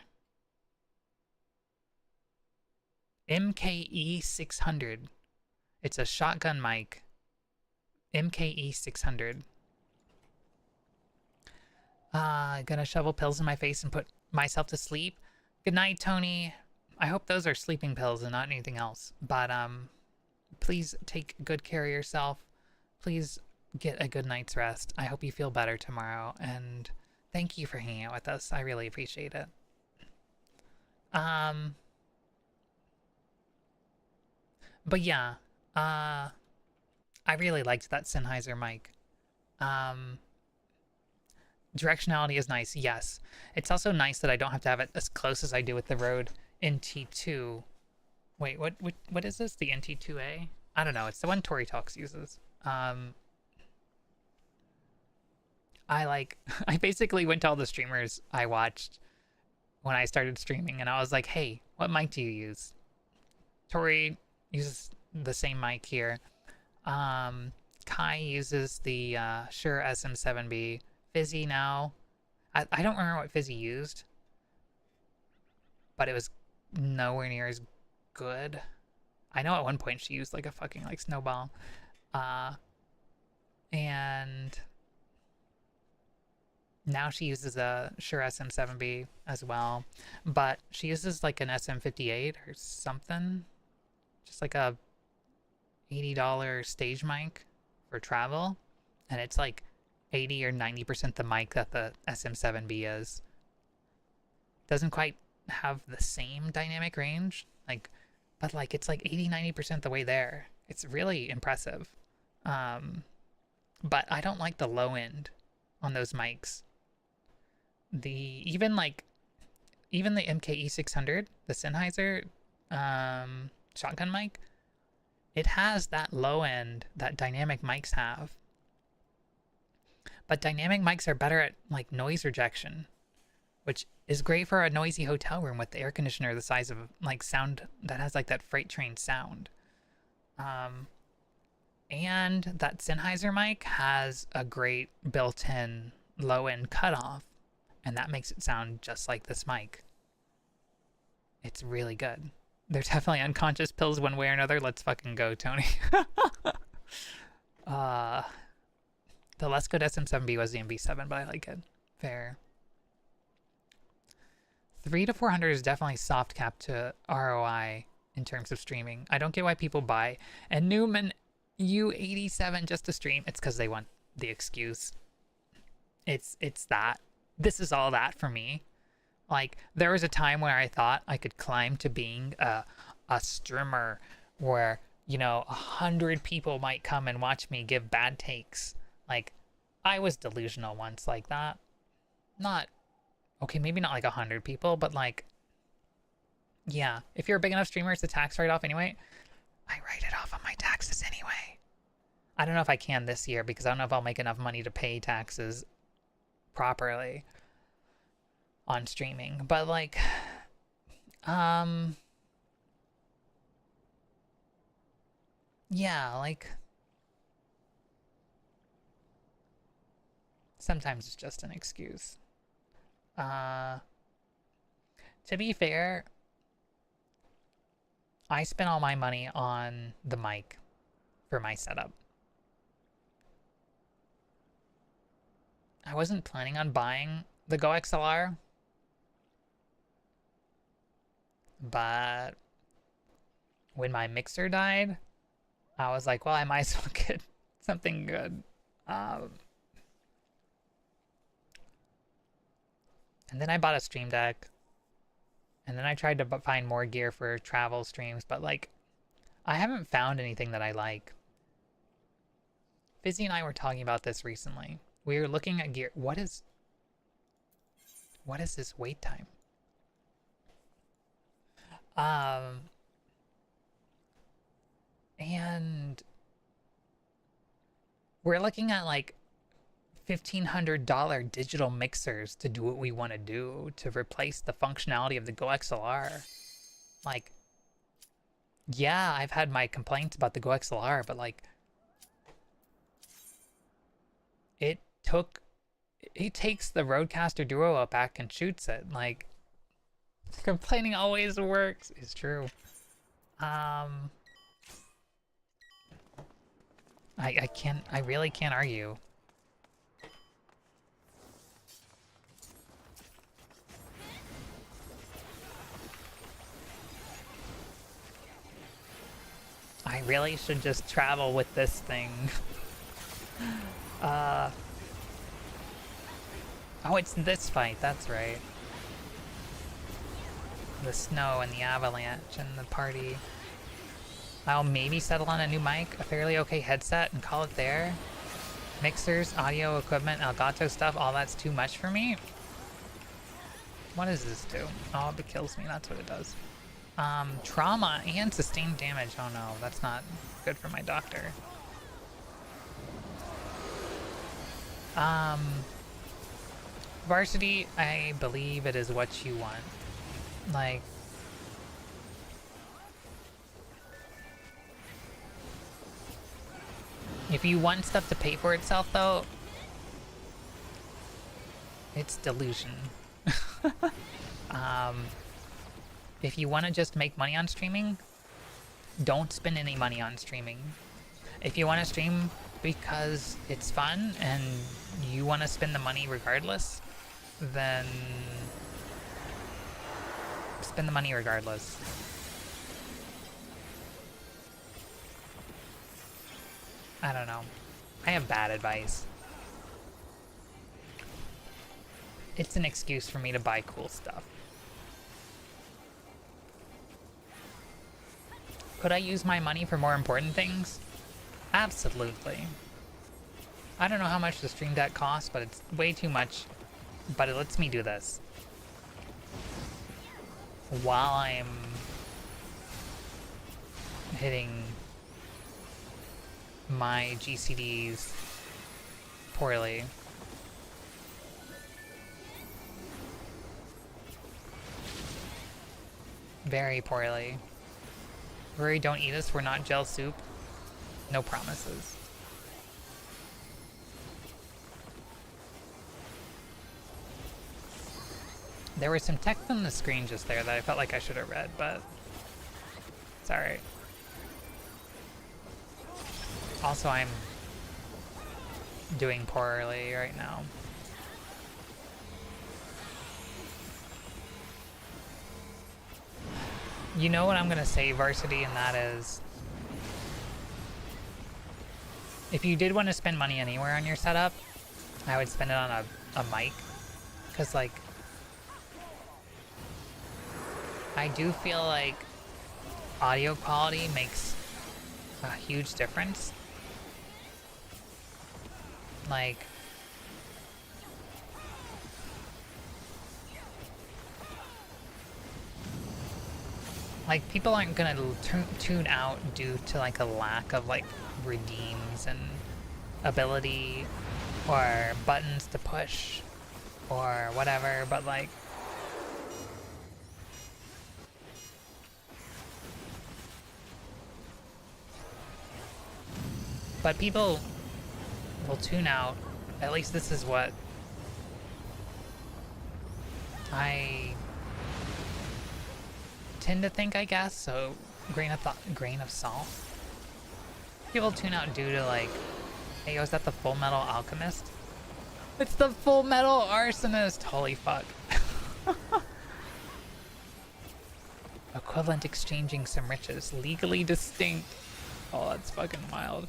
MKE 600. It's a shotgun mic. MKE 600. Gonna shovel pills in my face and put myself to sleep. Good night, Tony. I hope those are sleeping pills and not anything else. But please take good care of yourself. Please get a good night's rest. I hope you feel better tomorrow, and thank you for hanging out with us. I really appreciate it. But yeah, I really liked that Sennheiser mic. Directionality is nice, yes. It's also nice that I don't have to have it as close as I do with the Rode NT2. Wait, what is this? The NT2A? I don't know. It's the one Tori Talks uses. I I basically went to all the streamers I watched when I started streaming, and I was like, hey, what mic do you use? Tori uses the same mic here. Kai uses the Shure SM7B. Fizzy now. I don't remember what Fizzy used, but it was nowhere near as good. I know at one point she used like a fucking like snowball. And now she uses a Shure SM7B as well, but she uses like an SM58 or something, just like a $80 stage mic for travel, and it's like 80 or 90% the mic that the SM7B is. Doesn't quite have the same dynamic range, like, but like it's like 80-90% the way there. It's really impressive. But I don't like the low end on those mics. Even the MKE 600, the Sennheiser shotgun mic, it has that low end that dynamic mics have. But dynamic mics are better at like noise rejection, which is great for a noisy hotel room with the air conditioner the size of like sound that has like that freight train sound. And that Sennheiser mic has a great built-in low-end cutoff, and that makes it sound just like this mic. It's really good. They're definitely unconscious pills one way or another. Let's fucking go, Tony. The less good SM7B was the MV7, but I like it. Fair. 300 to 400 is definitely soft cap to ROI in terms of streaming. I don't get why people buy. And Newman U87 just to stream. It's because they want the excuse. It's that. This is all that for me. Like, there was a time where I thought I could climb to being a streamer where, you know, 100 people might come and watch me give bad takes. Like, I was delusional once like that. Not, okay, maybe not like 100 people, but like, yeah. If you're a big enough streamer, it's a tax write-off anyway. I write it off on my taxes anyway. I don't know if I can this year because I don't know if I'll make enough money to pay taxes properly on streaming. But like, yeah, like, sometimes it's just an excuse. To be fair, I spent all my money on the mic for my setup. I wasn't planning on buying the Go XLR, but when my mixer died, I was like, well, I might as well get something good. And then I bought a Stream Deck. And then I tried to find more gear for travel streams, but like, I haven't found anything that I like. Fizzy and I were talking about this recently. We were looking at gear. What is this wait time? And we're looking at like $1,500 digital mixers to do what we want to do to replace the functionality of the Go XLR. Like, yeah, I've had my complaints about the Go XLR, but like, it takes the Rodecaster Duo up back and shoots it. Like, complaining always works is true. I really can't argue. I really should just travel with this thing. Oh, it's this fight, that's right. The snow and the avalanche and the party. I'll maybe settle on a new mic, a fairly okay headset, and call it there. Mixers, audio equipment, Elgato stuff, all that's too much for me. What does this do? Oh, it kills me, that's what it does. Trauma and sustained damage. Oh no, that's not good for my doctor. Varsity, I believe it is what you want. Like, if you want stuff to pay for itself though, it's delusion. If you want to just make money on streaming, don't spend any money on streaming. If you want to stream because it's fun and you want to spend the money regardless, then spend the money regardless. I don't know. I have bad advice. It's an excuse for me to buy cool stuff. Could I use my money for more important things? Absolutely. I don't know how much the Stream Deck costs, but it's way too much. But it lets me do this while I'm hitting my GCDs poorly. Very poorly. Ruri, don't eat us, we're not gel soup. No promises. There was some text on the screen just there that I felt like I should have read, but it's alright. Also, I'm doing poorly right now. You know what I'm gonna say, Varsity, and that is, if you did want to spend money anywhere on your setup, I would spend it on a mic, because like, I do feel like audio quality makes a huge difference. Like, people aren't gonna tune out due to like a lack of like redeems and ability or buttons to push or whatever, but like, but people will tune out. At least this is what I tend to think, I guess. So grain of salt. People tune out due to like, hey, is that the Full Metal Alchemist? It's the Full Metal Arsonist. Holy fuck. Equivalent exchanging some riches. Legally distinct. Oh, that's fucking wild.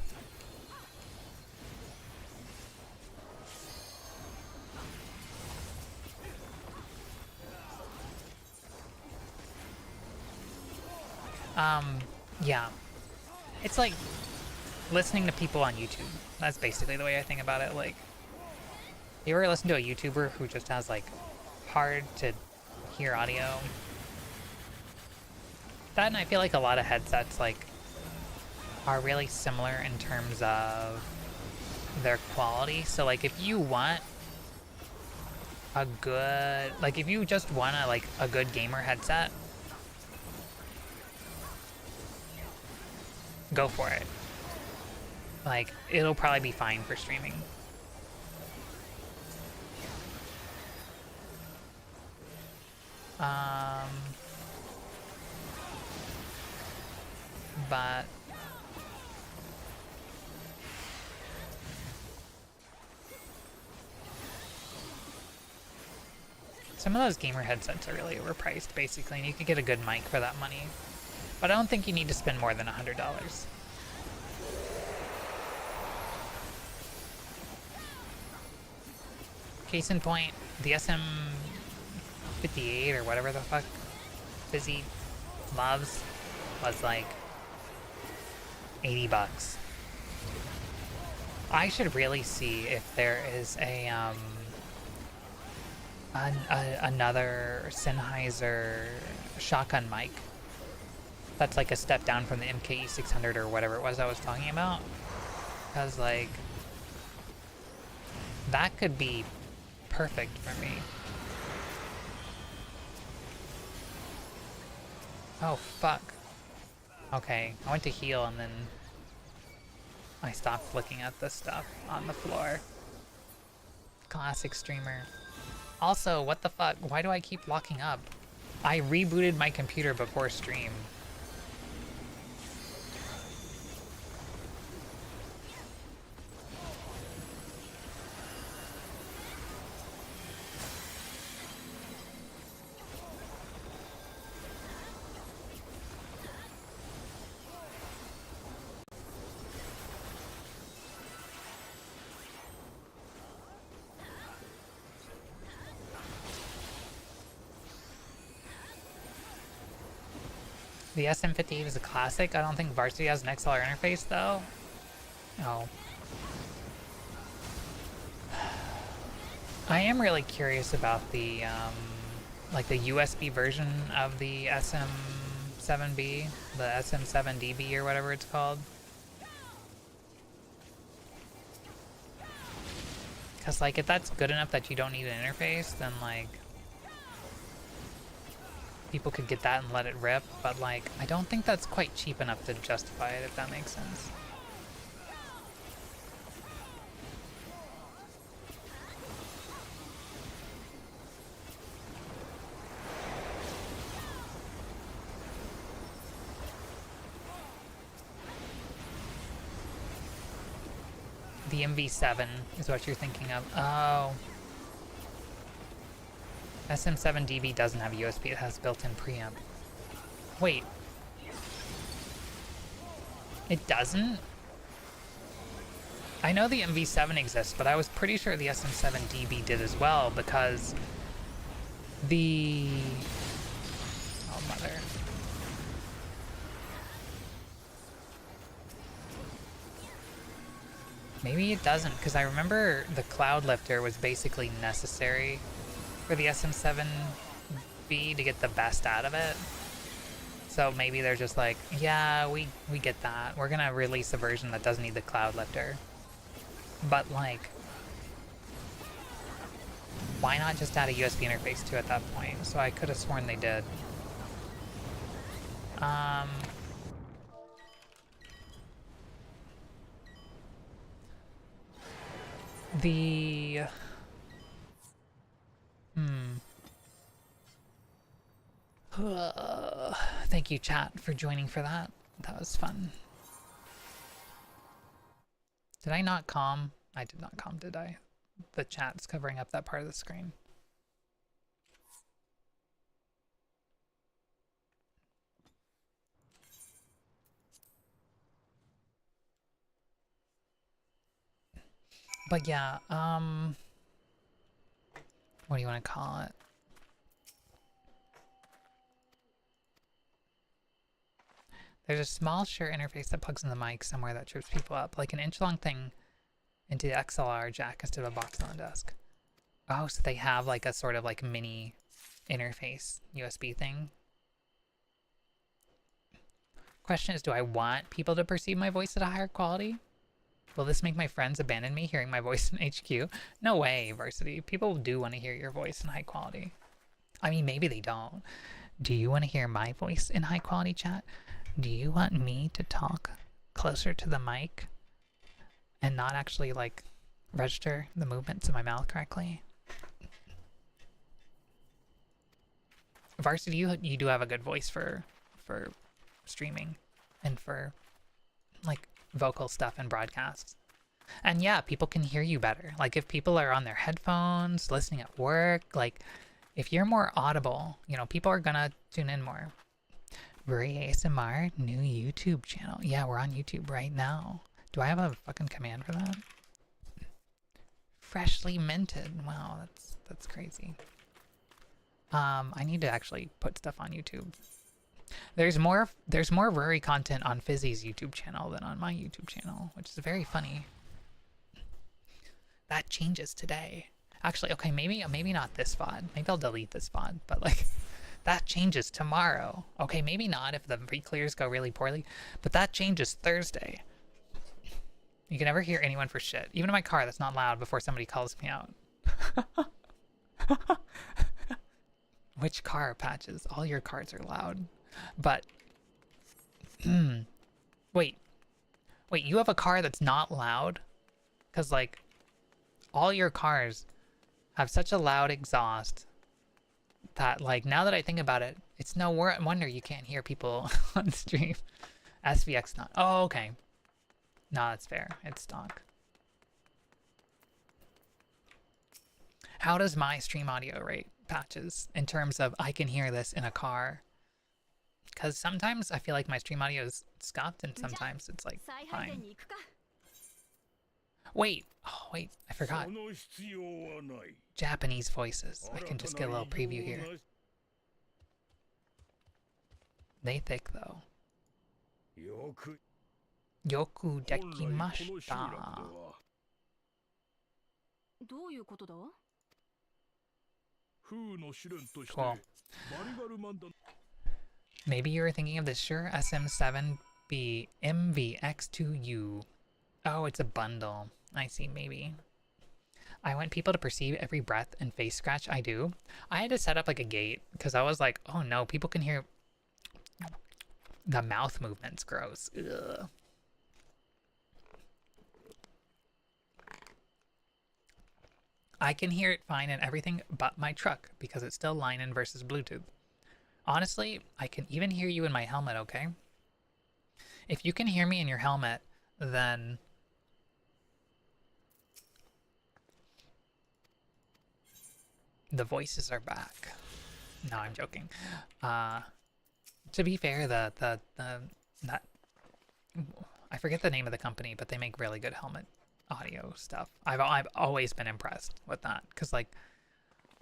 Yeah. It's like listening to people on YouTube. That's basically the way I think about it. Like, you ever listen to a YouTuber who just has like hard to hear audio? That, and I feel like a lot of headsets like are really similar in terms of their quality. So like if you want a good, like if you just want a good gamer headset, go for it. Like it'll probably be fine for streaming. But some of those gamer headsets are really overpriced, basically, and you could get a good mic for that money. But I don't think you need to spend more than $100. Case in point, the SM58 or whatever the fuck Fizzy loves was like $80. I should really see if there is another Sennheiser shotgun mic that's like a step down from the MKE 600 or whatever it was I was talking about, because like that could be perfect for me. Oh fuck. Okay, I went to heal and then I stopped looking at the stuff on the floor. Classic streamer. Also, what the fuck? Why do I keep locking up? I rebooted my computer before stream. The SM58 is a classic. I don't think Varsity has an XLR interface, though. Oh. I am really curious about the, like the USB version of the SM7B, the SM7DB or whatever it's called. Because, like, if that's good enough that you don't need an interface, then, like, people could get that and let it rip, but like I don't think that's quite cheap enough to justify it, if that makes sense. The MV7 is what you're thinking of. Oh. SM7DB doesn't have USB, it has built-in preamp. Wait. It doesn't? I know the MV7 exists, but I was pretty sure the SM7DB did as well, because the... Oh, mother. Maybe it doesn't, because I remember the Cloud Lifter was basically necessary for the SM7B to get the best out of it. So maybe they're just like, yeah, we get that. We're gonna release a version that doesn't need the Cloud Lifter. But like, why not just add a USB interface to it at that point? So I could have sworn they did. The... Thank you, chat, for joining for that. That was fun. Did I not calm? I did not calm, did I? The chat's covering up that part of the screen. But yeah, what do you want to call it? There's a small Shure interface that plugs in the mic somewhere that trips people up, like an inch-long thing into the XLR jack instead of a box on the desk. Oh, so they have like a sort of like mini interface USB thing. Question is, do I want people to perceive my voice at a higher quality? Will this make my friends abandon me hearing my voice in HQ? No way, Varsity. People do want to hear your voice in high quality. I mean, maybe they don't. Do you want to hear my voice in high quality, chat? Do you want me to talk closer to the mic and not actually, like, register the movements of my mouth correctly? Varsity, you do have a good voice for streaming and for, like, vocal stuff and broadcasts. And yeah, people can hear you better. Like, if people are on their headphones, listening at work, like, if you're more audible, you know, people are gonna tune in more. Ruri ASMR, new YouTube channel. Yeah, we're on YouTube right now. Do I have a fucking command for that? Freshly minted. Wow, that's crazy. I need to actually put stuff on YouTube. There's more Ruri content on Fizzy's YouTube channel than on my YouTube channel, which is very funny. That changes today. Actually, okay, maybe not this VOD. Maybe I'll delete this VOD, but like that changes tomorrow. Okay, maybe not if the re-clears go really poorly, but that changes Thursday. You can never hear anyone for shit. Even in my car that's not loud before somebody calls me out. Which car, Patches? All your cars are loud. But, wait, you have a car that's not loud? Because, like, all your cars have such a loud exhaust that, like, now that I think about it, it's no wonder you can't hear people on stream. SVX not. Oh, okay. No, that's fair. It's stock. How does my stream audio rate, Patches, in terms of I can hear this in a car? Because sometimes I feel like my stream audio is scuffed and sometimes it's like fine. Wait, oh wait, I forgot. Japanese voices. I can just get a little preview here. They thick though. Yoku dekimashita. Cool. Maybe you were thinking of the Shure SM7B MVX2U. Oh, it's a bundle. I see, maybe. I want people to perceive every breath and face scratch I do. I had to set up like a gate because I was like, oh no, people can hear the mouth movements. Gross. Ugh. I can hear it fine in everything but my truck because it's still line-in versus Bluetooth. Honestly, I can even hear you in my helmet, okay? If you can hear me in your helmet, then the voices are back. No, I'm joking. To be fair, that I forget the name of the company, but they make really good helmet audio stuff. I've always been impressed with that because, like,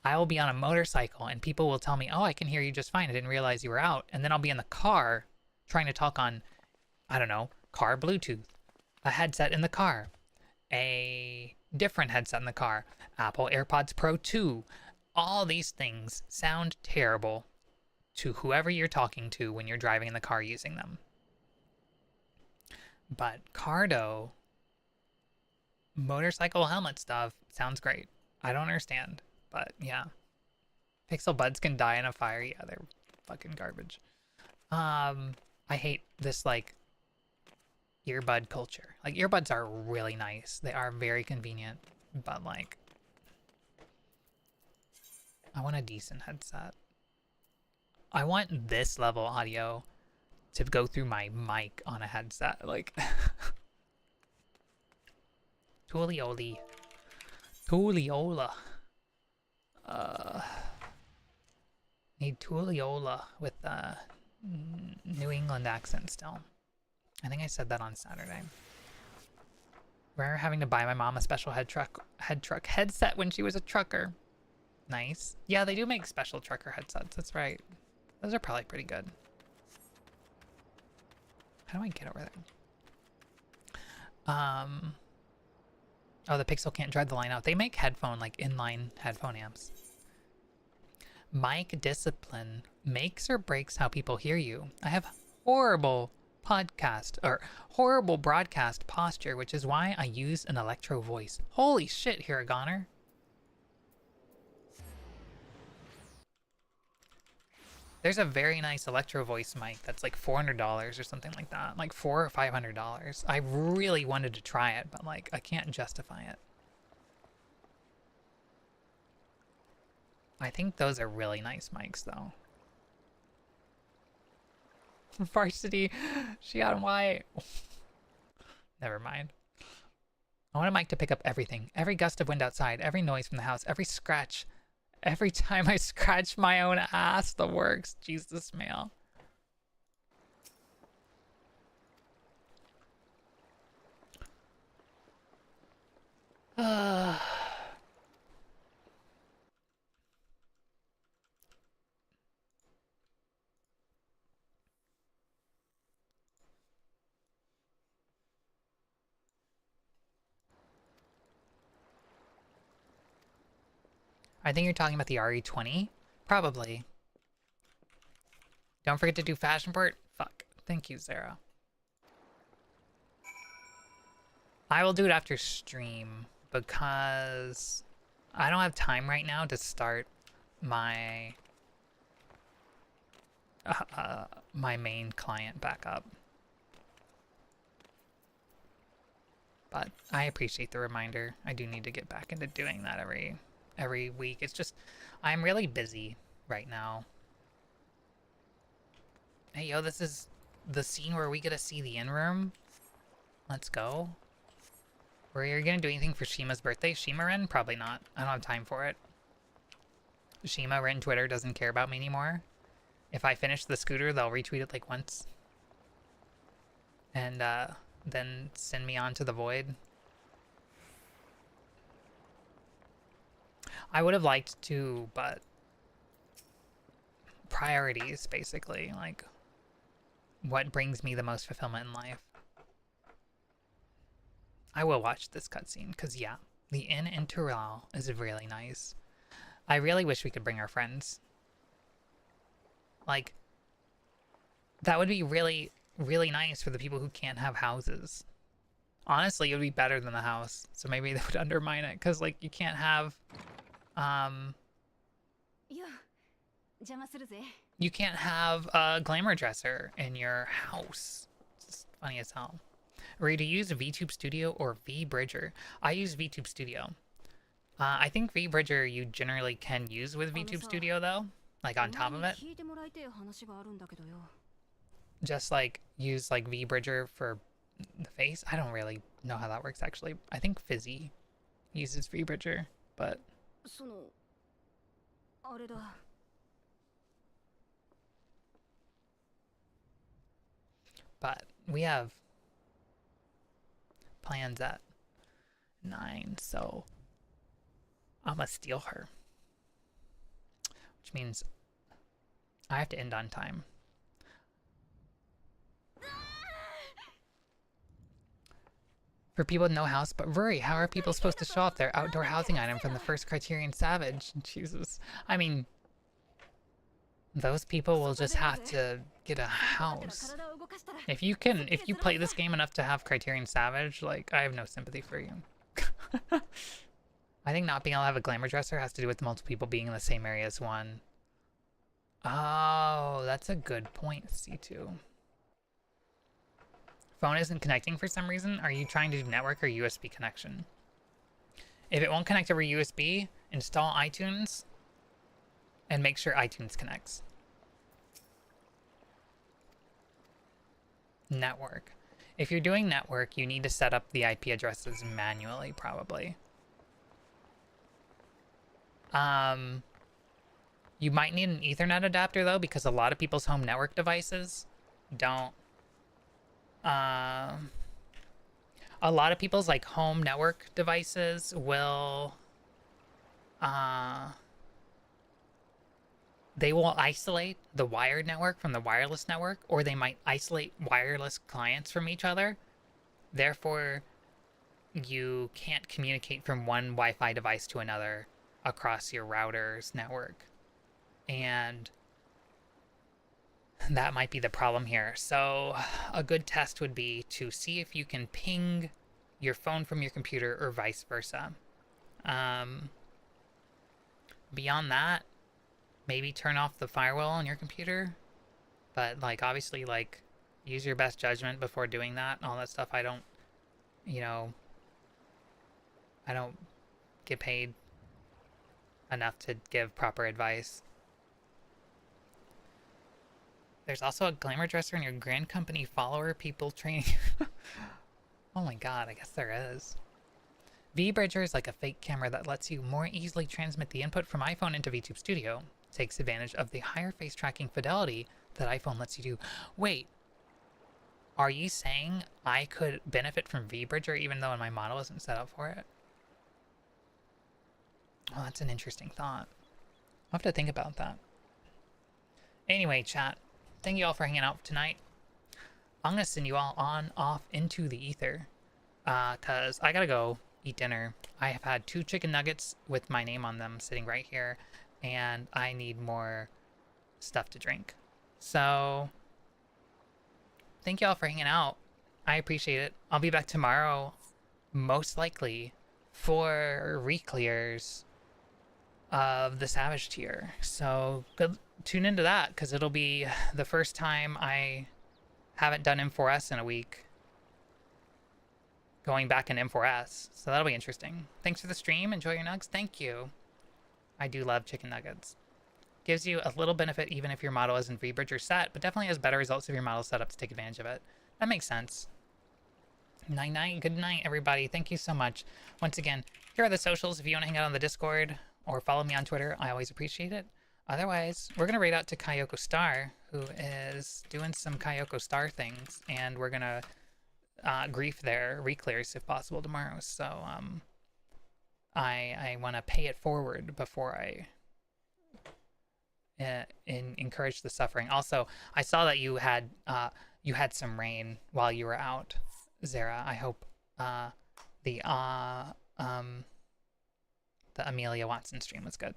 I will be on a motorcycle and people will tell me, oh, I can hear you just fine. I didn't realize you were out. And then I'll be in the car trying to talk on, I don't know, car Bluetooth, a headset in the car, a different headset in the car, Apple AirPods Pro 2. All these things sound terrible to whoever you're talking to when you're driving in the car using them. But Cardo, motorcycle helmet stuff sounds great. I don't understand. But yeah, Pixel Buds can die in a fire. Yeah, they're fucking garbage. I hate this like earbud culture. Like, earbuds are really nice. They are very convenient, but like, I want a decent headset. I want this level audio to go through my mic on a headset. Like, Tulioli. Tuliola. Need Tuliola with New England accent still. I think I said that on Saturday. We're having to buy my mom a special head truck headset when she was a trucker. Nice. Yeah, they do make special trucker headsets. That's right. Those are probably pretty good. How do I get over there? Oh, the Pixel can't drive the line out. They make headphone, like inline headphone amps. Mic discipline makes or breaks how people hear you. I have horrible podcast or horrible broadcast posture, which is why I use an electro voice. Holy shit, Hiragoner. There's a very nice electro voice mic that's like $400 or something like that, like $400 or $500. I really wanted to try it, but like I can't justify it. I think those are really nice mics though. Varsity, she got white. Never mind. I want a mic to pick up everything. Every gust of wind outside, every noise from the house, every scratch. Every time I scratch my own ass, the works. Jesus, male. I think you're talking about the RE20? Probably. Don't forget to do fashion port? Fuck. Thank you, Sarah. I will do it after stream because I don't have time right now to start my my main client back up. But I appreciate the reminder. I do need to get back into doing that every week. It's just, I'm really busy right now. Hey, yo, this is the scene where we get to see the in-room. Let's go. Are you gonna do anything for Shima's birthday? Shima Ren? Probably not. I don't have time for it. Shima Ren Twitter doesn't care about me anymore. If I finish the scooter, they'll retweet it like once. And then send me on to the void. I would have liked to, but priorities, basically. Like, what brings me the most fulfillment in life? I will watch this cutscene, because yeah, the inn in Tural is really nice. I really wish we could bring our friends. Like, that would be really, really nice for the people who can't have houses. Honestly, it would be better than the house, so maybe they would undermine it, because, like, you can't have, you can't have a glamour dresser in your house. It's funny as hell. Ruri, do you use VTube Studio or VBridger? I use VTube Studio. I think VBridger you generally can use with VTube Studio though, like on top of it. Just like use like VBridger for the face. I don't really know how that works actually. I think Fizzy uses VBridger, but we have plans at 9, so I'ma steal her. Which means I have to end on time. For people with no house, but Ruri, how are people supposed to show off their outdoor housing item from the first Criterion Savage? Jesus. I mean, those people will just have to get a house. If you play this game enough to have Criterion Savage, like, I have no sympathy for you. I think not being able to have a glamour dresser has to do with multiple people being in the same area as one. Oh, that's a good point, C2. Phone isn't connecting for some reason. Are you trying to do network or USB connection? If it won't connect over USB, install iTunes and make sure iTunes connects. Network. If you're doing network, you need to set up the IP addresses manually, probably. You might need an Ethernet adapter though, because a lot of people's home network devices don't. A lot of people's like home network devices will they will isolate the wired network from the wireless network, or they might isolate wireless clients from each other. Therefore, you can't communicate from one Wi-Fi device to another across your router's network. And That might be the problem here. So a good test would be to see if you can ping your phone from your computer or vice versa. Um, Beyond that, maybe turn off the firewall on your computer. But like obviously like use your best judgment before doing that. All that stuff you know, I don't get paid enough to give proper advice. There's also a glamour dresser in your grand company follower people training. Oh my god, I guess there is. VBridger is like a fake camera that lets you more easily transmit the input from iPhone into VTube Studio. It takes advantage of the higher face tracking fidelity that iPhone lets you do. Wait, are you saying I could benefit from VBridger even though my model isn't set up for it? Well, that's an interesting thought. I'll have to think about that. Anyway, chat, thank you all for hanging out tonight. I'm gonna send you all on off into the ether, cause I gotta go eat dinner. I have had 2 chicken nuggets with my name on them sitting right here, and I need more stuff to drink. So, thank you all for hanging out. I appreciate it. I'll be back tomorrow, most likely, for re-clears of the Savage tier. So, tune into that, because it'll be the first time I haven't done M4S in a week. Going back in M4S. So that'll be interesting. Thanks for the stream. Enjoy your nugs. Thank you. I do love chicken nuggets. Gives you a little benefit even if your model isn't VBridger set, but definitely has better results if your model is set up to take advantage of it. That makes sense. Night night. Good night, everybody. Thank you so much. Once again, here are the socials if you want to hang out on the Discord or follow me on Twitter. I always appreciate it. Otherwise, we're going to raid out to Kayoko Star, who is doing some Kayoko Star things, and we're going to grief their re-clears if possible tomorrow. So I want to pay it forward before I encourage the suffering. Also, I saw that you had some rain while you were out, Zara. I hope the Amelia Watson stream was good.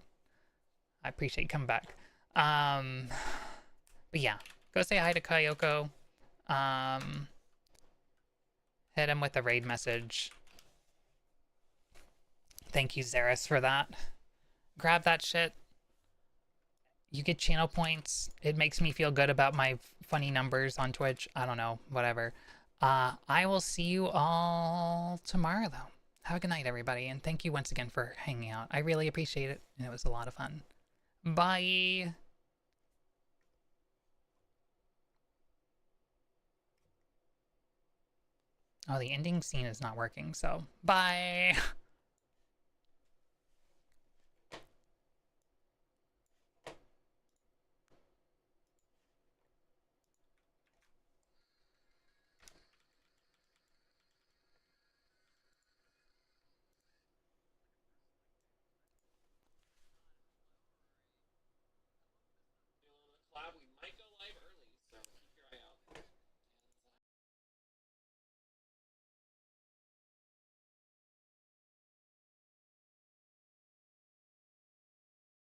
I appreciate you coming back. But yeah, go say hi to Kayoko. Hit him with a raid message. Thank you, Zaris, for that. Grab that shit. You get channel points. It makes me feel good about my funny numbers on Twitch. I don't know, whatever. I will see you all tomorrow, though. Have a good night, everybody, and thank you once again for hanging out. I really appreciate it, and it was a lot of fun. Bye! Oh, the ending scene is not working, so bye!